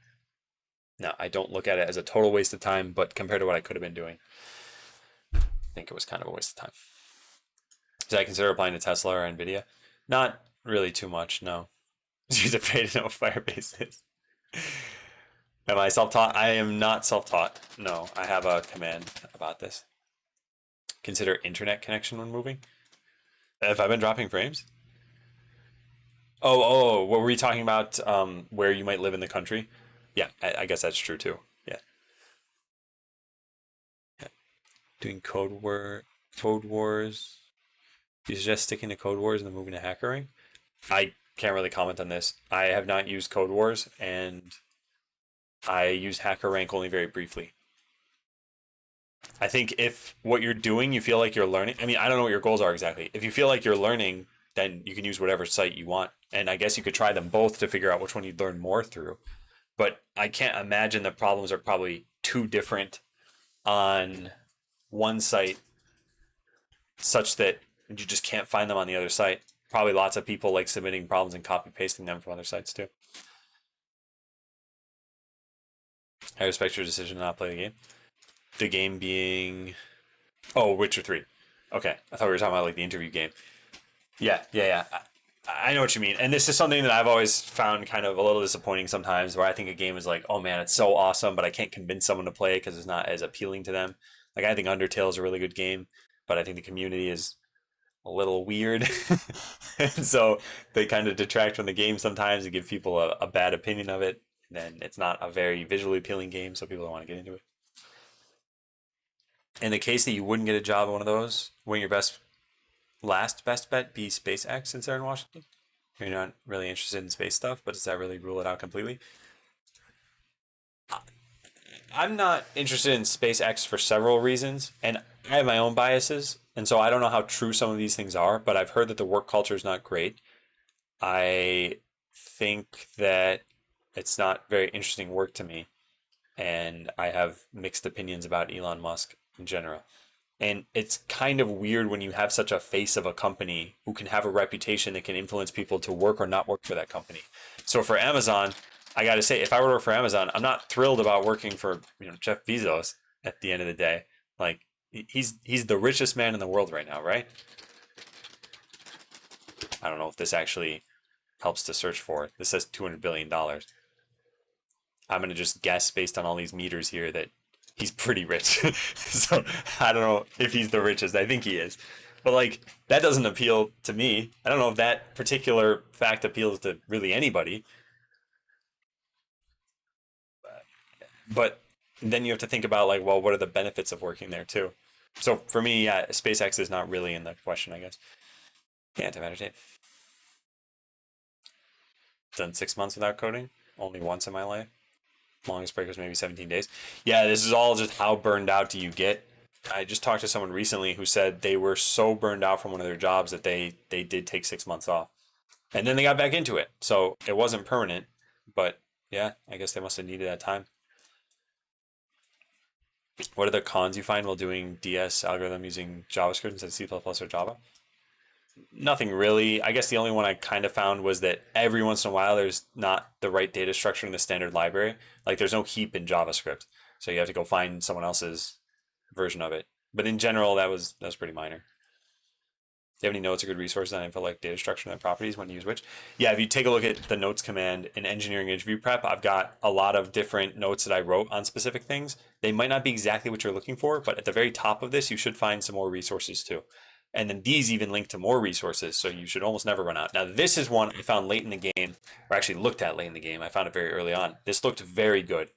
Now, I don't look at it as a total waste of time, but compared to what I could have been doing, I think it was kind of a waste of time. Did I consider applying to Tesla or Nvidia? Not really too much, no. She's afraid to know what Firebase is. Am I self-taught? I am not self-taught. No, I have a command about this. Consider internet connection when moving. Have I been dropping frames? Oh, what were you talking about? Where you might live in the country? Yeah, I guess that's true too. Yeah. Doing Code Wars. You suggest sticking to Code Wars and then moving to HackerRank? I can't really comment on this. I have not used Code Wars, and I use HackerRank only very briefly. I think if what you're doing, you feel like you're learning. I mean, I don't know what your goals are exactly. If you feel like you're learning, then you can use whatever site you want. And I guess you could try them both to figure out which one you'd learn more through. But I can't imagine the problems are probably too different on one site such that you just can't find them on the other site. Probably lots of people like submitting problems and copy pasting them from other sites too. I respect your decision to not play the game. The game being, oh, Witcher 3. Okay, I thought we were talking about like the interview game. Yeah. I know what you mean. And this is something that I've always found kind of a little disappointing sometimes, where I think a game is like, oh man, it's so awesome, but I can't convince someone to play it because it's not as appealing to them. Like, I think Undertale is a really good game, but I think the community is a little weird. And so they kind of detract from the game sometimes and give people a bad opinion of it. And then it's not a very visually appealing game, so people don't want to get into it. In the case that you wouldn't get a job at one of those, wouldn't your best bet be SpaceX since they're in Washington? You're not really interested in space stuff, but does that really rule it out completely? I'm not interested in SpaceX for several reasons, and I have my own biases, and so I don't know how true some of these things are, but I've heard that the work culture is not great. I think that it's not very interesting work to me, and I have mixed opinions about Elon Musk in general. And it's kind of weird when you have such a face of a company who can have a reputation that can influence people to work or not work for that company. So for Amazon, I got to say, if I were to work for Amazon, I'm not thrilled about working for Jeff Bezos at the end of the day. Like, he's the richest man in the world right now, right? I don't know if this actually helps to search for it. This says $200 billion. I'm gonna just guess based on all these meters here that he's pretty rich. So I don't know if he's the richest. I think he is. But like, that doesn't appeal to me. I don't know if that particular fact appeals to really anybody. But then you have to think about like, well, what are the benefits of working there too? So for me, yeah, SpaceX is not really in the question, I guess. Can't meditate. Done 6 months without coding, only once in my life. Longest break was maybe 17 days. Yeah, this is all just how burned out do you get. I just talked to someone recently who said they were so burned out from one of their jobs that they did take 6 months off, and then they got back into it. So it wasn't permanent, but yeah, I guess they must have needed that time. What are the cons you find while doing DS algorithm using JavaScript instead of C++ or Java? Nothing really. I guess the only one I kind of found was that every once in a while there's not the right data structure in the standard library. Like, there's no heap in JavaScript, so you have to go find someone else's version of it. But in general, that was pretty minor. Do you have any notes or good resources on info like data structure and properties when you use which? Yeah, if you take a look at the notes command in engineering interview prep, I've got a lot of different notes that I wrote on specific things. They might not be exactly what you're looking for, but at the very top of this, you should find some more resources too. And then these even link to more resources, so you should almost never run out. Now, this is one I found late in the game, or actually looked at late in the game. I found it very early on. This looked very good.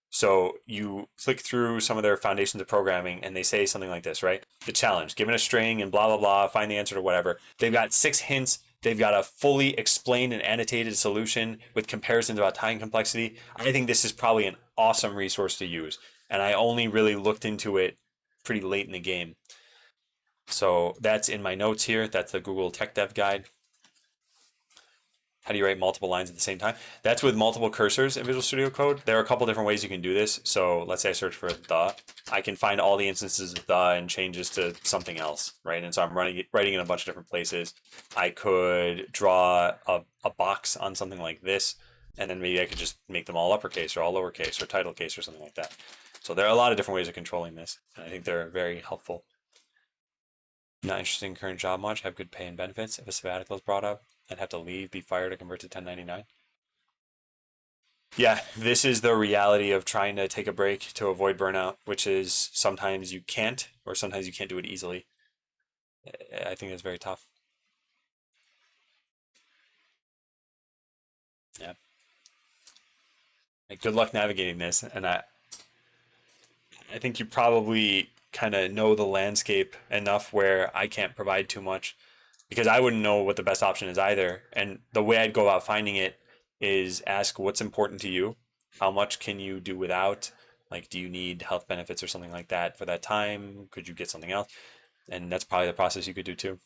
So you click through some of their foundations of programming and they say something like this, right? The challenge, given a string and blah, blah, blah, find the answer to whatever. They've got 6 hints. They've got a fully explained and annotated solution with comparisons about time complexity. I think this is probably an awesome resource to use. And I only really looked into it pretty late in the game. So that's in my notes here. That's the Google Tech Dev Guide. How do you write multiple lines at the same time? That's with multiple cursors in Visual Studio Code. There are a couple different ways you can do this. So let's say I search for the. I can find all the instances of the and changes to something else, right? And so I'm writing in a bunch of different places. I could draw a box on something like this, and then maybe I could just make them all uppercase or all lowercase or title case or something like that. So there are a lot of different ways of controlling this, and I think they're very helpful. Not interested in current job much, have good pay and benefits. If a sabbatical is brought up, I'd have to leave, be fired, or convert to 1099. Yeah, this is the reality of trying to take a break to avoid burnout, which is sometimes you can't, or sometimes you can't do it easily. I think that's very tough. Yeah. Like, good luck navigating this, and I think you probably kind of know the landscape enough where I can't provide too much because I wouldn't know what the best option is either. And the way I'd go about finding it is ask what's important to you. How much can you do without? Like, do you need health benefits or something like that for that time? Could you get something else? And that's probably the process you could do too.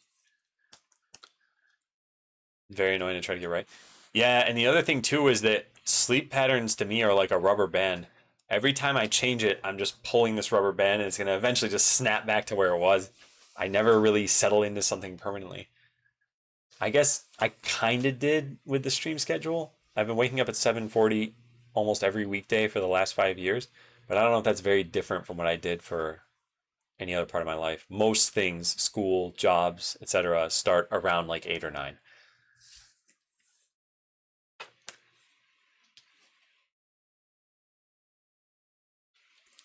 Very annoying to try to get right. Yeah, and the other thing too is that sleep patterns to me are like a rubber band. Every time I change it, I'm just pulling this rubber band and it's going to eventually just snap back to where it was. I never really settle into something permanently. I guess I kind of did with the stream schedule. I've been waking up at 7:40 almost every weekday for the last 5 years, but I don't know if that's very different from what I did for any other part of my life. Most things, school, jobs, etc., start around like 8 or 9.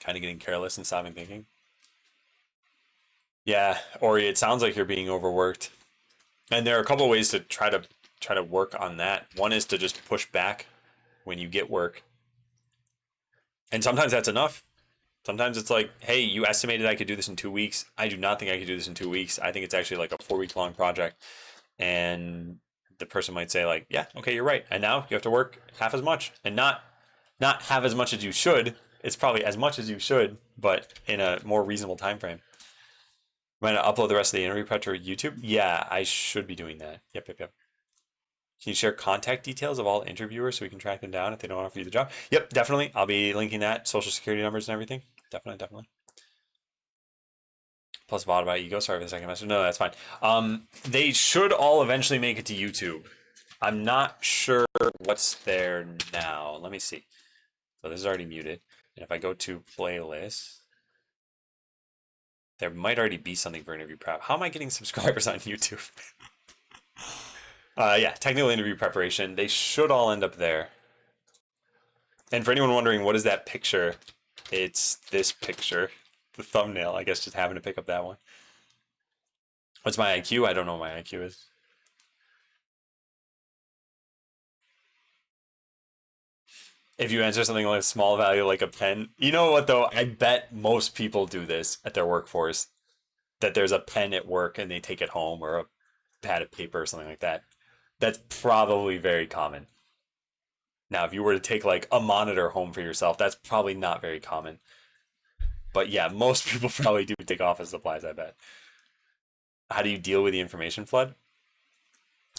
Kind of getting careless and stopping thinking. Yeah, Ori, it sounds like you're being overworked. And there are a couple of ways to try to work on that. One is to just push back when you get work. And sometimes that's enough. Sometimes it's like, hey, you estimated I could do this in 2 weeks. I do not think I could do this in 2 weeks. I think it's actually like a 4 week long project. And the person might say, like, yeah, okay, you're right. And now you have to work half as much. And not half as much as you should. It's probably as much as you should, but in a more reasonable time frame. Am I gonna upload the rest of the interview prep to YouTube? Yeah, I should be doing that. Yep. Can you share contact details of all interviewers so we can track them down if they don't offer you the job? Yep, definitely. I'll be linking that, social security numbers and everything. Definitely. Plus VOD about ego. Sorry for the second message. No, that's fine. They should all eventually make it to YouTube. I'm not sure what's there now. Let me see. So this is already muted. And if I go to playlist, there might already be something for interview prep. How am I getting subscribers on YouTube? Yeah, technical interview preparation. They should all end up there. And for anyone wondering, what is that picture? It's this picture, the thumbnail. I guess just having to pick up that one. What's my IQ? I don't know what my IQ is. If you answer something like small value, like a pen, you know what though? I bet most people do this at their workforce. That there's a pen at work and they take it home, or a pad of paper or something like that. That's probably very common. Now, if you were to take like a monitor home for yourself, that's probably not very common. But yeah, most people probably do take office supplies, I bet. How do you deal with the information flood?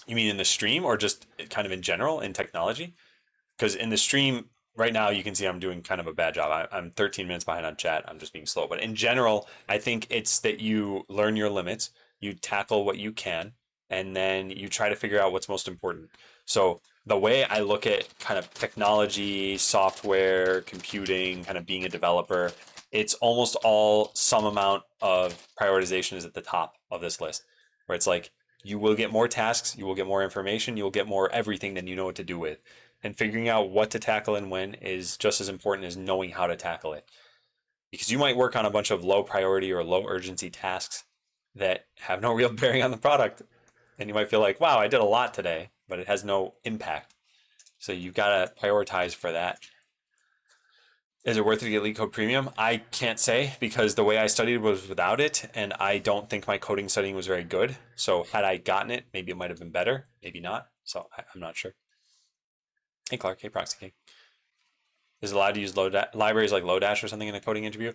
You mean in the stream or just kind of in general in technology? Because in the stream right now, you can see I'm doing kind of a bad job. I'm 13 minutes behind on chat. I'm just being slow. But in general, I think it's that you learn your limits, you tackle what you can, and then you try to figure out what's most important. So the way I look at kind of technology, software, computing, kind of being a developer, it's almost all some amount of prioritization is at the top of this list, where it's like you will get more tasks, you will get more information, you will get more everything than you know what to do with. And figuring out what to tackle and when is just as important as knowing how to tackle it. Because you might work on a bunch of low priority or low urgency tasks that have no real bearing on the product. And you might feel like, wow, I did a lot today, but it has no impact. So you've got to prioritize for that. Is it worth it to get LeetCode Premium? I can't say because the way I studied was without it, and I don't think my coding studying was very good. So had I gotten it, maybe it might have been better, maybe not. So I'm not sure. Hey Clark, hey Proxy King. Is it allowed to use libraries like Lodash or something in a coding interview?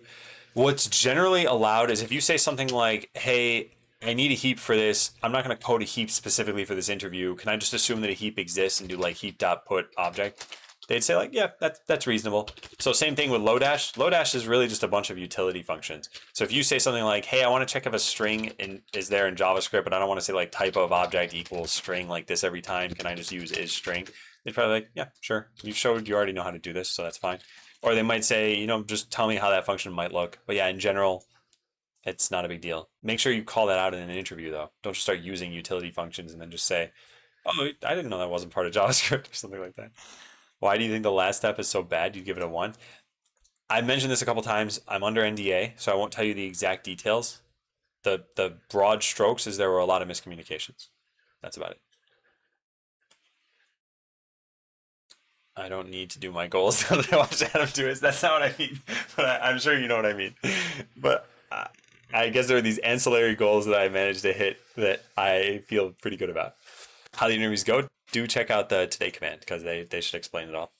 What's generally allowed is if you say something like, hey, I need a heap for this. I'm not going to code a heap specifically for this interview. Can I just assume that a heap exists and do like heap.put object? They'd say like, yeah, that's reasonable. So same thing with Lodash. Lodash is really just a bunch of utility functions. So if you say something like, hey, I want to check if a string is there in JavaScript, but I don't want to say like type of object equals string like this every time. Can I just use is string? They'd probably like, yeah, sure. You showed you already know how to do this, so that's fine. Or they might say, you know, just tell me how that function might look. But yeah, in general, it's not a big deal. Make sure you call that out in an interview though. Don't just start using utility functions and then just say, oh, I didn't know that wasn't part of JavaScript or something like that. Why do you think the last step is so bad? You give it a 1. I mentioned this a couple times. I'm under NDA, so I won't tell you the exact details. The broad strokes is there were a lot of miscommunications. That's about it. I don't need to do my goals now that I watch Adam do it. That's not what I mean, but I'm sure you know what I mean. But I guess there are these ancillary goals that I managed to hit that I feel pretty good about. How the interviews go, do check out the today command because they should explain it all.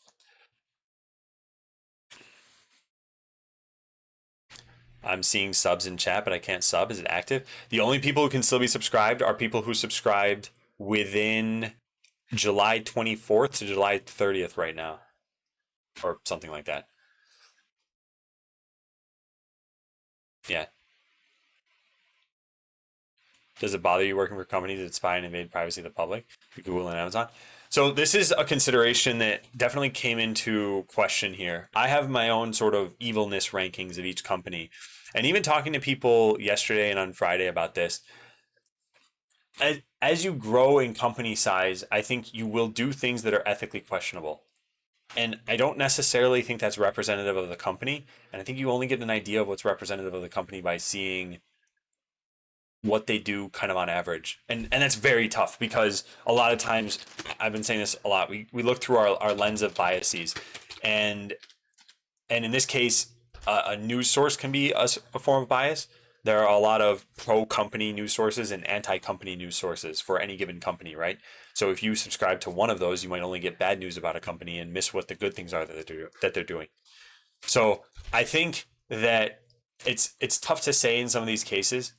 I'm seeing subs in chat, but I can't sub. Is it active? The only people who can still be subscribed are people who subscribed within July 24th to July 30th right now, or something like that. Yeah. Does it bother you working for companies that spy and invade privacy of the public, like Google and Amazon? So this is a consideration that definitely came into question here. I have my own sort of evilness rankings of each company. And even talking to people yesterday and on Friday about this, as you grow in company size, I think you will do things that are ethically questionable. And I don't necessarily think that's representative of the company. And I think you only get an idea of what's representative of the company by seeing what they do kind of on average. And that's very tough because a lot of times, I've been saying this a lot, we look through our lens of biases. And in this case, a news source can be a form of bias. There are a lot of pro-company news sources and anti-company news sources for any given company, right? So if you subscribe to one of those, you might only get bad news about a company and miss what the good things are that they're doing. So I think that it's tough to say in some of these cases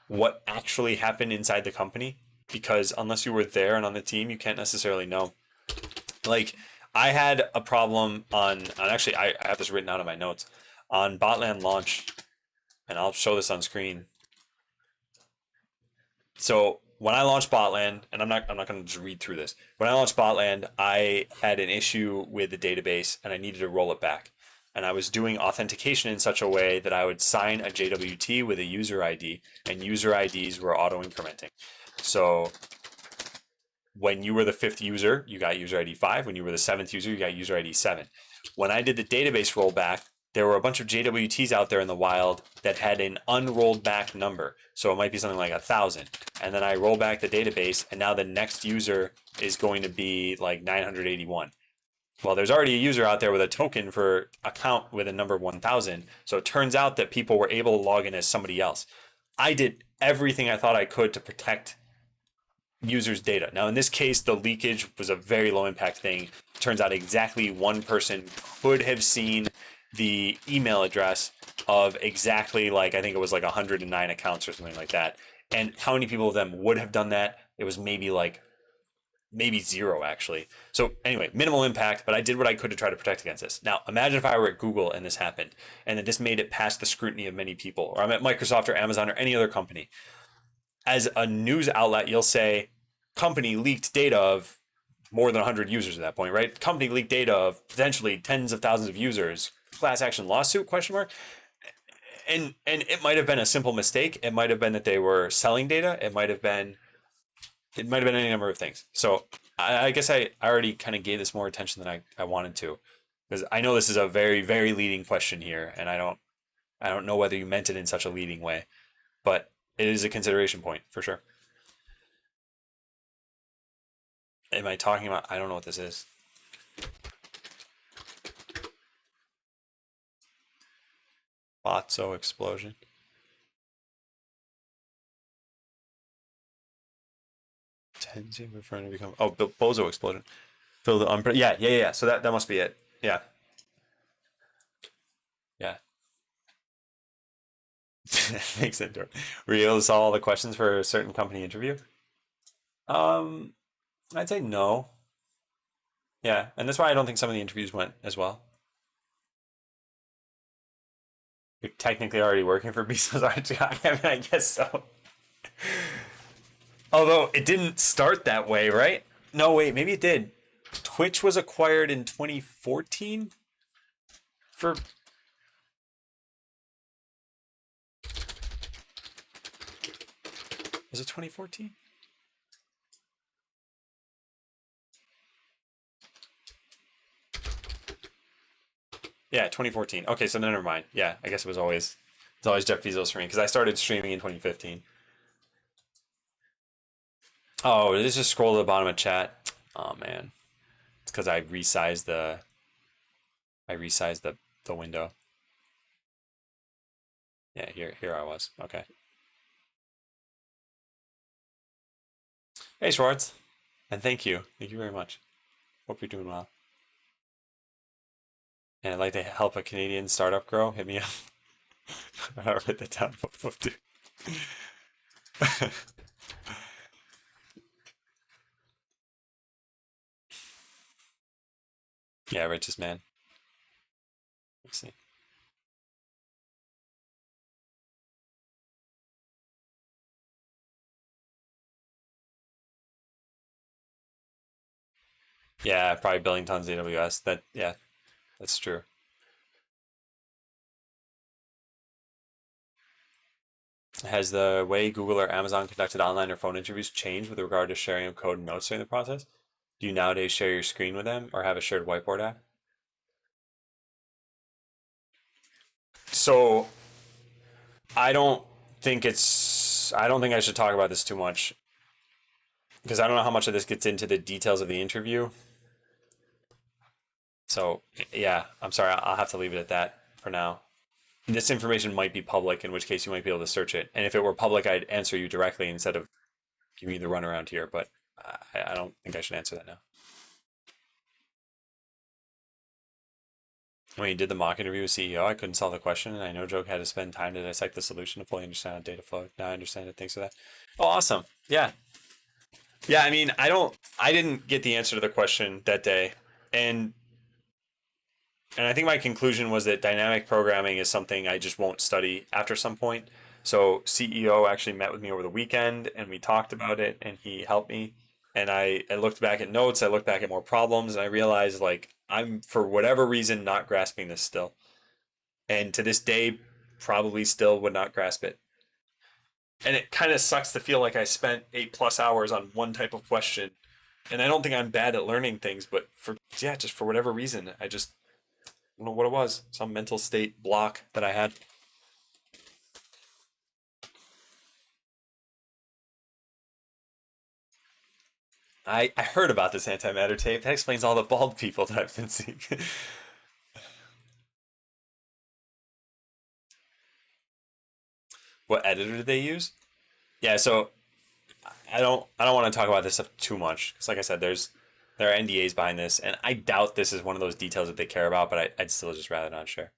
what actually happened inside the company because unless you were there and on the team, you can't necessarily know. Like I had a problem on actually I have this written out in my notes on Botland launch, and I'll show this on screen. So when I launched Botland, and I'm not going to just read through this. When I launched Botland, I had an issue with the database and I needed to roll it back. And I was doing authentication in such a way that I would sign a JWT with a user ID, and user IDs were auto incrementing. So when you were the 5th user, you got user ID 5. When you were the 7th user, you got user ID 7. When I did the database rollback, there were a bunch of JWTs out there in the wild that had an unrolled back number. So it might be something like 1,000. And then I roll back the database, and now the next user is going to be like 981. Well, there's already a user out there with a token for account with a number 1,000. So it turns out that people were able to log in as somebody else. I did everything I thought I could to protect users' data. Now, in this case, the leakage was a very low impact thing. Turns out exactly one person could have seen the email address of exactly like, I think it was like 109 accounts or something like that. And how many people of them would have done that? It was maybe 0 actually. So anyway, minimal impact, but I did what I could to try to protect against this. Now, imagine if I were at Google and this happened, and that this made it past the scrutiny of many people, or I'm at Microsoft or Amazon or any other company. As a news outlet, you'll say, company leaked data of more than 100 users at that point, right? Company leaked data of potentially tens of thousands of users. Class action lawsuit, question mark? And it might have been a simple mistake. It might have been that they were selling data. It might have been any number of things. So I guess I already kind of gave this more attention than I wanted to, because I know this is a very, very leading question here, and I don't know whether you meant it in such a leading way, but it is a consideration point for sure. Am I talking about? I don't know what this is. Botso explosion. Tenzi referring to become Bozo explosion. Fill the yeah. So that must be it. Yeah. Yeah. Thanks, Endor. Were you able to solve all the questions for a certain company interview? Um, I'd say no. Yeah, and that's why I don't think some of the interviews went as well. You're technically already working for Bezos, aren't you? I mean, I guess so. Although it didn't start that way, right? No, wait, maybe it did. Twitch was acquired in 2014 for. Was it 2014? Yeah, 2014. Okay, so never mind. Yeah, I guess it's always Jeff Bezos for me because I started streaming in 2015. Oh, let's just scroll to the bottom of chat. Oh man, it's because I resized the window. Yeah, here I was. Okay. Hey Schwartz, and thank you very much. Hope you're doing well. And I'd like to help a Canadian startup grow. Hit me up. I'll write that down. Yeah, richest man. Let's see. Yeah, probably billion tons AWS. Yeah, that's true. Has the way Google or Amazon conducted online or phone interviews changed with regard to sharing of code and notes during the process? Do you nowadays share your screen with them or have a shared whiteboard app? So I don't think I should talk about this too much because I don't know how much of this gets into the details of the interview. So yeah, I'm sorry. I'll have to leave it at that for now. This information might be public, in which case you might be able to search it. And if it were public, I'd answer you directly instead of giving you the runaround here. But I don't think I should answer that now. When you did the mock interview with CEO, I couldn't solve the question, and I no joke had to spend time to dissect the solution to fully understand how data flow. Now I understand it. Thanks for that. Oh, awesome. Yeah, yeah. I mean, I didn't get the answer to the question that day, and I think my conclusion was that dynamic programming is something I just won't study after some point. So CEO actually met with me over the weekend, and we talked about it, and he helped me. And I looked back at notes, I looked back at more problems, and I realized like I'm for whatever reason not grasping this still. And to this day probably still would not grasp it. And it kind of sucks to feel like I spent 8+ hours on one type of question. And I don't think I'm bad at learning things, but just for whatever reason, I just don't know what it was. Some mental state block that I had. I heard about this antimatter tape. That explains all the bald people that I've been seeing. What editor did they use? Yeah, so I don't want to talk about this stuff too much because, like I said, there are NDAs behind this, and I doubt this is one of those details that they care about. But I'd still just rather not share.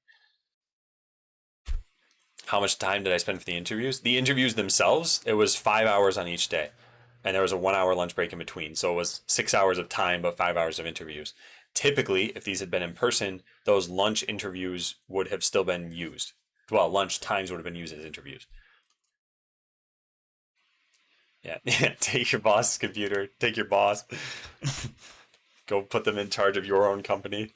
How much time did I spend for the interviews? The interviews themselves, it was 5 hours on each day, and there was a 1 hour lunch break in between. So it was 6 hours of time, but 5 hours of interviews. Typically, if these had been in person, those lunch interviews would have still been used. Well, lunch times would have been used as interviews. Yeah, take your boss's computer, take your boss, go put them in charge of your own company.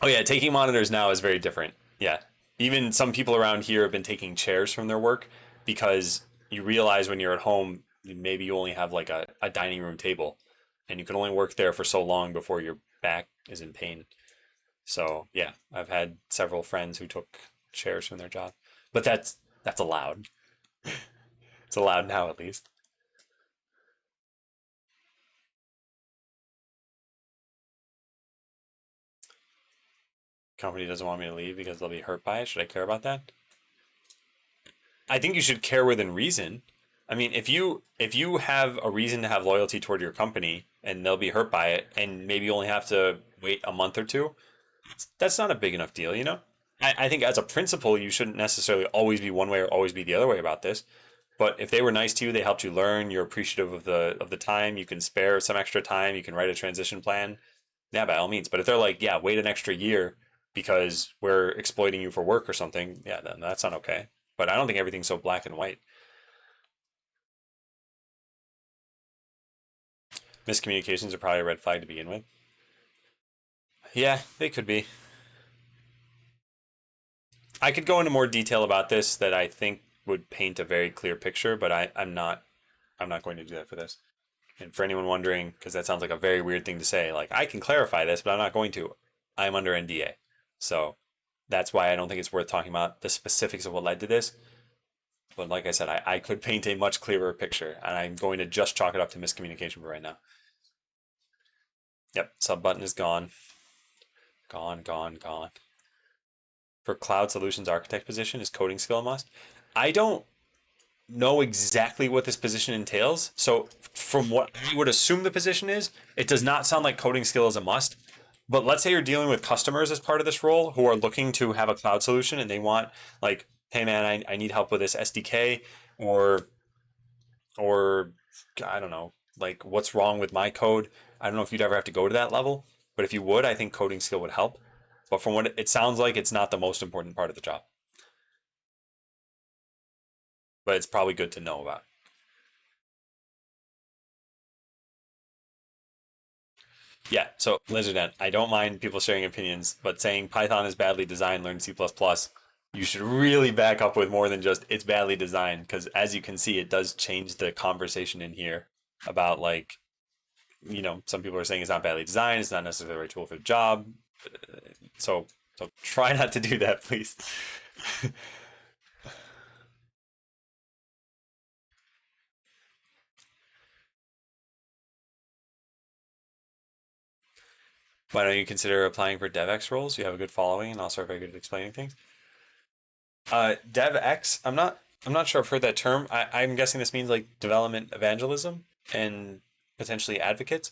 Oh yeah, taking monitors now is very different. Yeah. Even some people around here have been taking chairs from their work because you realize when you're at home, maybe you only have like a dining room table and you can only work there for so long before your back is in pain. So yeah, I've had several friends who took chairs from their job. But that's allowed. It's allowed now at least. Company doesn't want me to leave because they'll be hurt by it. Should I care about that? I think you should care within reason. I mean, if you have a reason to have loyalty toward your company and they'll be hurt by it, and maybe you only have to wait a month or two, that's not a big enough deal, you know? I think as a principal, you shouldn't necessarily always be one way or always be the other way about this. But if they were nice to you, they helped you learn, you're appreciative of the time, you can spare some extra time, you can write a transition plan. Yeah, by all means. But if they're like, yeah, wait an extra year because we're exploiting you for work or something, yeah, then that's not okay. But I don't think everything's so black and white. Miscommunications are probably a red flag to begin with. Yeah, they could be. I could go into more detail about this that I think would paint a very clear picture, but I'm not going to do that for this. And for anyone wondering, because that sounds like a very weird thing to say, like I can clarify this, but I'm not going to. I'm under NDA. So that's why I don't think it's worth talking about the specifics of what led to this. But like I said, I could paint a much clearer picture, and I'm going to just chalk it up to miscommunication for right now. Yep, sub button is gone. Gone, gone, gone. For cloud solutions architect position, is coding skill a must? I don't know exactly what this position entails. So from what I would assume the position is, it does not sound like coding skill is a must. But let's say you're dealing with customers as part of this role who are looking to have a cloud solution and they want like, hey man, I need help with this SDK or or I don't know, like what's wrong with my code. I don't know if you'd ever have to go to that level, but if you would, I think coding skill would help. But from what it sounds like, it's not the most important part of the job. But it's probably good to know about. Yeah, so Lizardent, I don't mind people sharing opinions, but saying Python is badly designed, learn C++, you should really back up with more than just it's badly designed, because as you can see, it does change the conversation in here about like, some people are saying it's not badly designed, it's not necessarily the right tool for the job. So so try not to do that, please. Why don't you consider applying for DevX roles? You have a good following and also are very good at explaining things. DevX, I'm not sure I've heard that term. I'm guessing this means like development evangelism and potentially advocates.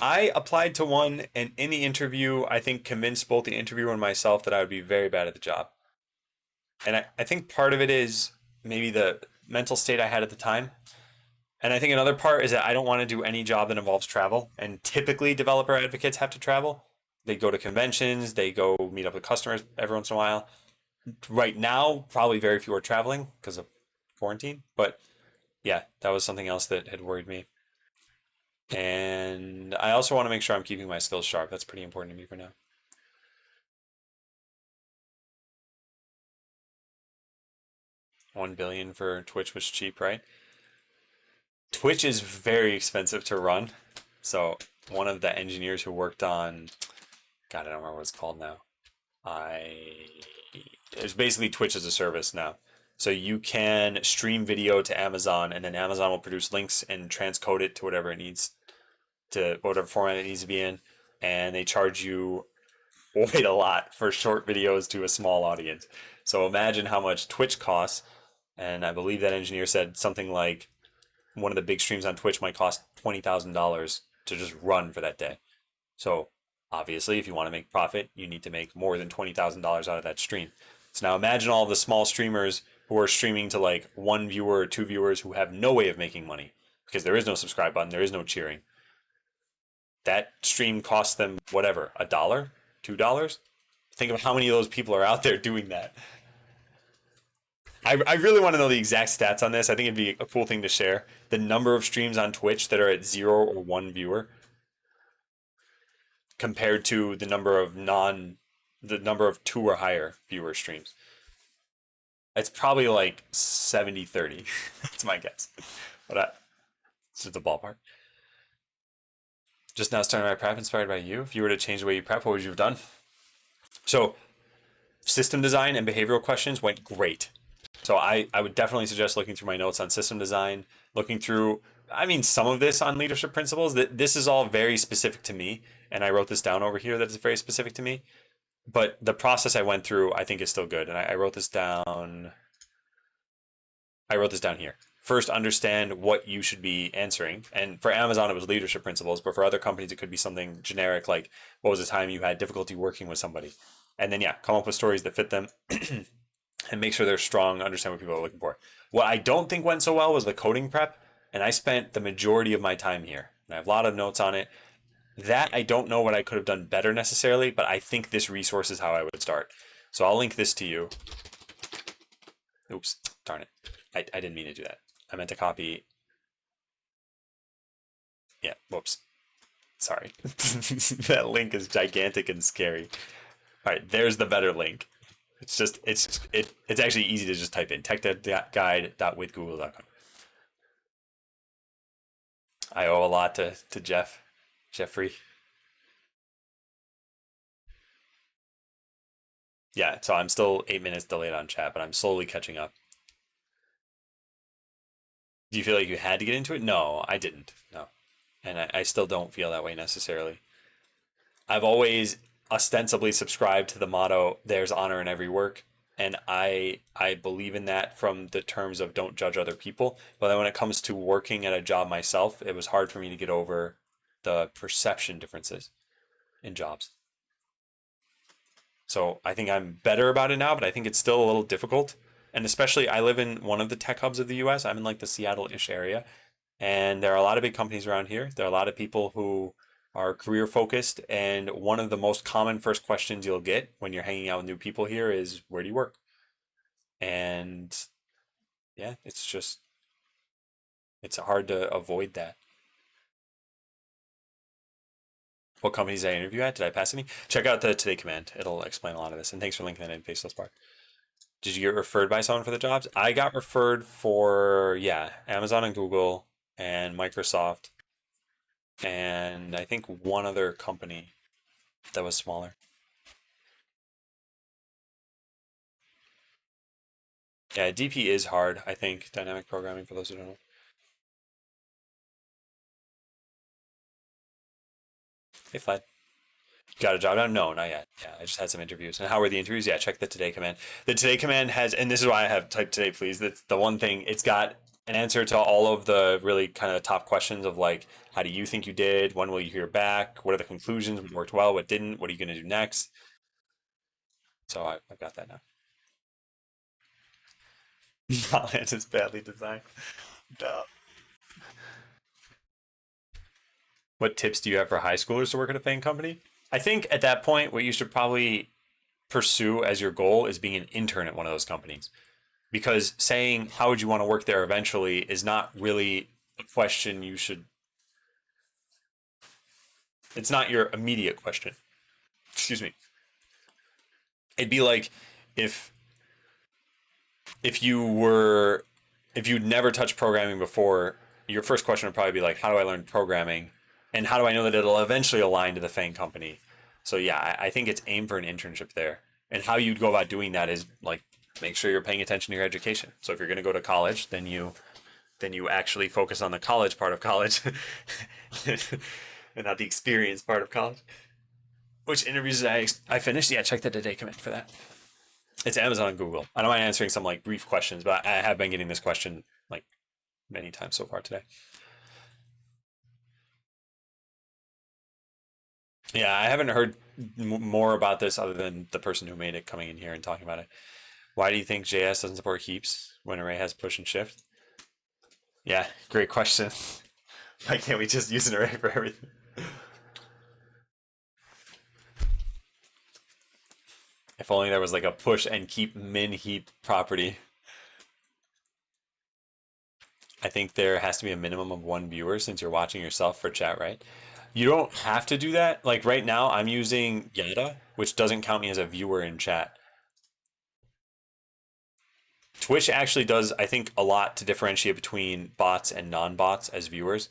I applied to one and in the interview, I think convinced both the interviewer and myself that I would be very bad at the job. And I think part of it is maybe the mental state I had at the time. And I think another part is that I don't want to do any job that involves travel. And typically, developer advocates have to travel. They go to conventions, they go meet up with customers every once in a while. Right now, probably very few are traveling because of quarantine. But yeah, that was something else that had worried me. And I also want to make sure I'm keeping my skills sharp. That's pretty important to me for now. 1 billion for Twitch was cheap, right? Twitch is very expensive to run. So one of the engineers who worked on, God, I don't remember what it's called now. I It's basically Twitch as a service now. So you can stream video to Amazon, and then Amazon will produce links and transcode it to whatever it needs to, whatever format it needs to be in, and they charge you quite a lot for short videos to a small audience. So imagine how much Twitch costs, and I believe that engineer said something like one of the big streams on Twitch might cost $20,000 to just run for that day. So obviously, if you want to make profit, you need to make more than $20,000 out of that stream. So now imagine all the small streamers who are streaming to like one viewer or two viewers who have no way of making money because there is no subscribe button, there is no cheering. That stream costs them whatever, $1, $2. Think of how many of those people are out there doing that. I really want to know the exact stats on this. I think it'd be a cool thing to share. The number of streams on Twitch that are at 0 or 1 viewer compared to the number of 2 or higher viewer streams. It's probably like 70-30. That's my guess. But it's just a ballpark. Just now starting my prep inspired by you. If you were to change the way you prep, what would you have done? So system design and behavioral questions went great. So I would definitely suggest looking through my notes on system design, looking through, I mean, some of this on leadership principles. That This is all very specific to me, and I wrote this down over here that is very specific to me. But the process I went through, I think, is still good. And I wrote this down. I wrote this down here. First, understand what you should be answering. And for Amazon, it was leadership principles. But for other companies, it could be something generic like, what was the time you had difficulty working with somebody? And then, yeah, come up with stories that fit them and make sure they're strong, understand what people are looking for. What I don't think went so well was the coding prep. And I spent the majority of my time here. And I have a lot of notes on it. That I don't know what I could have done better necessarily, but I think this resource is how I would start. So I'll link this to you. Oops, darn it. I didn't mean to do that. I meant to copy. Yeah, whoops. Sorry. That link is gigantic and scary. All right, there's the better link. It's actually easy to just type in techguide.withgoogle.com. I owe a lot to Jeffrey. Yeah, so I'm still 8 minutes delayed on chat, but I'm slowly catching up. Do you feel like you had to get into it? No, I didn't. No. And I still don't feel that way necessarily. I've always ostensibly subscribed to the motto, there's honor in every work. And I believe in that from the terms of don't judge other people. But then when it comes to working at a job myself, it was hard for me to get over the perception differences in jobs. So I think I'm better about it now, but I think it's still a little difficult. And especially, I live in one of the tech hubs of the US. I'm in like the Seattle-ish area. And there are a lot of big companies around here. There are a lot of people who are career focused. And one of the most common first questions you'll get when you're hanging out with new people here is, where do you work? And yeah, it's hard to avoid that. What companies did I interview at? Did I pass any? Check out the Today Command. It'll explain a lot of this. And thanks for linking that in Faceless Bar. Did you get referred by someone for the jobs? I got referred for, yeah, Amazon and Google and Microsoft and I think one other company that was smaller. Yeah, DP is hard, I think, dynamic programming for those who don't know. Hey, Vlad. Got a job done? No, not yet. Yeah, I just had some interviews. And how were the interviews? Yeah, check the Today Command. The Today Command has, and this is why I have type today, please. That's the one thing. It's got an answer to all of the really kind of top questions of like, how do you think you did? When will you hear back? What are the conclusions? What worked well? What didn't? What are you going to do next? So I've got that now. Holland is badly designed. Duh. What tips do you have for high schoolers to work at a FANG company? I think at that point, what you should probably pursue as your goal is being an intern at one of those companies. Because saying how would you want to work there eventually is not really a question you should. It's not your immediate question. Excuse me. It'd be like if if you were if you'd never touched programming before, your first question would probably be like, how do I learn programming? And how do I know that it'll eventually align to the FANG company? So yeah, I think it's aim for an internship there. And how you'd go about doing that is like make sure you're paying attention to your education. So if you're going to go to college, then you actually focus on the college part of college and not the experience part of college. Which interviews did I finished? Yeah, check the Today Command for that. It's Amazon and Google. I don't mind answering some like brief questions, but I have been getting this question like many times so far today. Yeah, I haven't heard more about this other than the person who made it coming in here and talking about it. Why do you think JS doesn't support heaps when array has push and shift? Yeah, great question. Why can't we just use an array for everything? If only there was like a push and keep min heap property. I think there has to be a minimum of one viewer since you're watching yourself for chat, right? You don't have to do that. Like right now, I'm using Yada, which doesn't count me as a viewer in chat. Twitch actually does, I think, a lot to differentiate between bots and non-bots as viewers.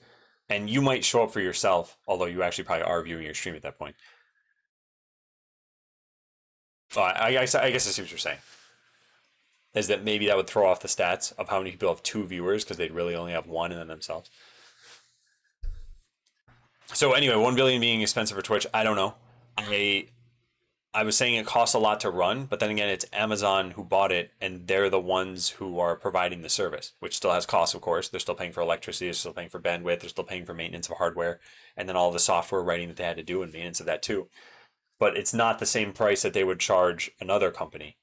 And you might show up for yourself, although you actually probably are viewing your stream at that point. So I guess I see what you're saying. Is that maybe that would throw off the stats of how many people have two viewers because they'd really only have one in them themselves. So anyway, 1 billion being expensive for Twitch, I don't know. I was saying it costs a lot to run, but then again, it's Amazon who bought it, and they're the ones who are providing the service, which still has costs, of course. They're still paying for electricity, they're still paying for bandwidth, they're still paying for maintenance of hardware, and then all the software writing that they had to do and maintenance of that too. but it's not the same price that they would charge another company.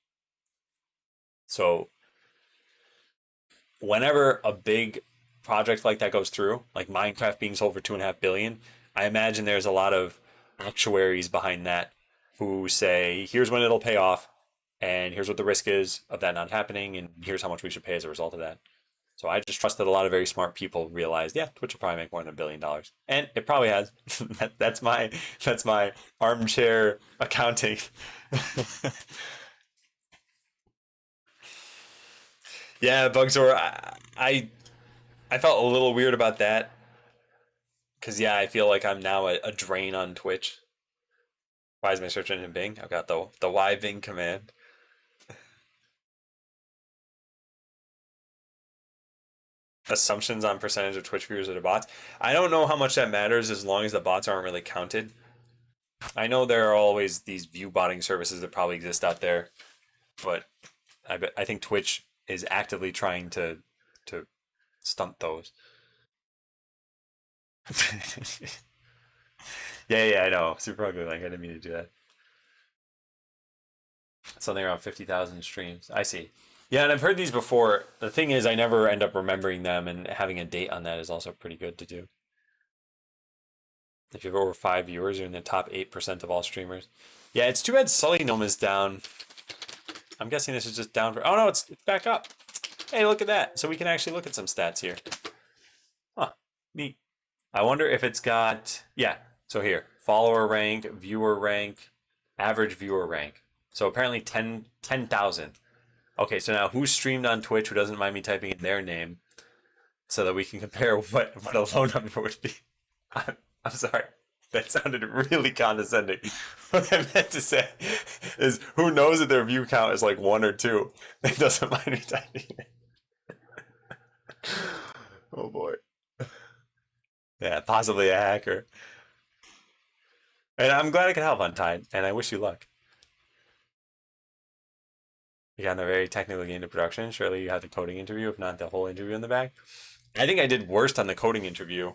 So whenever a big project like that goes through, like Minecraft being sold for 2.5 billion, I imagine there's a lot of actuaries behind that who say, here's when it'll pay off, and here's what the risk is of that not happening, and here's how much we should pay as a result of that. So I just trust that a lot of very smart people realized, yeah, Twitch will probably make more than $1 billion, and it probably has. That's my armchair accounting. Yeah, Bugzor, I felt a little weird about that because yeah, I feel like I'm now a drain on Twitch. Why is my search engine Bing? I've got the Y Bing command. Assumptions on percentage of Twitch viewers that are bots. I don't know how much that matters as long as the bots aren't really counted. I know there are always these view botting services that probably exist out there, but I think Twitch is actively trying to stunt those. Yeah, I know. Super ugly. Like I didn't mean to do that. Something around 50,000 streams. I see. Yeah, and I've heard these before. The thing is, I never end up remembering them, and having a date on that is also pretty good to do. If you have over 5 viewers, you're in the top 8% of all streamers. Yeah, it's too bad Sully Gnome is down. I'm guessing this is just down for. Oh no, it's back up. Hey, look at that. So we can actually look at some stats here. Huh, neat. I wonder if it's got. Yeah, so here, follower rank, viewer rank, average viewer rank. So apparently 10,000. Okay, so now who streamed on Twitch who doesn't mind me typing in their name so that we can compare what a low number would be? I'm sorry. That sounded really condescending. What I meant to say is who knows that their view count is like 1 or 2 and doesn't mind me typing it. Oh boy. Yeah, possibly a hacker. And I'm glad I could help, Untied, and I wish you luck. You got in a very technical game to production. Surely you had the coding interview, if not the whole interview in the back. I think I did worst on the coding interview.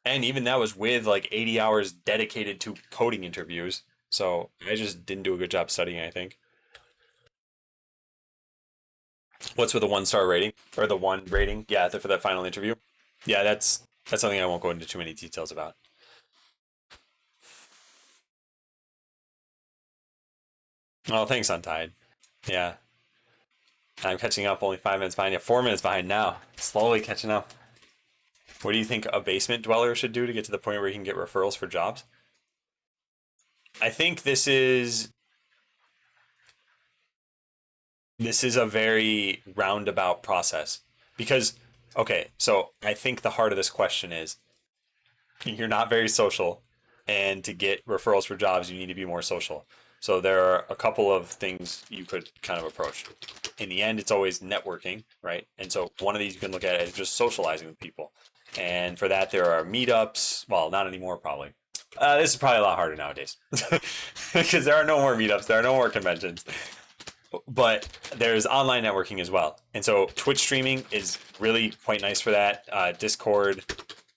And even that was with like 80 hours dedicated to coding interviews. So I just didn't do a good job studying, I think. What's with the 1 star rating? Or the 1 rating? Yeah, for that final interview. Yeah, that's something I won't go into too many details about. Oh, thanks, Untied. Yeah. I'm catching up, only 5 minutes behind. Yeah, 4 minutes behind now. Slowly catching up. What do you think a basement dweller should do to get to the point where he can get referrals for jobs? I think this is a very roundabout process because okay, so I think the heart of this question is you're not very social, and to get referrals for jobs you need to be more social. So there are a couple of things you could kind of approach. In the end, it's always networking, right? And so one of these you can look at is just socializing with people. And for that, there are meetups. Well, not anymore, probably. This is probably a lot harder nowadays because there are no more meetups, there are no more conventions. But there's online networking as well. And so Twitch streaming is really quite nice for that. Discord,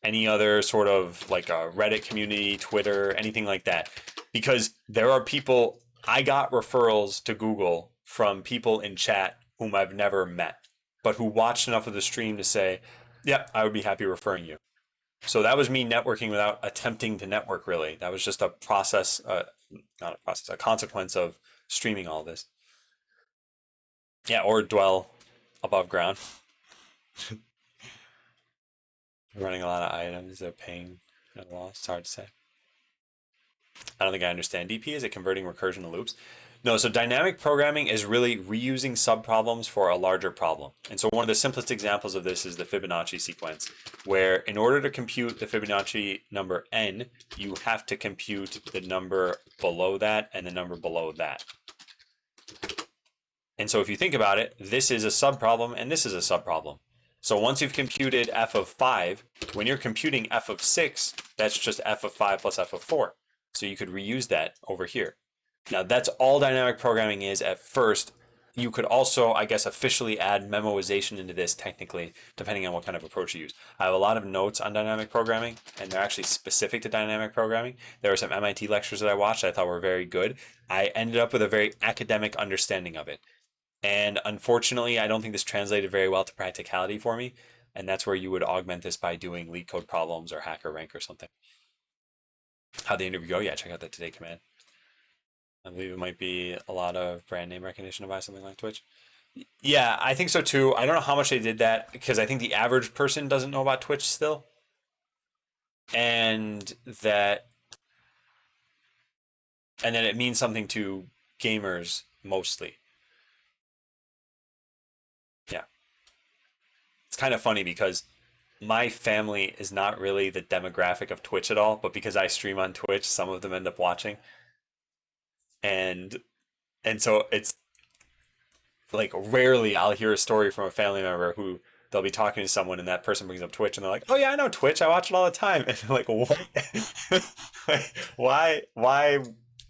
any other sort of like a Reddit community, Twitter, anything like that. Because there are people, I got referrals to Google from people in chat whom I've never met, but who watched enough of the stream to say, yep, I would be happy referring you. So that was me networking without attempting to network, really. That was just a process, not a process, a consequence of streaming all this. Yeah, or dwell above ground. Running a lot of items, they're paying at a loss. It's hard to say. I don't think I understand. DP, is it converting recursion to loops? No, so dynamic programming is really reusing subproblems for a larger problem. And so one of the simplest examples of this is the Fibonacci sequence, where in order to compute the Fibonacci number n, you have to compute the number below that and the number below that. And so if you think about it, this is a subproblem and this is a subproblem. So once you've computed f of 5, when you're computing f of 6, that's just f of 5 plus f of 4. So you could reuse that over here. Now that's all dynamic programming is at first, you could also, I guess, officially add memoization into this technically, depending on what kind of approach you use. I have a lot of notes on dynamic programming, and they're actually specific to dynamic programming. There were some MIT lectures that I watched that I thought were very good. I ended up with a very academic understanding of it. And unfortunately, I don't think this translated very well to practicality for me. And that's where you would augment this by doing leak code problems or HackerRank or something. How'd the interview go? Yeah, check out that Today command. I believe it might be a lot of brand name recognition to buy something like Twitch. Yeah, I think so too. I don't know how much they did that because I think the average person doesn't know about Twitch still. And that and then it means something to gamers mostly. Yeah. It's kind of funny because my family is not really the demographic of Twitch at all, but because I stream on Twitch, some of them end up watching. And so it's like rarely I'll hear a story from a family member who they'll be talking to someone and that person brings up Twitch and they're like, "Oh yeah, I know Twitch. I watch it all the time." And they're like, "What? Like, why?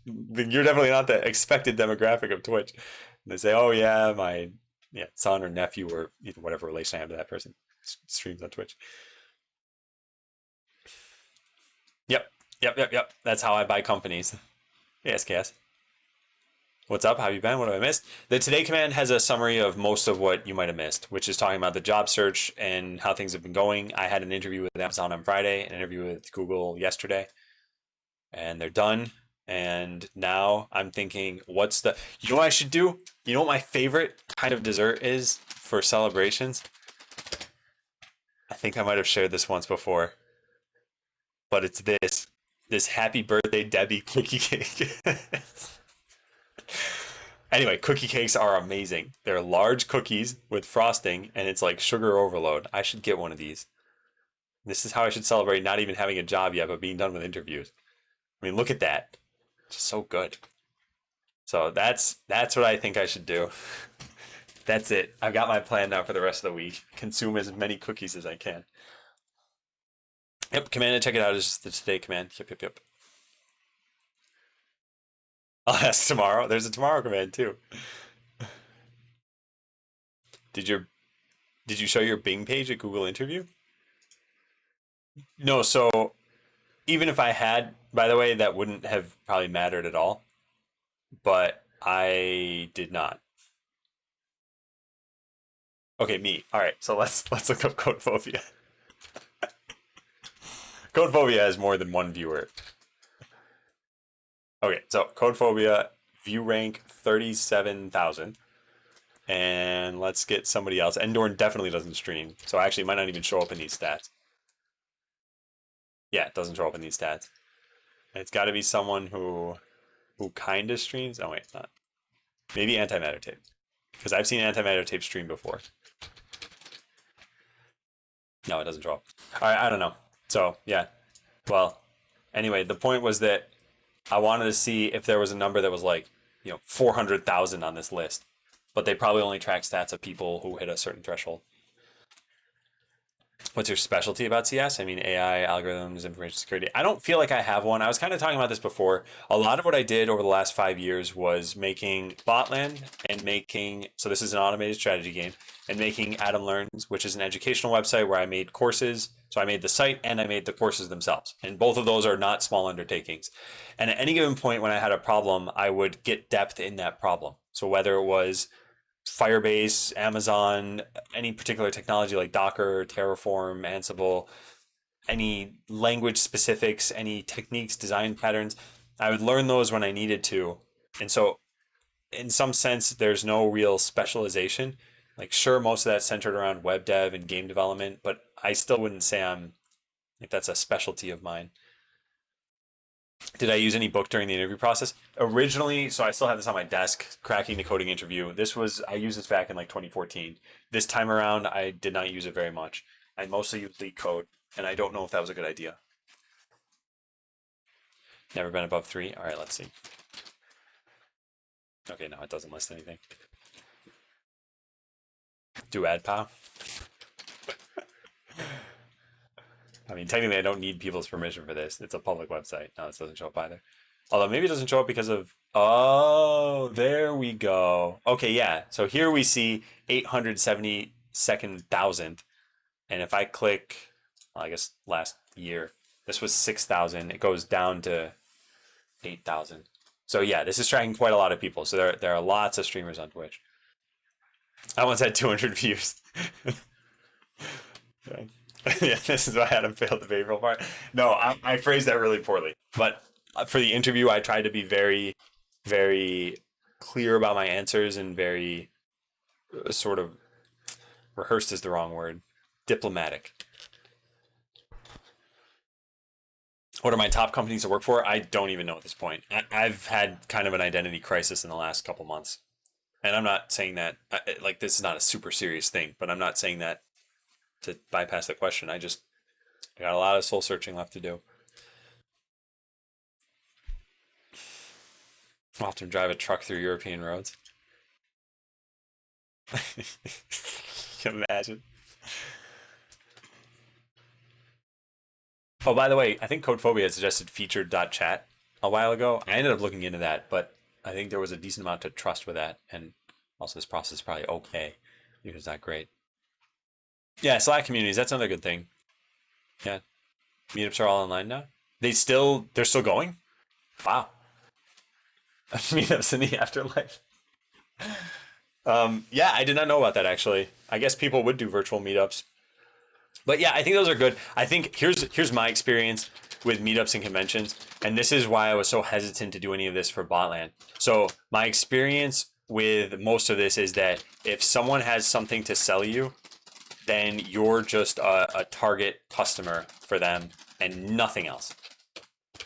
You're definitely not the expected demographic of Twitch." And they say, "Oh yeah, my son or nephew or whatever relation I have to that person streams on Twitch." Yep, yep. That's how I buy companies. Yes, Cass. What's up? How have you been? What have I missed? The Today command has a summary of most of what you might have missed, which is talking about the job search and how things have been going. I had an interview with Amazon on Friday, an interview with Google yesterday, and they're done. And now I'm thinking, you know what I should do? You know what my favorite kind of dessert is for celebrations? I think I might have shared this once before, but it's this happy birthday Debbie cookie cake. Anyway, cookie cakes are amazing. They're large cookies with frosting, and it's like sugar overload. I should get one of these. This is how I should celebrate not even having a job yet, but being done with interviews. I mean, look at that. It's so good. So that's what I think I should do. That's it. I've got my plan now for the rest of the week. Consume as many cookies as I can. Yep, command to check it out is the Today command. Yep. I'll ask tomorrow. There's a tomorrow command too. Did your did you show your Bing page at Google Interview? No, so even if I had, by the way, that wouldn't have probably mattered at all. But I did not. Okay, me. All right, so let's look up Codephobia. Codephobia has more than one viewer. Okay, so Codephobia view rank 37,000. And let's get somebody else. Endorn definitely doesn't stream, so actually it might not even show up in these stats. Yeah, it doesn't show up in these stats. And it's got to be someone who kind of streams. Oh wait, not. Maybe Antimatter Tape, because I've seen Antimatter Tape stream before. No, it doesn't show up. All right, I don't know. So yeah, well, anyway, the point was that I wanted to see if there was a number that was like 400,000 on this list, but they probably only track stats of people who hit a certain threshold. What's your specialty about CS? I mean, AI, algorithms, information security. I don't feel like I have one. I was kind of talking about this before. A lot of what I did over the last 5 years was making Botland and so this is an automated strategy game, and making Adam Learns, which is an educational website where I made courses. So I made the site and I made the courses themselves. And both of those are not small undertakings. And at any given point when I had a problem, I would get depth in that problem. So whether it was Firebase, Amazon, any particular technology like Docker, Terraform, Ansible, any language specifics, any techniques, design patterns, I would learn those when I needed to. And so, in some sense, there's no real specialization. Like, sure, most of that's centered around web dev and game development, but I still wouldn't say that's a specialty of mine. Did I use any book during the interview process? Originally, so I still have this on my desk, Cracking the Coding Interview. I used this back in like 2014. This time around, I did not use it very much. I mostly used LeetCode, and I don't know if that was a good idea. Never been above 3? All right, let's see. Okay, no, it doesn't list anything. Do AdPow. I mean, technically, I don't need people's permission for this. It's a public website. No, this doesn't show up either. Although maybe it doesn't show up because of. Oh, there we go. Okay, yeah. So here we see 872nd thousand. And if I click, well, I guess last year, this was 6,000. It goes down to 8,000. So yeah, this is tracking quite a lot of people. So there are lots of streamers on Twitch. I once had 200 views. Okay. Yeah, this is why Adam failed the behavioral part. No, I phrased that really poorly. But for the interview, I tried to be very, very clear about my answers and very sort of rehearsed is the wrong word, diplomatic. What are my top companies to work for? I don't even know at this point. I've had kind of an identity crisis in the last couple months. And I'm not saying that, like, this is not a super serious thing, but I'm not saying that to bypass the question. I got a lot of soul searching left to do. I'll often drive a truck through European roads. Can you imagine? Oh, by the way, I think Codephobia had suggested featured.chat a while ago. I ended up looking into that, but I think there was a decent amount to trust with that. And also, this process is probably okay because it's not great. Yeah, Slack communities, that's another good thing. Yeah. Meetups are all online now. They're still going? Wow. Meetups in the afterlife. Yeah, I did not know about that actually. I guess people would do virtual meetups. But yeah, I think those are good. I think here's my experience with meetups and conventions, and this is why I was so hesitant to do any of this for Botland. So my experience with most of this is that if someone has something to sell you, then you're just a target customer for them and nothing else.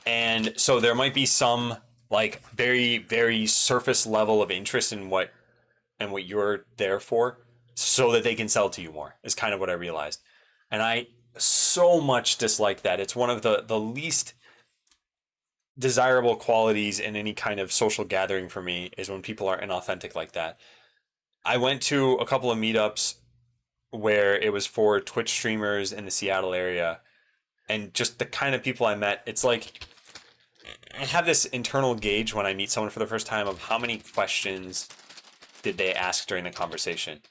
And so there might be some like very, very surface level of interest in what you're there for so that they can sell to you more is kind of what I realized. And I so much dislike that. It's one of the least desirable qualities in any kind of social gathering for me is when people are inauthentic like that. I went to a couple of meetups where it was for Twitch streamers in the Seattle area, and just the kind of people I met, it's like I have this internal gauge when I meet someone for the first time of how many questions did they ask during the conversation.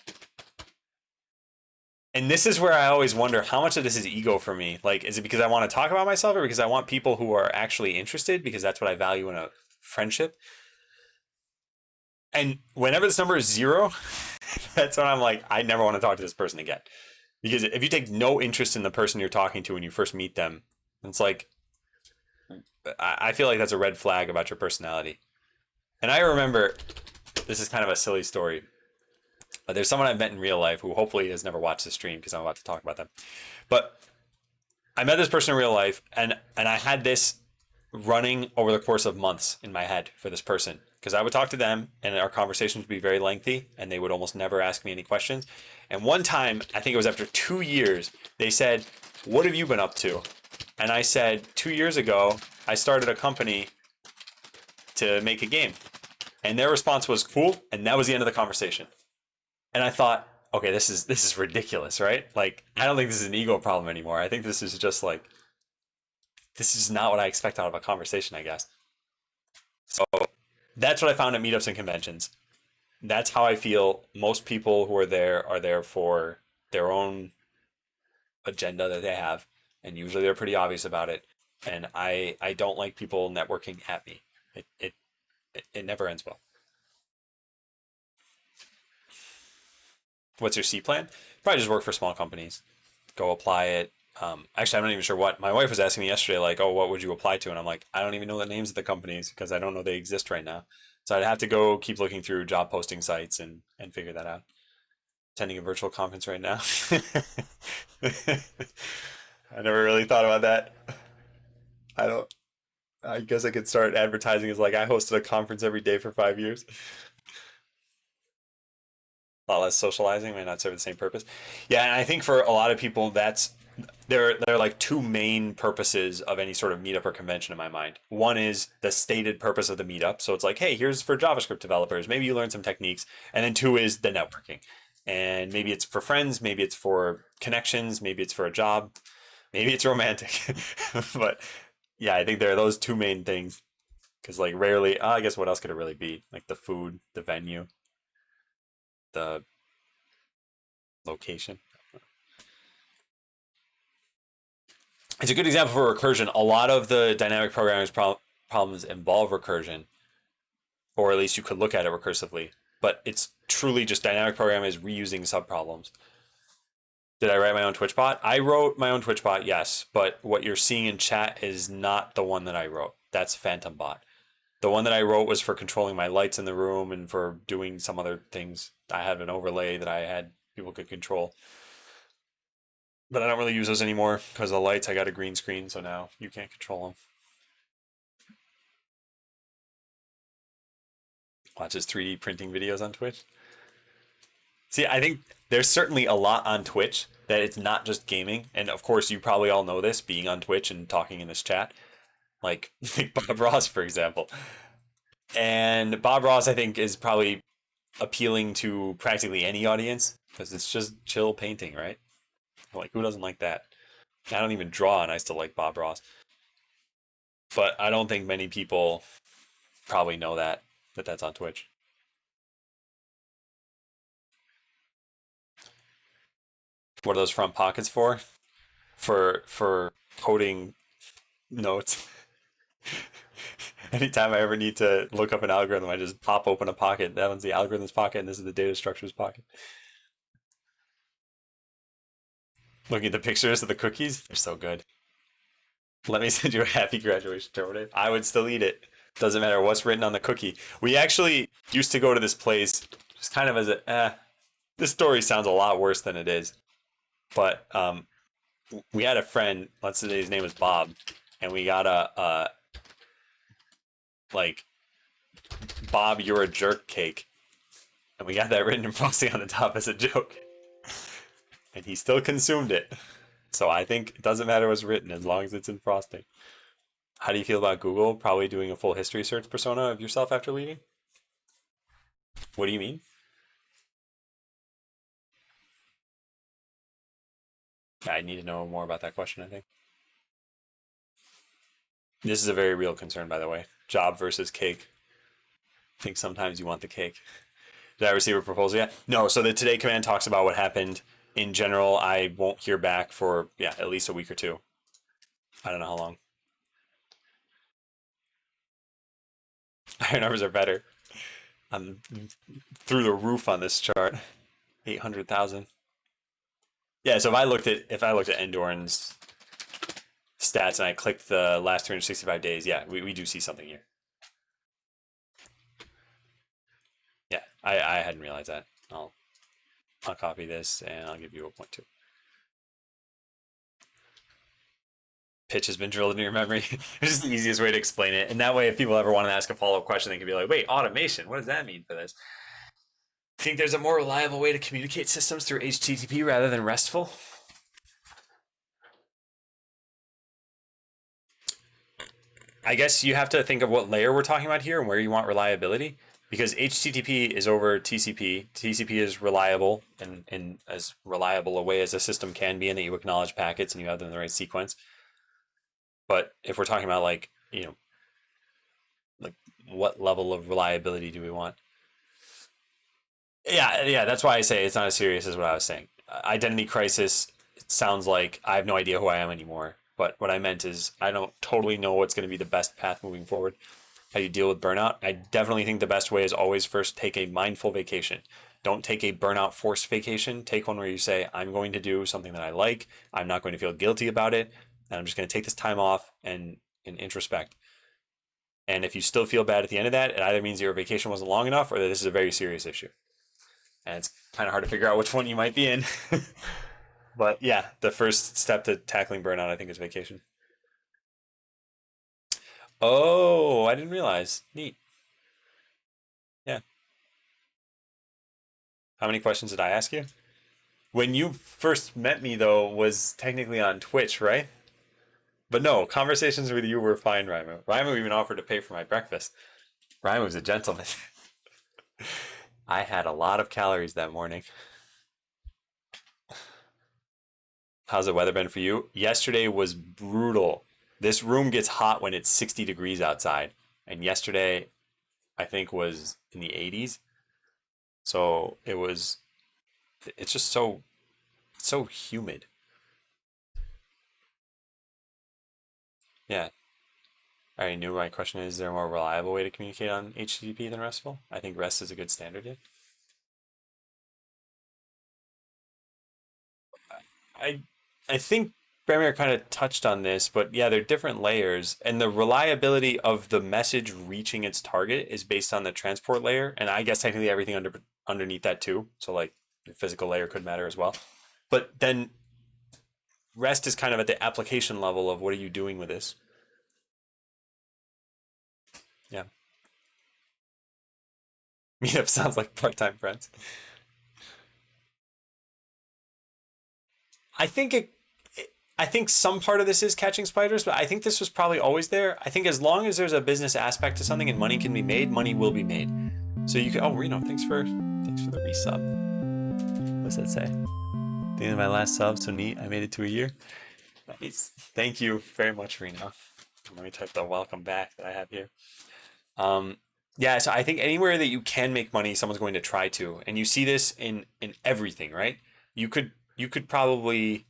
And this is where I always wonder how much of this is ego for me. Like, is it because I want to talk about myself or because I want people who are actually interested because that's what I value in a friendship? And whenever this number is zero, that's when I'm like, I never want to talk to this person again. Because if you take no interest in the person you're talking to when you first meet them, it's like, I feel like that's a red flag about your personality. And I remember, this is kind of a silly story, but there's someone I've met in real life who hopefully has never watched the stream because I'm about to talk about them. But I met this person in real life, and I had this running over the course of months in my head for this person because I would talk to them and our conversations would be very lengthy and they would almost never ask me any questions. And one time, I think it was after 2 years, they said, "What have you been up to?" And I said, 2 years ago, I started a company to make a game. And their response was, "Cool." And that was the end of the conversation. And I thought, okay, this is ridiculous, right? Like, I don't think this is an ego problem anymore. I think this is just like, this is not what I expect out of a conversation, I guess. So that's what I found at meetups and conventions. That's how I feel most people who are there for their own agenda that they have. And usually they're pretty obvious about it. And I don't like people networking at me. It never ends well. What's your C plan? Probably just work for small companies. Go apply it. Actually, I'm not even sure what. My wife was asking me yesterday, like, "Oh, what would you apply to?" And I'm like, I don't even know the names of the companies because I don't know they exist right now. So I'd have to go keep looking through job posting sites and figure that out. Attending a virtual conference right now. I never really thought about that. I don't. I guess I could start advertising as like I hosted a conference every day for 5 years. A lot less socializing may not serve the same purpose. Yeah, and I think for a lot of people, there are like two main purposes of any sort of meetup or convention in my mind. One is the stated purpose of the meetup, so it's like, hey, here's for JavaScript developers. Maybe you learn some techniques, and then two is the networking, and maybe it's for friends, maybe it's for connections, maybe it's for a job, maybe it's romantic, but yeah, I think there are those two main things Because like rarely, I guess what else could it really be? Like the food, the venue, the location. It's a good example for recursion. A lot of the dynamic programming problems involve recursion, or at least you could look at it recursively. But it's truly just dynamic programming is reusing subproblems. Did I write my own Twitch bot? I wrote my own Twitch bot, yes. But what you're seeing in chat is not the one that I wrote. That's Phantom Bot. The one that I wrote was for controlling my lights in the room and for doing some other things. I had an overlay that I had people could control. But I don't really use those anymore because of the lights. I got a green screen, so now you can't control them. Watches 3D printing videos on Twitch. See, I think there's certainly a lot on Twitch that it's not just gaming. And of course, you probably all know this being on Twitch and talking in this chat. Like Bob Ross, for example. And Bob Ross, I think, is probably appealing to practically any audience because it's just chill painting, right? Like, who doesn't like that? I don't even draw, and I still like Bob Ross. But I don't think many people probably know that that's on Twitch. What are those front pockets for? For coding notes. Anytime I ever need to look up an algorithm, I just pop open a pocket. That one's the algorithm's pocket, and this is the data structures pocket. Looking at the pictures of the cookies, they're so good. Let me send you a happy graduation terminator. I would still eat it. Doesn't matter what's written on the cookie. We actually used to go to this place just kind of as this story sounds a lot worse than it is. But we had a friend, let's say his name was Bob, and we got a like Bob, you're a jerk cake. And we got that written in frosting on the top as a joke. And he still consumed it. So I think it doesn't matter what's written as long as it's in frosting. How do you feel about Google probably doing a full history search persona of yourself after leaving? What do you mean? I need to know more about that question, I think. This is a very real concern, by the way. Job versus cake. I think sometimes you want the cake. Did I receive a proposal yet? No, so the today command talks about what happened. In general, I won't hear back for, at least a week or two. I don't know how long. Iron numbers are better. I'm through the roof on this chart. 800,000. Yeah, so if I looked at Endoran's stats and I clicked the last 365 days, yeah, we do see something here. Yeah, I hadn't realized that. I'll copy this and I'll give you a point too. Pitch has been drilled into your memory. It's just the easiest way to explain it. And that way, if people ever want to ask a follow-up question, they can be like, wait, automation, what does that mean for this? Think there's a more reliable way to communicate systems through HTTP rather than RESTful? I guess you have to think of what layer we're talking about here and where you want reliability. Because HTTP is over TCP. TCP is reliable and in as reliable a way as a system can be in that you acknowledge packets and you have them in the right sequence. But if we're talking about like what level of reliability do we want? Yeah, that's why I say it's not as serious as what I was saying. Identity crisis, it sounds like I have no idea who I am anymore. But what I meant is I don't totally know what's going to be the best path moving forward. How you deal with burnout. I definitely think the best way is always first take a mindful vacation. Don't take a burnout forced vacation. Take one where you say, I'm going to do something that I like. I'm not going to feel guilty about it. And I'm just going to take this time off and introspect. And if you still feel bad at the end of that, it either means your vacation wasn't long enough or that this is a very serious issue. And it's kind of hard to figure out which one you might be in. But yeah, the first step to tackling burnout, I think, is vacation. Oh, I didn't realize. Neat. Yeah. How many questions did I ask you? When you first met me, though, was technically on Twitch, right? But no, conversations with you were fine, Raimu. Raimu even offered to pay for my breakfast. Raimu's a gentleman. I had a lot of calories that morning. How's the weather been for you? Yesterday was brutal. This room gets hot when it's 60 degrees outside. and yesterday I think was in the 80s. So it's just so humid. Yeah. I already knew my question is there a more reliable way to communicate on HTTP than RESTful? I think REST is a good standard yet. I I think Premier kind of touched on this, but yeah, they're different layers, and the reliability of the message reaching its target is based on the transport layer, and I guess technically everything underneath that too. So like the physical layer could matter as well. But then REST is kind of at the application level of what are you doing with this? Yeah, Meetup sounds like part-time friends. I think I think some part of this is catching spiders, but I think this was probably always there. I think as long as there's a business aspect to something and money can be made, money will be made. So you can. Oh, Reno, thanks for the resub. What's that say? The end of my last sub, so neat. I made it to a year. Nice. Thank you very much, Reno. Let me type the welcome back that I have here. Um, yeah, so I think anywhere that you can make money, someone's going to try to, and you see this in everything, right? You could you could probably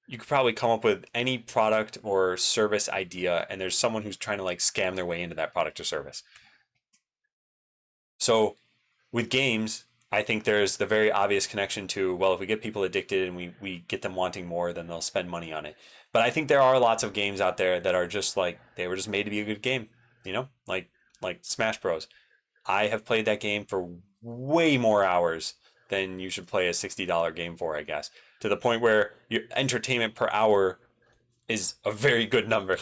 you could probably come up with any product or service idea, and there's someone who's trying to like scam their way into that product or service. So with games, I think there's the very obvious connection to, well, if we get people addicted and we get them wanting more, then they'll spend money on it. But I think there are lots of games out there that are just like they were just made to be a good game, like Smash Bros. I have played that game for way more hours than you should play a $60 game for, I guess, to the point where your entertainment per hour is a very good number.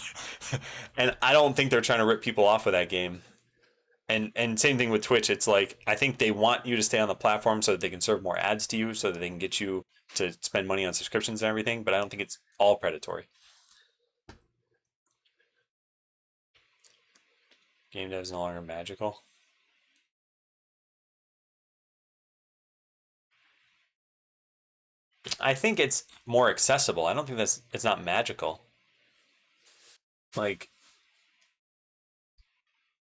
And I don't think they're trying to rip people off with that game. And same thing with Twitch. It's like I think they want you to stay on the platform so that they can serve more ads to you, so that they can get you to spend money on subscriptions and everything. But I don't think it's all predatory. Game dev is no longer magical. I think it's more accessible. I don't think that's it's not magical. Like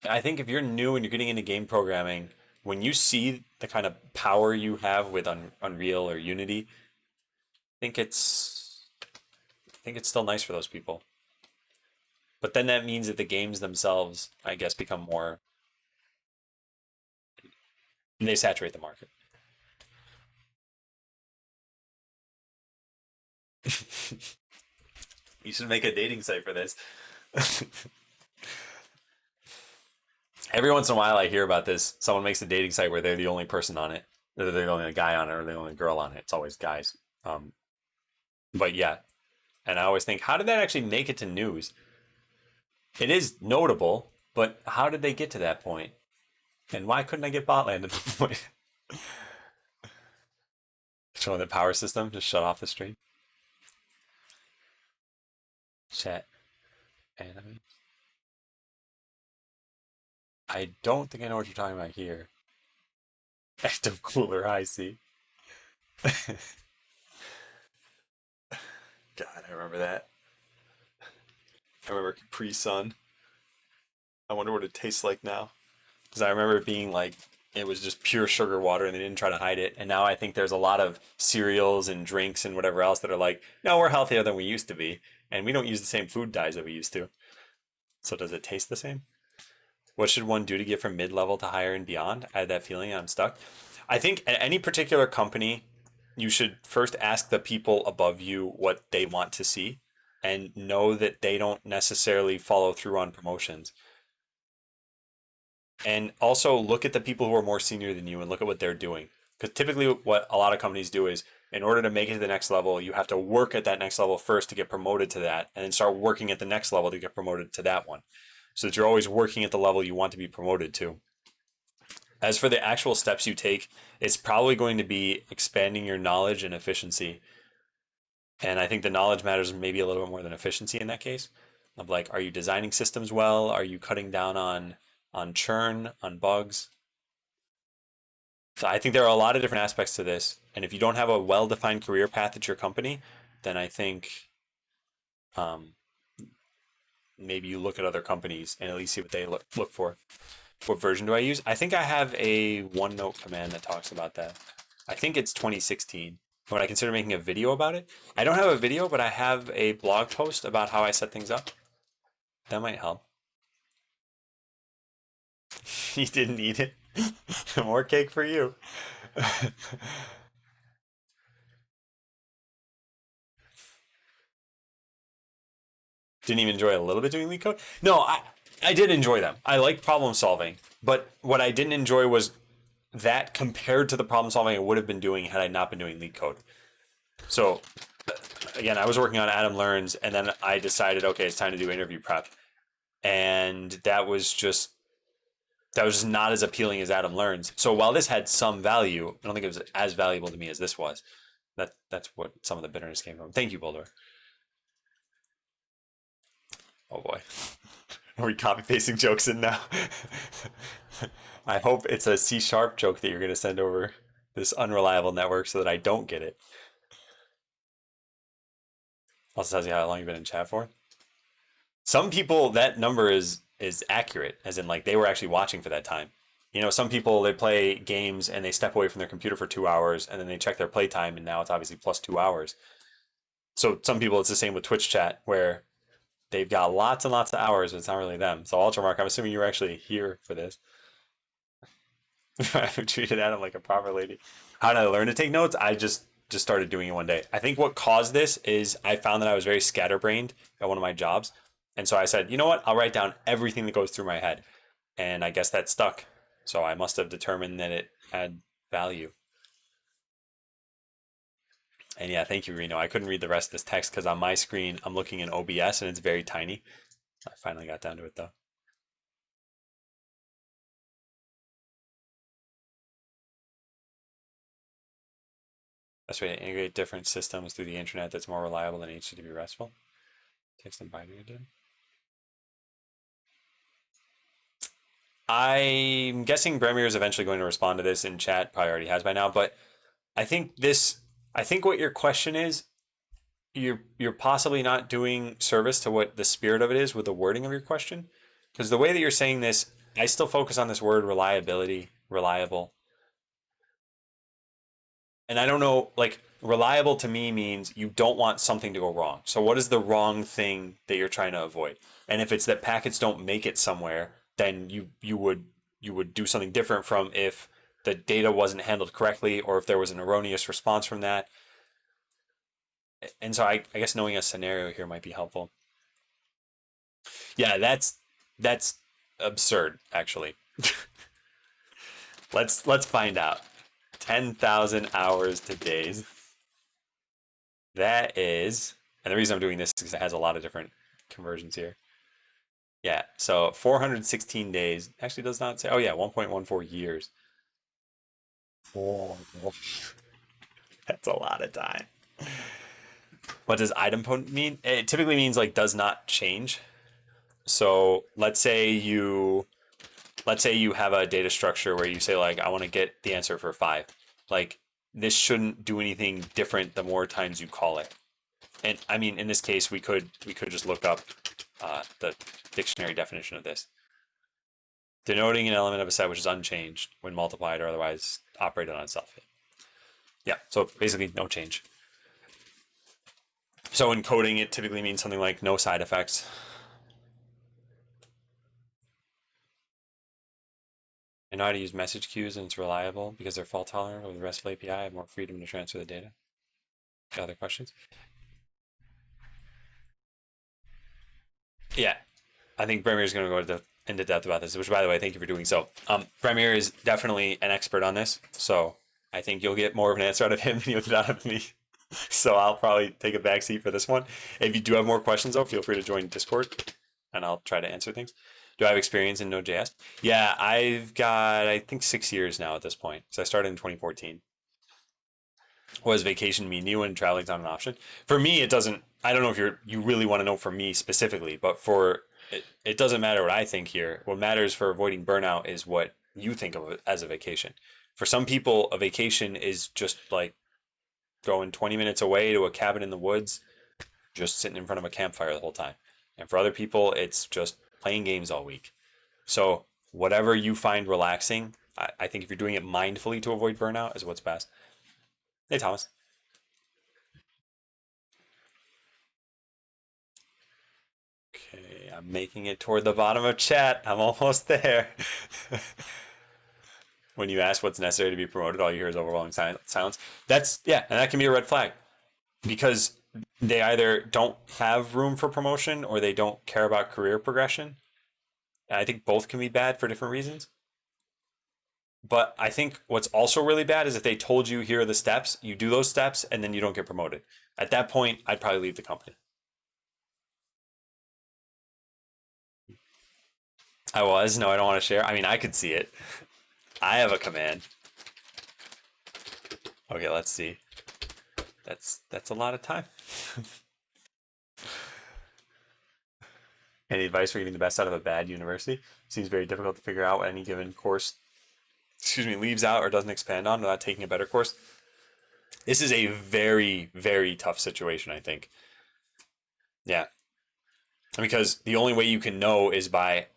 I think if you're new and you're getting into game programming, when you see the kind of power you have with Unreal or Unity, think it's I think it's still nice for those people. But then that means that the games themselves, I guess, become more they saturate the market. You should make a dating site for this. Every once in a while, I hear about this. Someone makes a dating site where they're the only person on it, or they're the only guy on it, or the only girl on it. It's always guys. Um, but yeah, and I always think, how did that actually make it to news? It is notable, but how did they get to that point? And why couldn't I get Botland at the point? Showing the power system just shut off the stream. Chat anime. I don't think I know what you're talking about here. Active cooler, I see. God, I remember that. I remember Capri Sun. I wonder what it tastes like now. Because I remember it being like it was just pure sugar water and they didn't try to hide it. And now I think there's a lot of cereals and drinks and whatever else that are like, no, we're healthier than we used to be. And we don't use the same food dyes that we used to. So does it taste the same? What should one do to get from mid level to higher and beyond? I had that feeling I'm stuck. I think at any particular company, you should first ask the people above you what they want to see and know that they don't necessarily follow through on promotions. And also look at the people who are more senior than you and look at what they're doing. Because typically, what a lot of companies do is, in order to make it to the next level, you have to work at that next level first to get promoted to that, and then start working at the next level to get promoted to that one. So that you're always working at the level you want to be promoted to. As for the actual steps you take, it's probably going to be expanding your knowledge and efficiency. And I think the knowledge matters maybe a little bit more than efficiency in that case. Of like, are you designing systems well? Are you cutting down on churn, on bugs? So I think there are a lot of different aspects to this. And if you don't have a well-defined career path at your company, then I think um, maybe you look at other companies and at least see what they look for. What version do I use? I think I have a OneNote command that talks about that. I think it's 2016. Would I consider making a video about it? I don't have a video, but I have a blog post about how I set things up. That might help. You didn't eat it. More cake for you. Didn't even enjoy a little bit doing leak code. No, I did enjoy them. I like problem solving, but what I didn't enjoy was that compared to the problem solving I would have been doing had I not been doing leak code. So again, I was working on Adam Learns, and then I decided, okay, it's time to do interview prep, and that was just not as appealing as Adam Learns. So while this had some value, I don't think it was as valuable to me as this was. That's what some of the bitterness came from. Thank you, Boulder. Oh boy. Are we copy pasting jokes in now? I hope it's a C# joke that you're going to send over this unreliable network so that I don't get it. Also tells you how long you've been in chat for. Some people, that number is accurate, as in like they were actually watching for that time. You know, some people, they play games and they step away from their computer for 2 hours and then they check their playtime and now it's obviously plus 2 hours. So some people, it's the same with Twitch chat where they've got lots and lots of hours, but it's not really them. So Ultramark, I'm assuming you were actually here for this. I've treated Adam like a proper lady. How did I learn to take notes? I just started doing it one day. I think what caused this is I found that I was very scatterbrained at one of my jobs. And so I said, you know what? I'll write down everything that goes through my head. And I guess that stuck. So I must have determined that it had value. And yeah, thank you, Reno. I couldn't read the rest of this text because on my screen, I'm looking in OBS and it's very tiny. I finally got down to it though. Best way to integrate different systems through the internet that's more reliable than HTTP RESTful. Text and binary did. I'm guessing Bremir is eventually going to respond to this in chat. Probably already has by now, but I think what your question is, you're possibly not doing service to what the spirit of it is with the wording of your question. Because the way that you're saying this, I still focus on this word reliability, reliable. And I don't know, like reliable to me means you don't want something to go wrong. So what is the wrong thing that you're trying to avoid? And if it's that packets don't make it somewhere, then you would do something different from if the data wasn't handled correctly or if there was an erroneous response from that. And so I guess knowing a scenario here might be helpful. Yeah, that's absurd, actually. Let's find out. 10,000 hours to days. That is, and the reason I'm doing this is because it has a lot of different conversions here. Yeah, so 416 days. Actually does not say, oh yeah, 1.14 years. Oh, that's a lot of time. What does idempotent mean? It typically means like does not change. So let's say you have a data structure where you say like, I want to get the answer for 5. Like this shouldn't do anything different the more times you call it. And I mean, in this case, we could just look up the dictionary definition of this. Denoting an element of a set which is unchanged when multiplied or otherwise operated on itself. Yeah, so basically no change. So in coding, it typically means something like no side effects. I know how to use message queues and it's reliable because they're fault tolerant. With the RESTful API, I have more freedom to transfer the data. Other questions? Yeah, I think Bremir is going to go into depth about this, which, by the way, thank you for doing so. Bremir is definitely an expert on this, so I think you'll get more of an answer out of him than you'll get out of me. So I'll probably take a backseat for this one. If you do have more questions, though, feel free to join Discord, and I'll try to answer things. Do I have experience in Node.js? Yeah, I've got, I think, 6 years now at this point. So I started in 2014. Was vacation me new and traveling's not an option? For me, it doesn't. I don't know if you really want to know for me specifically, but for it doesn't matter what I think here. What matters for avoiding burnout is what you think of it as a vacation. For some people, a vacation is just like going 20 minutes away to a cabin in the woods, just sitting in front of a campfire the whole time. And for other people, it's just playing games all week. So whatever you find relaxing, I think if you're doing it mindfully to avoid burnout is what's best. Hey, Thomas. Okay, I'm making it toward the bottom of chat. I'm almost there. When you ask what's necessary to be promoted, all you hear is overwhelming silence. That's, yeah, and that can be a red flag because they either don't have room for promotion or they don't care about career progression. And I think both can be bad for different reasons. But I think what's also really bad is if they told you here are the steps, you do those steps, and then you don't get promoted. At that point, I'd probably leave the company. I was. No, I don't want to share. I mean, I could see it. I have a command. Okay, let's see. That's a lot of time. Any advice for getting the best out of a bad university? Seems very difficult to figure out what any given course, leaves out or doesn't expand on without taking a better course. This is a very, very tough situation, I think. Yeah. Because the only way you can know is by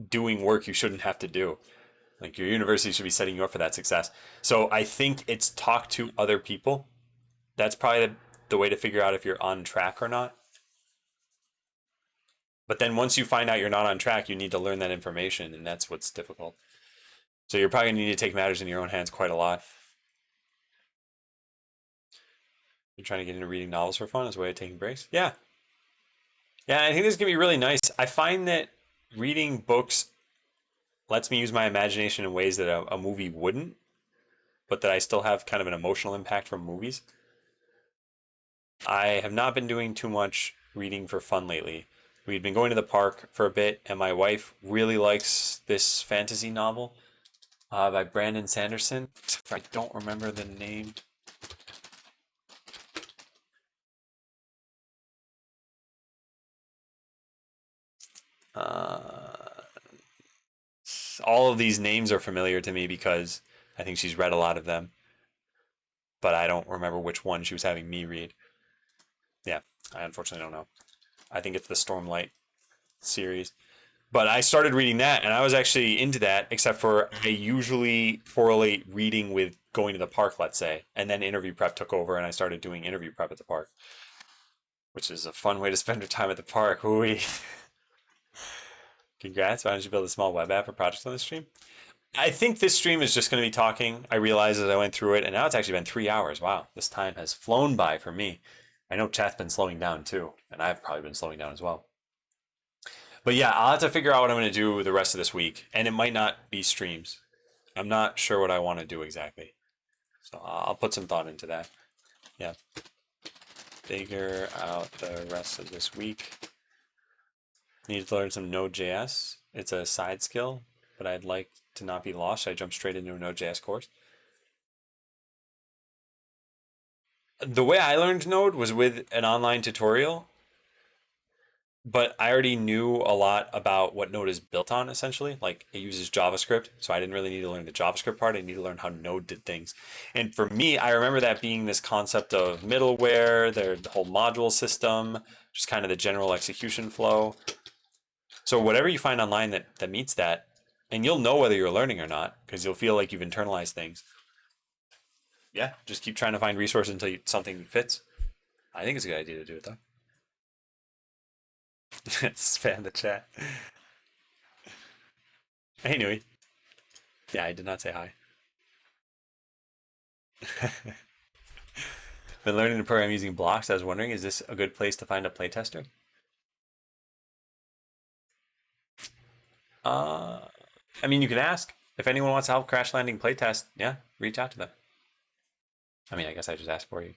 doing work you shouldn't have to do. Like your university should be setting you up for that success. So I think it's talk to other people. That's probably the way to figure out if you're on track or not. But then once you find out you're not on track, you need to learn that information, and that's what's difficult. So you're probably going to need to take matters in your own hands quite a lot. You're trying to get into reading novels for fun as a way of taking breaks? Yeah. Yeah, I think this is going to be really nice. I find that reading books lets me use my imagination in ways that a movie wouldn't, but that I still have kind of an emotional impact from movies. I have not been doing too much reading for fun lately. We'd been going to the park for a bit, and my wife really likes this fantasy novel by Brandon Sanderson. I don't remember the name. All of these names are familiar to me because I think she's read a lot of them, but I don't remember which one she was having me read. Yeah, I unfortunately don't know. I think it's the Stormlight series. But I started reading that, and I was actually into that, except for I usually correlate reading with going to the park, let's say, and then interview prep took over, and I started doing interview prep at the park, which is a fun way to spend your time at the park. Ooh. Congrats. Why don't you build a small web app or project on this stream? I think this stream is just going to be talking. I realized as I went through it, and now it's actually been 3 hours. Wow, this time has flown by for me. I know chat's been slowing down too, and I've probably been slowing down as well. But yeah, I'll have to figure out what I'm going to do the rest of this week, and it might not be streams. I'm not sure what I want to do exactly, so I'll put some thought into that. Yeah, figure out the rest of this week. Need to learn some Node.js. It's a side skill, but I'd like to not be lost. I jump straight into a Node.js course. The way I learned Node was with an online tutorial, but I already knew a lot about what Node is built on, essentially. Like it uses JavaScript, so I didn't really need to learn the JavaScript part. I need to learn how Node did things. And for me, I remember that being this concept of middleware, the whole module system, just kind of the general execution flow. So whatever you find online that meets that, and you'll know whether you're learning or not, because you'll feel like you've internalized things. Yeah, just keep trying to find resources until something fits. I think it's a good idea to do it though. Spam the chat. Hey, Nui. Yeah, I did not say hi. Been learning to program using blocks. I was wondering, is this a good place to find a playtester? I mean, you can ask. If anyone wants to help Crash Landing playtest, yeah, reach out to them. I mean, I guess I just asked for you.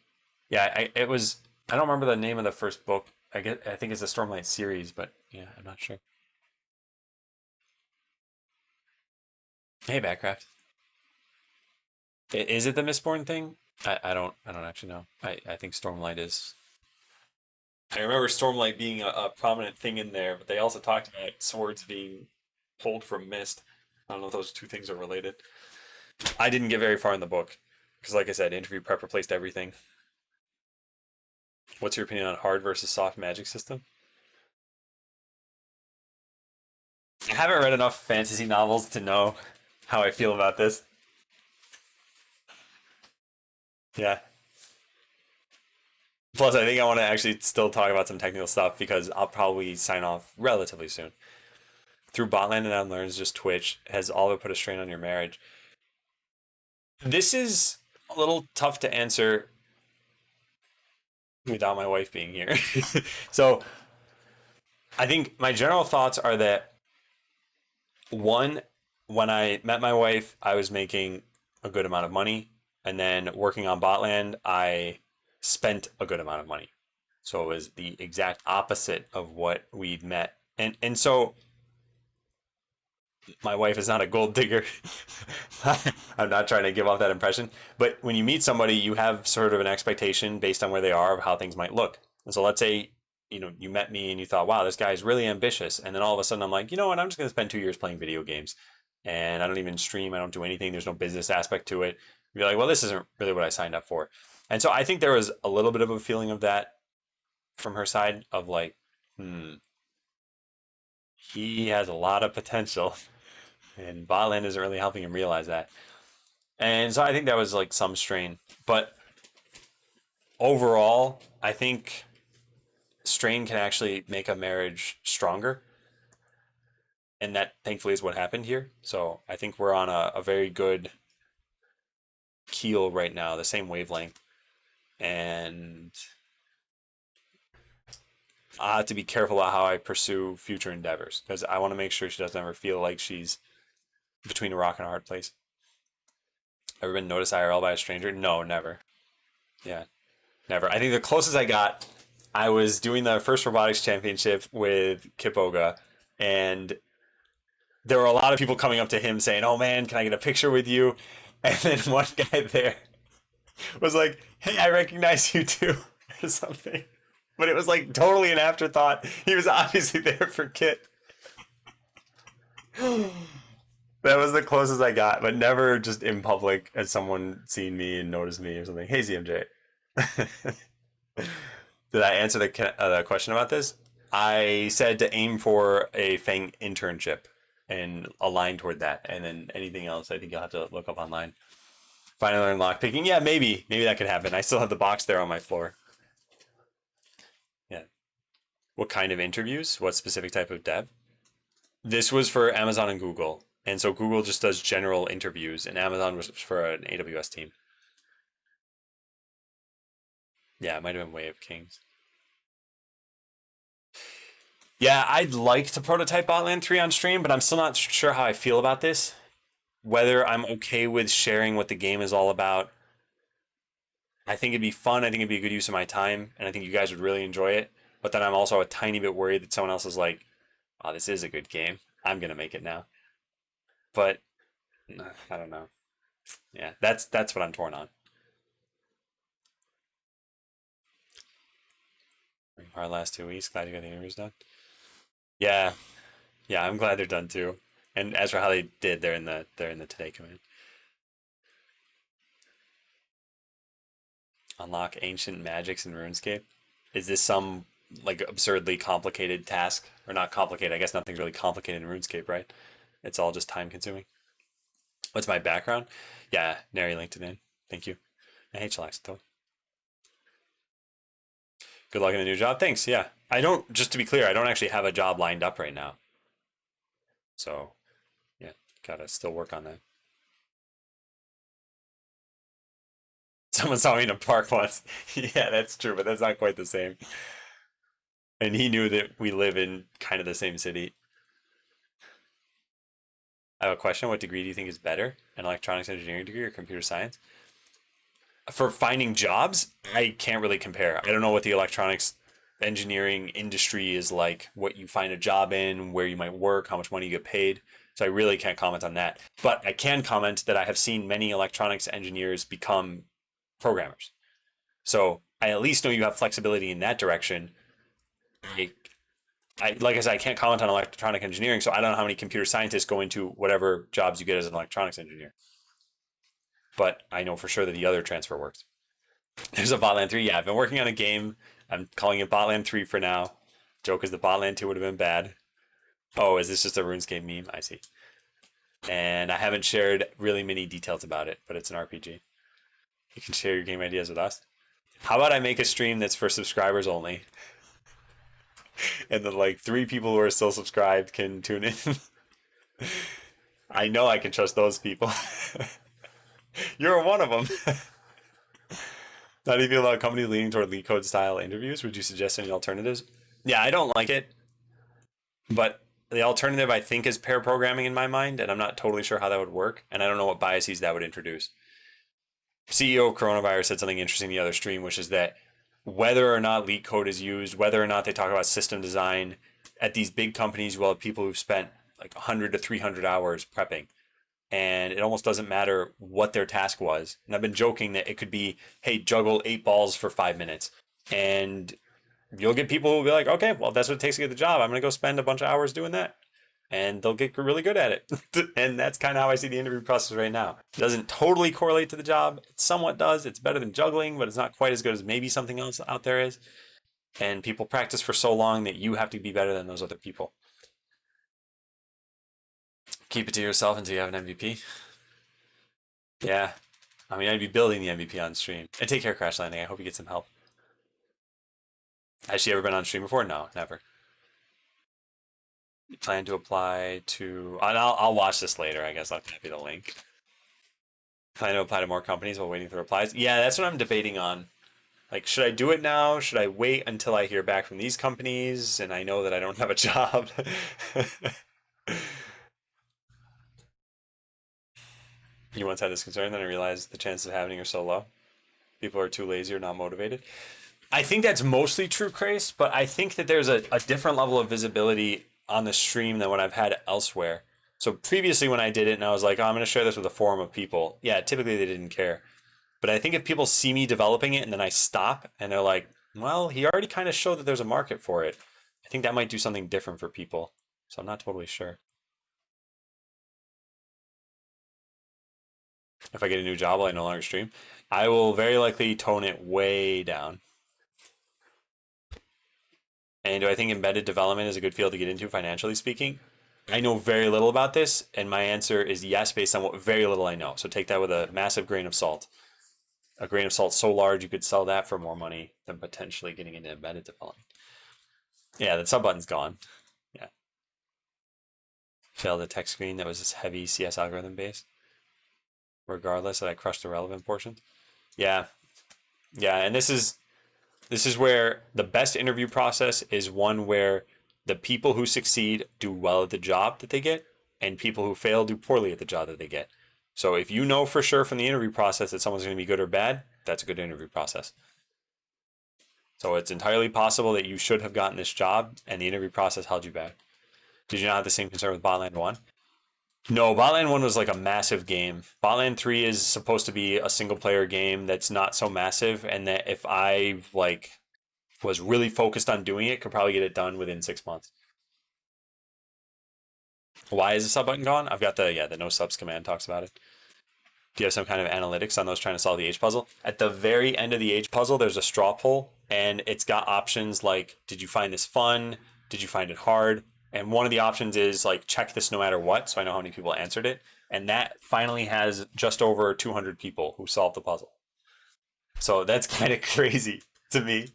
Yeah, it was. I don't remember the name of the first book. I think it's the Stormlight series, but yeah, I'm not sure. Hey, Backcraft. Is it the Mistborn thing? I don't actually know. I think Stormlight is. I remember Stormlight being a prominent thing in there, but they also talked about swords being pulled from Mist. I don't know if those two things are related. I didn't get very far in the book because, like I said, interview prep replaced everything. What's your opinion on hard versus soft magic system? I haven't read enough fantasy novels to know how I feel about this. Yeah. Plus, I think I want to actually still talk about some technical stuff because I'll probably sign off relatively soon. Through Botland and Unlearns, just Twitch has all but put a strain on your marriage. This is a little tough to answer without my wife being here. So I think my general thoughts are that one, when I met my wife, I was making a good amount of money, and then working on Botland, I spent a good amount of money. So it was the exact opposite of what we'd met. And so my wife is not a gold digger. I'm not trying to give off that impression. But when you meet somebody, you have sort of an expectation based on where they are of how things might look. And so let's say, you met me and you thought, wow, this guy's really ambitious. And then all of a sudden I'm like, you know what? I'm just going to spend 2 years playing video games. And I don't even stream. I don't do anything. There's no business aspect to it. You'd be like, well, this isn't really what I signed up for. And so I think there was a little bit of a feeling of that from her side of like, he has a lot of potential. And Botland isn't really helping him realize that. And so I think that was like some strain. But overall, I think strain can actually make a marriage stronger. And that thankfully is what happened here. So I think we're on a very good keel right now, the same wavelength. And I have to be careful about how I pursue future endeavors because I want to make sure she doesn't ever feel like she's between a rock and a hard place. Ever been noticed IRL by a stranger? No, never. Yeah, never. I think the closest I got, I was doing the first robotics championship with Kipoga, and there were a lot of people coming up to him saying, "Oh man, can I get a picture with you?" And then one guy there was like, "Hey, I recognize you too," or something. But it was like totally an afterthought. He was obviously there for Kit. That was the closest I got, but never just in public as someone seen me and noticed me or something. Hey, ZMJ. Did I answer the question about this? I said to aim for a Fang internship and align toward that. And then anything else, I think you'll have to look up online. Finally learn lockpicking. Yeah, maybe. Maybe that could happen. I still have the box there on my floor. Yeah. What kind of interviews? What specific type of dev? This was for Amazon and Google. And so Google just does general interviews, and Amazon was for an AWS team. Yeah, it might have been Way of Kings. Yeah, I'd like to prototype Botland 3 on stream, but I'm still not sure how I feel about this. Whether I'm okay with sharing what the game is all about. I think it'd be fun. I think it'd be a good use of my time, and I think you guys would really enjoy it. But then I'm also a tiny bit worried that someone else is like, "Oh, this is a good game. I'm gonna make it now." But I don't know. Yeah, that's what I'm torn on. Our last 2 weeks. Glad you got the interviews done. Yeah, yeah. I'm glad they're done too. And as for how they did, they're in the today command. Unlock ancient magics in RuneScape. Is this some like absurdly complicated task or not complicated? I guess nothing's really complicated in RuneScape, right? It's all just time consuming. What's my background? Yeah, Nary linked it in. Thank you. I hate chillax though. Good luck in the new job. Thanks. Yeah, I don't. Just to be clear, I don't actually have a job lined up right now. So yeah, gotta still work on that. Someone saw me in a park once. Yeah, that's true, but that's not quite the same. And he knew that we live in kind of the same city. I have a question. What degree do you think is better? An electronics engineering degree or computer science? For finding jobs, I can't really compare. I don't know what the electronics engineering industry is like, what you find a job in, where you might work, how much money you get paid. So I really can't comment on that. But I can comment that I have seen many electronics engineers become programmers. So I at least know you have flexibility in that direction. I, like I said, I can't comment on electronic engineering, so I don't know how many computer scientists go into whatever jobs you get as an electronics engineer. But I know for sure that the other transfer works. There's a Botland 3. Yeah, I've been working on a game I'm calling it Botland 3 for now. Joke is the Botland 2 would have been bad. Oh, is this just a RuneScape meme? I see. And I haven't shared really many details about it, but it's an RPG. You can share your game ideas with us. How about I make a stream that's for subscribers only? And then like 3 people who are still subscribed can tune in. I know I can trust those people. You're one of them. How do you feel about companies leaning toward lead code style interviews? Would you suggest any alternatives? Yeah, I don't like it, but the alternative I think is pair programming in my mind, and I'm not totally sure how that would work, and I don't know what biases that would introduce. CEO of Coronavirus said something interesting in the other stream, which is that whether or not leak code is used, whether or not they talk about system design, at these big companies, you will have people who've spent like 100 to 300 hours prepping. And it almost doesn't matter what their task was. And I've been joking that it could be, hey, juggle 8 balls for 5 minutes. And you'll get people who will be like, okay, well, that's what it takes to get the job. I'm going to go spend a bunch of hours doing that. And they'll get really good at it. And that's kind of how I see the interview process right now. It doesn't totally correlate to the job. It somewhat does. It's better than juggling, but it's not quite as good as maybe something else out there is. And people practice for so long that you have to be better than those other people. Keep it to yourself until you have an MVP. Yeah. I mean, I'd be building the MVP on stream. And take care, Crash Landing. I hope you get some help. Has she ever been on stream before? No, never. You plan to apply to... I'll watch this later. I guess I'll copy the link. Plan to apply to more companies while waiting for replies. Yeah, that's what I'm debating on. Like, should I do it now? Should I wait until I hear back from these companies and I know that I don't have a job? You once had this concern, then I realized the chances of happening are so low. People are too lazy or not motivated. I think that's mostly true, Crace, but I think that there's a different level of visibility on the stream than what I've had elsewhere. So previously when I did it and I was like, oh, I'm going to share this with a forum of people, yeah, typically they didn't care. But I think if people see me developing it and then I stop and they're like, well, he already kind of showed that there's a market for it, I think that might do something different for people. So I'm not totally sure. If I get a new job, will I no longer stream? I will very likely tone it way down. And do I think embedded development is a good field to get into, financially speaking? I know very little about this, and my answer is yes, based on what very little I know. So take that with a massive grain of salt. A grain of salt so large you could sell that for more money than potentially getting into embedded development. Yeah, the sub button's gone. Yeah. Failed a text screen that was this heavy CS algorithm based. Regardless that I crushed the relevant portions. Yeah. Yeah, and this is where the best interview process is one where the people who succeed do well at the job that they get, and people who fail do poorly at the job that they get. So if you know for sure from the interview process that someone's going to be good or bad, that's a good interview process. So it's entirely possible that you should have gotten this job and the interview process held you back. Did you not have the same concern with Botland 1? No, Botland 1 was like a massive game. Botland 3 is supposed to be a single player game that's not so massive, and that if I was really focused on doing it, could probably get it done within 6 months. Why is the sub button gone? I've got the no subs command talks about it. Do you have some kind of analytics on those trying to solve the age puzzle? At the very end of the age puzzle, there's a straw poll, and it's got options like, did you find this fun? Did you find it hard? And one of the options is like, check this no matter what, so I know how many people answered it. And that finally has just over 200 people who solved the puzzle. So that's kind of crazy to me.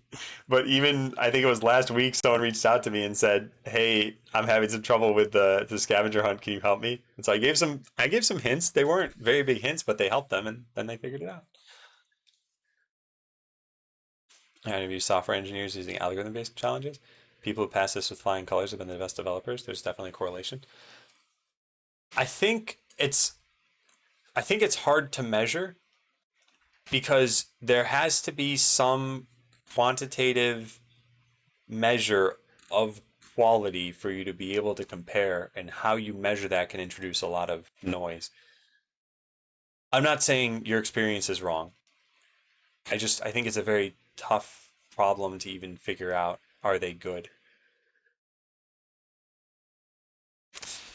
But even, I think it was last week, someone reached out to me and said, hey, I'm having some trouble with the scavenger hunt. Can you help me? And so I gave some hints. They weren't very big hints, but they helped them, and then they figured it out. I interview software engineers using algorithm-based challenges. People who pass this with flying colors have been the best developers. There's definitely a correlation. I think it's hard to measure because there has to be some quantitative measure of quality for you to be able to compare, and how you measure that can introduce a lot of noise. I'm not saying your experience is wrong. I think it's a very tough problem to even figure out, are they good?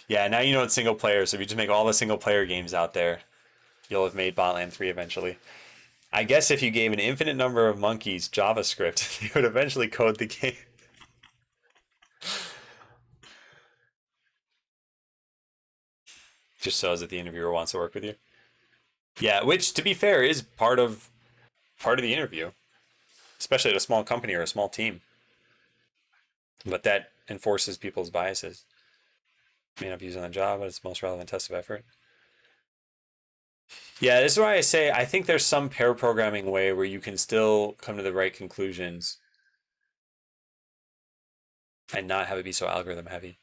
Yeah, now you know it's single player, so if you just make all the single player games out there, you'll have made Botland 3 eventually. I guess if you gave an infinite number of monkeys JavaScript, they would eventually code the game. Just shows that the interviewer wants to work with you. Yeah, which to be fair is part of the interview, especially at a small company or a small team. But that enforces people's biases. May not be used on the job, but it's the most relevant test of effort. Yeah, this is why I say I think there's some pair programming way where you can still come to the right conclusions and not have it be so algorithm heavy.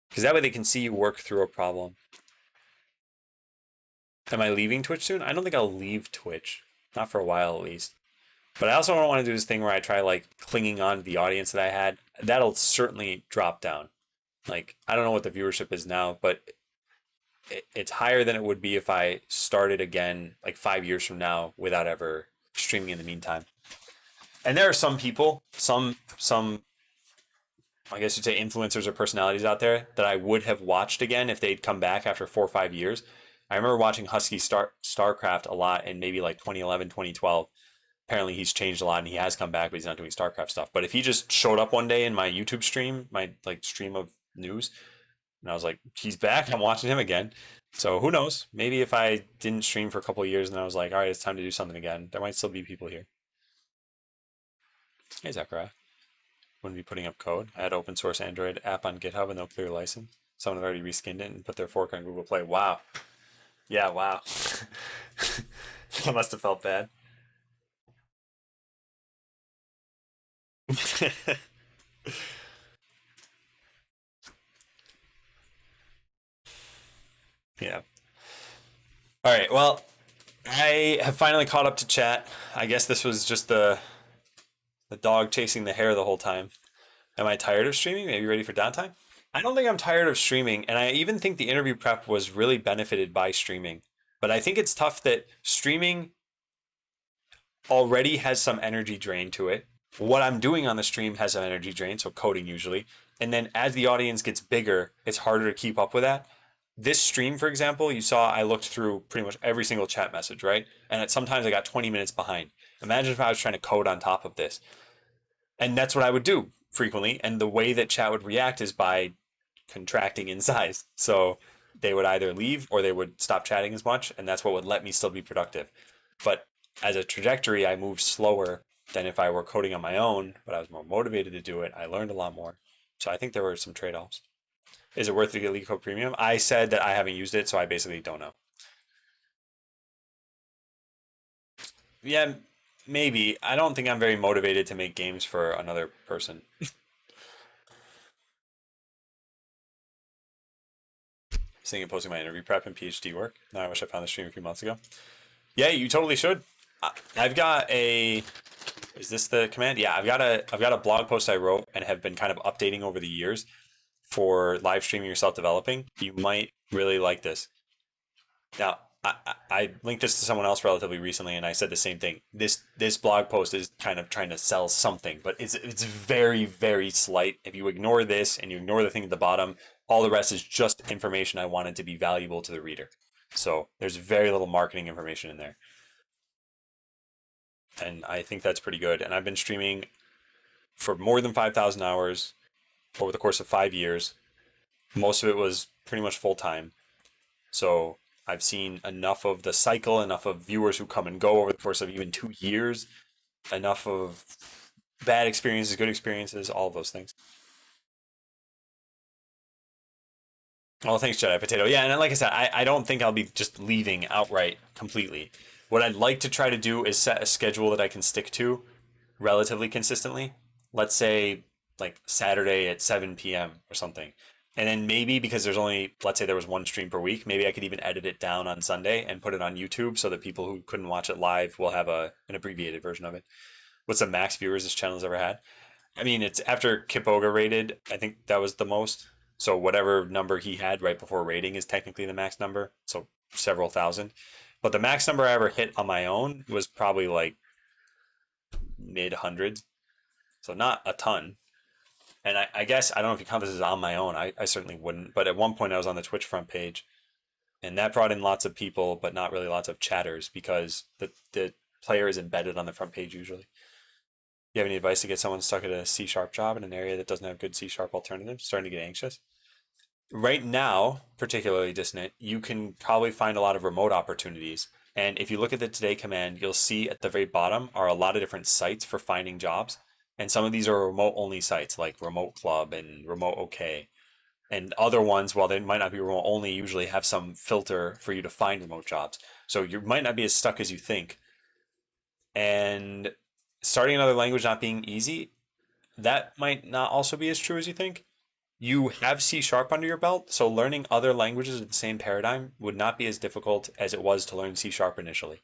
Because that way they can see you work through a problem. Am I leaving Twitch soon? I don't think I'll leave Twitch. Not for a while at least. But I also don't want to do this thing where I try like clinging on to the audience that I had. That'll certainly drop down. Like, I don't know what the viewership is now, but it's higher than it would be if I started again like 5 years from now without ever streaming in the meantime. And there are some people, some I guess you'd say influencers or personalities out there that I would have watched again if they'd come back after 4 or 5 years. I remember watching Husky StarCraft a lot in maybe like 2011, 2012. Apparently he's changed a lot and he has come back, but he's not doing StarCraft stuff. But if he just showed up one day in my YouTube stream, my like stream of news, and I was like, he's back, I'm watching him again. So who knows? Maybe if I didn't stream for a couple of years and I was like, all right, it's time to do something again, there might still be people here. Hey, Zachariah. Wouldn't be putting up code. I had open source Android app on GitHub and no clear license. Someone had already reskinned it and put their fork on Google Play. Wow. Yeah, wow. I must have felt bad. Yeah. All right. Well, I have finally caught up to chat. I guess this was just the dog chasing the hare the whole time. Am I tired of streaming? Maybe ready for downtime? I don't think I'm tired of streaming, and I even think the interview prep was really benefited by streaming. But I think it's tough that streaming already has some energy drain to it. What I'm doing on the stream has some energy drain, so coding usually. And then as the audience gets bigger, it's harder to keep up with that. This stream, for example, you saw I looked through pretty much every single chat message, right? And sometimes I got 20 minutes behind. Imagine if I was trying to code on top of this. And that's what I would do frequently. And the way that chat would react is by contracting in size. So they would either leave or they would stop chatting as much. And that's what would let me still be productive. But as a trajectory, I moved slower than if I were coding on my own, but I was more motivated to do it. I learned a lot more. So I think there were some trade-offs. Is it worth to get LeetCode Premium? I said that I haven't used it, so I basically don't know. Yeah, maybe. I don't think I'm very motivated to make games for another person. Thinking of posting my interview prep and PhD work. Now I wish I found the stream a few months ago. Yeah, you totally should. I've got a. Is this the command? Yeah, I've got a blog post I wrote and have been kind of updating over the years for live streaming or self developing. You might really like this. Now, I linked this to someone else relatively recently, and I said the same thing. This blog post is kind of trying to sell something, but it's very very slight. If you ignore this and you ignore the thing at the bottom, all the rest is just information I wanted to be valuable to the reader. So there's very little marketing information in there, and I think that's pretty good. And I've been streaming for more than 5,000 hours over the course of 5 years. Most of it was pretty much full time. So I've seen enough of the cycle, enough of viewers who come and go over the course of even 2 years, enough of bad experiences, good experiences, all of those things. Oh, thanks, Jedi Potato. Yeah, and like I said, I don't think I'll be just leaving outright completely. What I'd like to try to do is set a schedule that I can stick to relatively consistently. Let's say like Saturday at 7 p.m. or something. And then maybe because there's only, let's say there was one stream per week, maybe I could even edit it down on Sunday and put it on YouTube so that people who couldn't watch it live will have an abbreviated version of it. What's the max viewers this channel has ever had? I mean, it's after Kipoga rated, I think that was the most. So whatever number he had right before rating is technically the max number. So several thousand. But the max number I ever hit on my own was probably like mid hundreds. So not a ton. And I guess, I don't know if you count this as on my own. I certainly wouldn't. But at one point I was on the Twitch front page. And that brought in lots of people, but not really lots of chatters because the player is embedded on the front page usually. You have any advice to get someone stuck at a C# job in an area that doesn't have good C# alternatives, starting to get anxious? Right now, particularly Dissonant, you can probably find a lot of remote opportunities. And if you look at the Today command, you'll see at the very bottom are a lot of different sites for finding jobs. And some of these are remote only sites like Remote Club and Remote OK. And other ones, while they might not be remote only, usually have some filter for you to find remote jobs. So you might not be as stuck as you think. And starting another language not being easy, that might not also be as true as you think. You have C# under your belt, so learning other languages of the same paradigm would not be as difficult as it was to learn C# initially.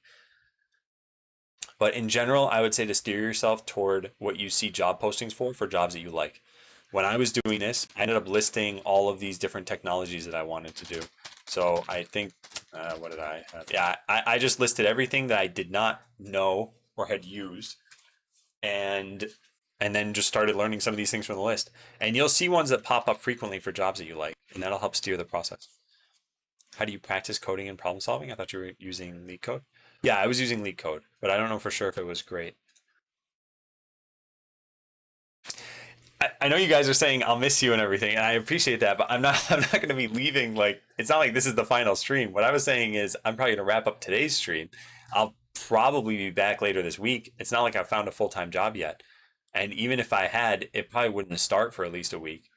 But in general, I would say to steer yourself toward what you see job postings for jobs that you like. When I was doing this, I ended up listing all of these different technologies that I wanted to do. So I think, what did I have? Yeah, I just listed everything that I did not know or had used, and then just started learning some of these things from the list. And you'll see ones that pop up frequently for jobs that you like, and that'll help steer the process. How do you practice coding and problem solving? I thought you were using LeetCode. Yeah, I was using LeetCode, but I don't know for sure if it was great. I know you guys are saying I'll miss you and everything, and I appreciate that, but I'm not I'm not going to be leaving. Like, it's not like this is the final stream. What I was saying is I'm probably going to wrap up today's stream. I'll probably be back later this week. It's not like I found a full-time job yet. And even if I had, it probably wouldn't start for at least a week.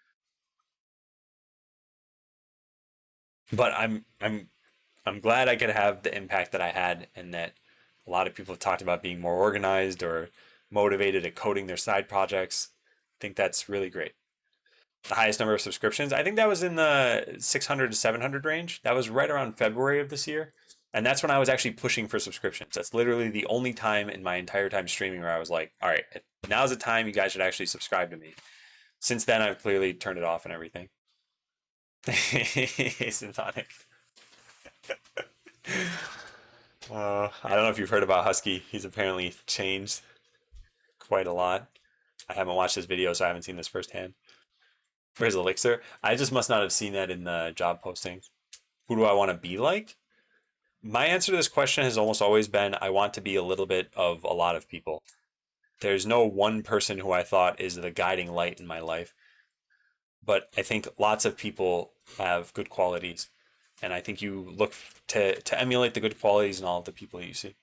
But I'm glad I could have the impact that I had, and that a lot of people have talked about being more organized or motivated at coding their side projects. I think that's really great. The highest number of subscriptions, I think that was in the 600 to 700 range. That was right around February of this year. And that's when I was actually pushing for subscriptions. That's literally the only time in my entire time streaming where I was like, all right, now's the time you guys should actually subscribe to me. Since then, I've clearly turned it off and everything. Asymptotic. I don't know if you've heard about Husky. He's apparently changed quite a lot. I haven't watched his video, so I haven't seen this firsthand. Where's Elixir? I just must not have seen that in the job postings. Who do I want to be like? My answer to this question has almost always been I want to be a little bit of a lot of people. There's no one person who I thought is the guiding light in my life, but I think lots of people have good qualities, and I think you look to emulate the good qualities in all of the people you see.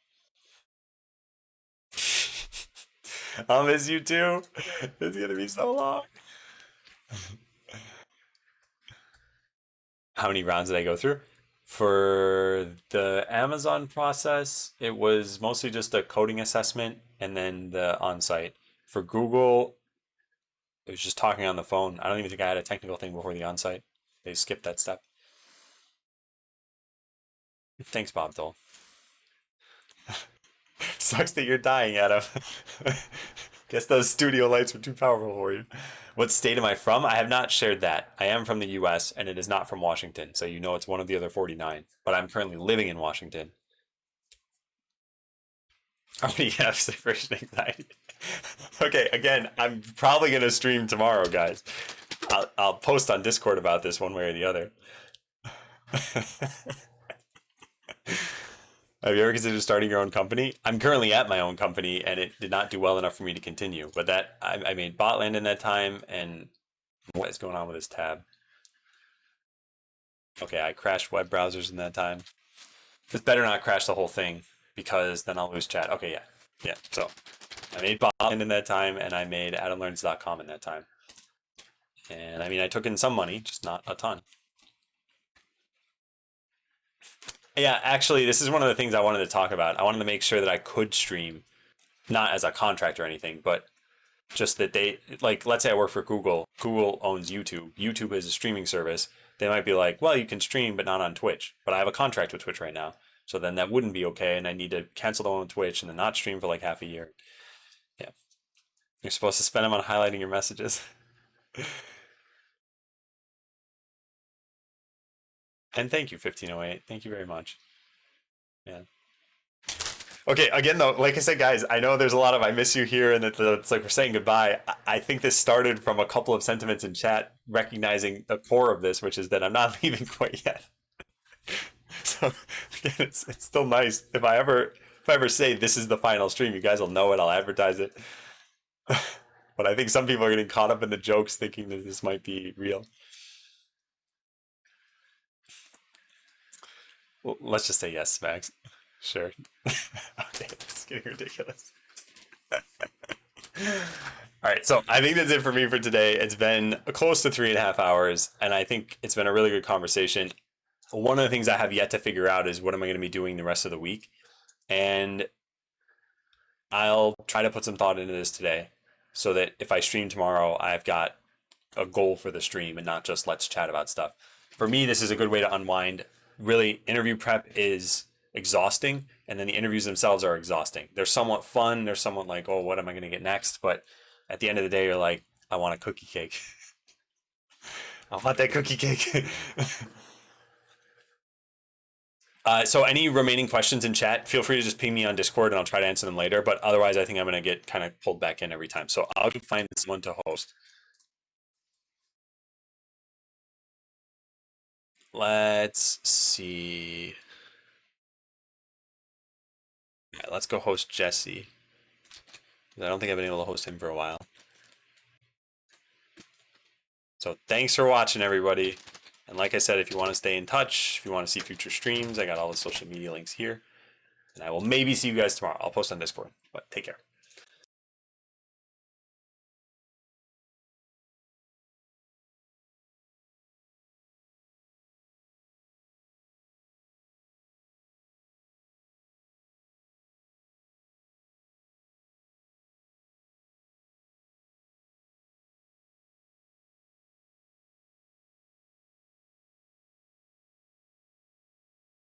I'll miss you too. It's gonna be so long. How many rounds did I go through? For the Amazon process, it was mostly just a coding assessment and then the on-site. For Google, it was just talking on the phone. I don't even think I had a technical thing before the on-site. They skipped that step. Thanks, Bob Dole. Sucks that you're dying, Adam. Guess those studio lights were too powerful for you. What state am I from? I have not shared that. I am from the US and it is not from Washington, so you know it's one of the other 49. But I'm currently living in Washington. Already have separation anxiety. Okay, again, I'm probably going to stream tomorrow, guys. I'll post on Discord about this one way or the other. Have you ever considered starting your own company? I'm currently at my own company, and it did not do well enough for me to continue. But that I made Botland in that time, and what is going on with this tab? Okay, I crashed web browsers in that time. It's better not crash the whole thing, because then I'll lose chat. Okay, yeah, yeah. So I made Botland in that time, and I made AdamLearns.com in that time. And I mean, I took in some money, just not a ton. Yeah, actually, this is one of the things I wanted to talk about. I wanted to make sure that I could stream, not as a contract or anything, but just that they, like, let's say I work for Google. Google owns YouTube. YouTube is a streaming service. They might be like, well, you can stream, but not on Twitch. But I have a contract with Twitch right now. So then that wouldn't be okay, and I need to cancel the one on Twitch and then not stream for like half a year. Yeah. You're supposed to spend them on highlighting your messages. And thank you, 1508. Thank you very much. Yeah. Okay, again though, like I said, guys, I know there's a lot of I miss you here, and it's like we're saying goodbye. I think this started from a couple of sentiments in chat, recognizing the core of this, which is that I'm not leaving quite yet. So again, it's still nice if I ever if I ever say this is the final stream, you guys will know it. I'll advertise it. But I think some people are getting caught up in the jokes thinking that this might be real. Well, let's just say yes, Max. Sure. Okay, it's getting ridiculous. All right, so I think that's it for me for today. It's been close to 3.5 hours, and I think it's been a really good conversation. One of the things I have yet to figure out is what am I going to be doing the rest of the week, and I'll try to put some thought into this today, so that if I stream tomorrow, I've got a goal for the stream and not just let's chat about stuff. For me, this is a good way to unwind. Really, interview prep is exhausting, and then the interviews themselves are exhausting. They're somewhat fun. They're somewhat like, oh, what am I going to get next? But at the end of the day, you're like, I want a cookie cake. I want that cookie cake. So any remaining questions in chat, feel free to just ping me on Discord and I'll try to answer them later. But otherwise, I think I'm going to get kind of pulled back in every time. So I'll find someone to host. Let's see. Yeah, let's go host Jesse. I don't think I've been able to host him for a while. So thanks for watching, everybody. And like I said, if you want to stay in touch, if you want to see future streams, I got all the social media links here. And I will maybe see you guys tomorrow. I'll post on Discord, but take care.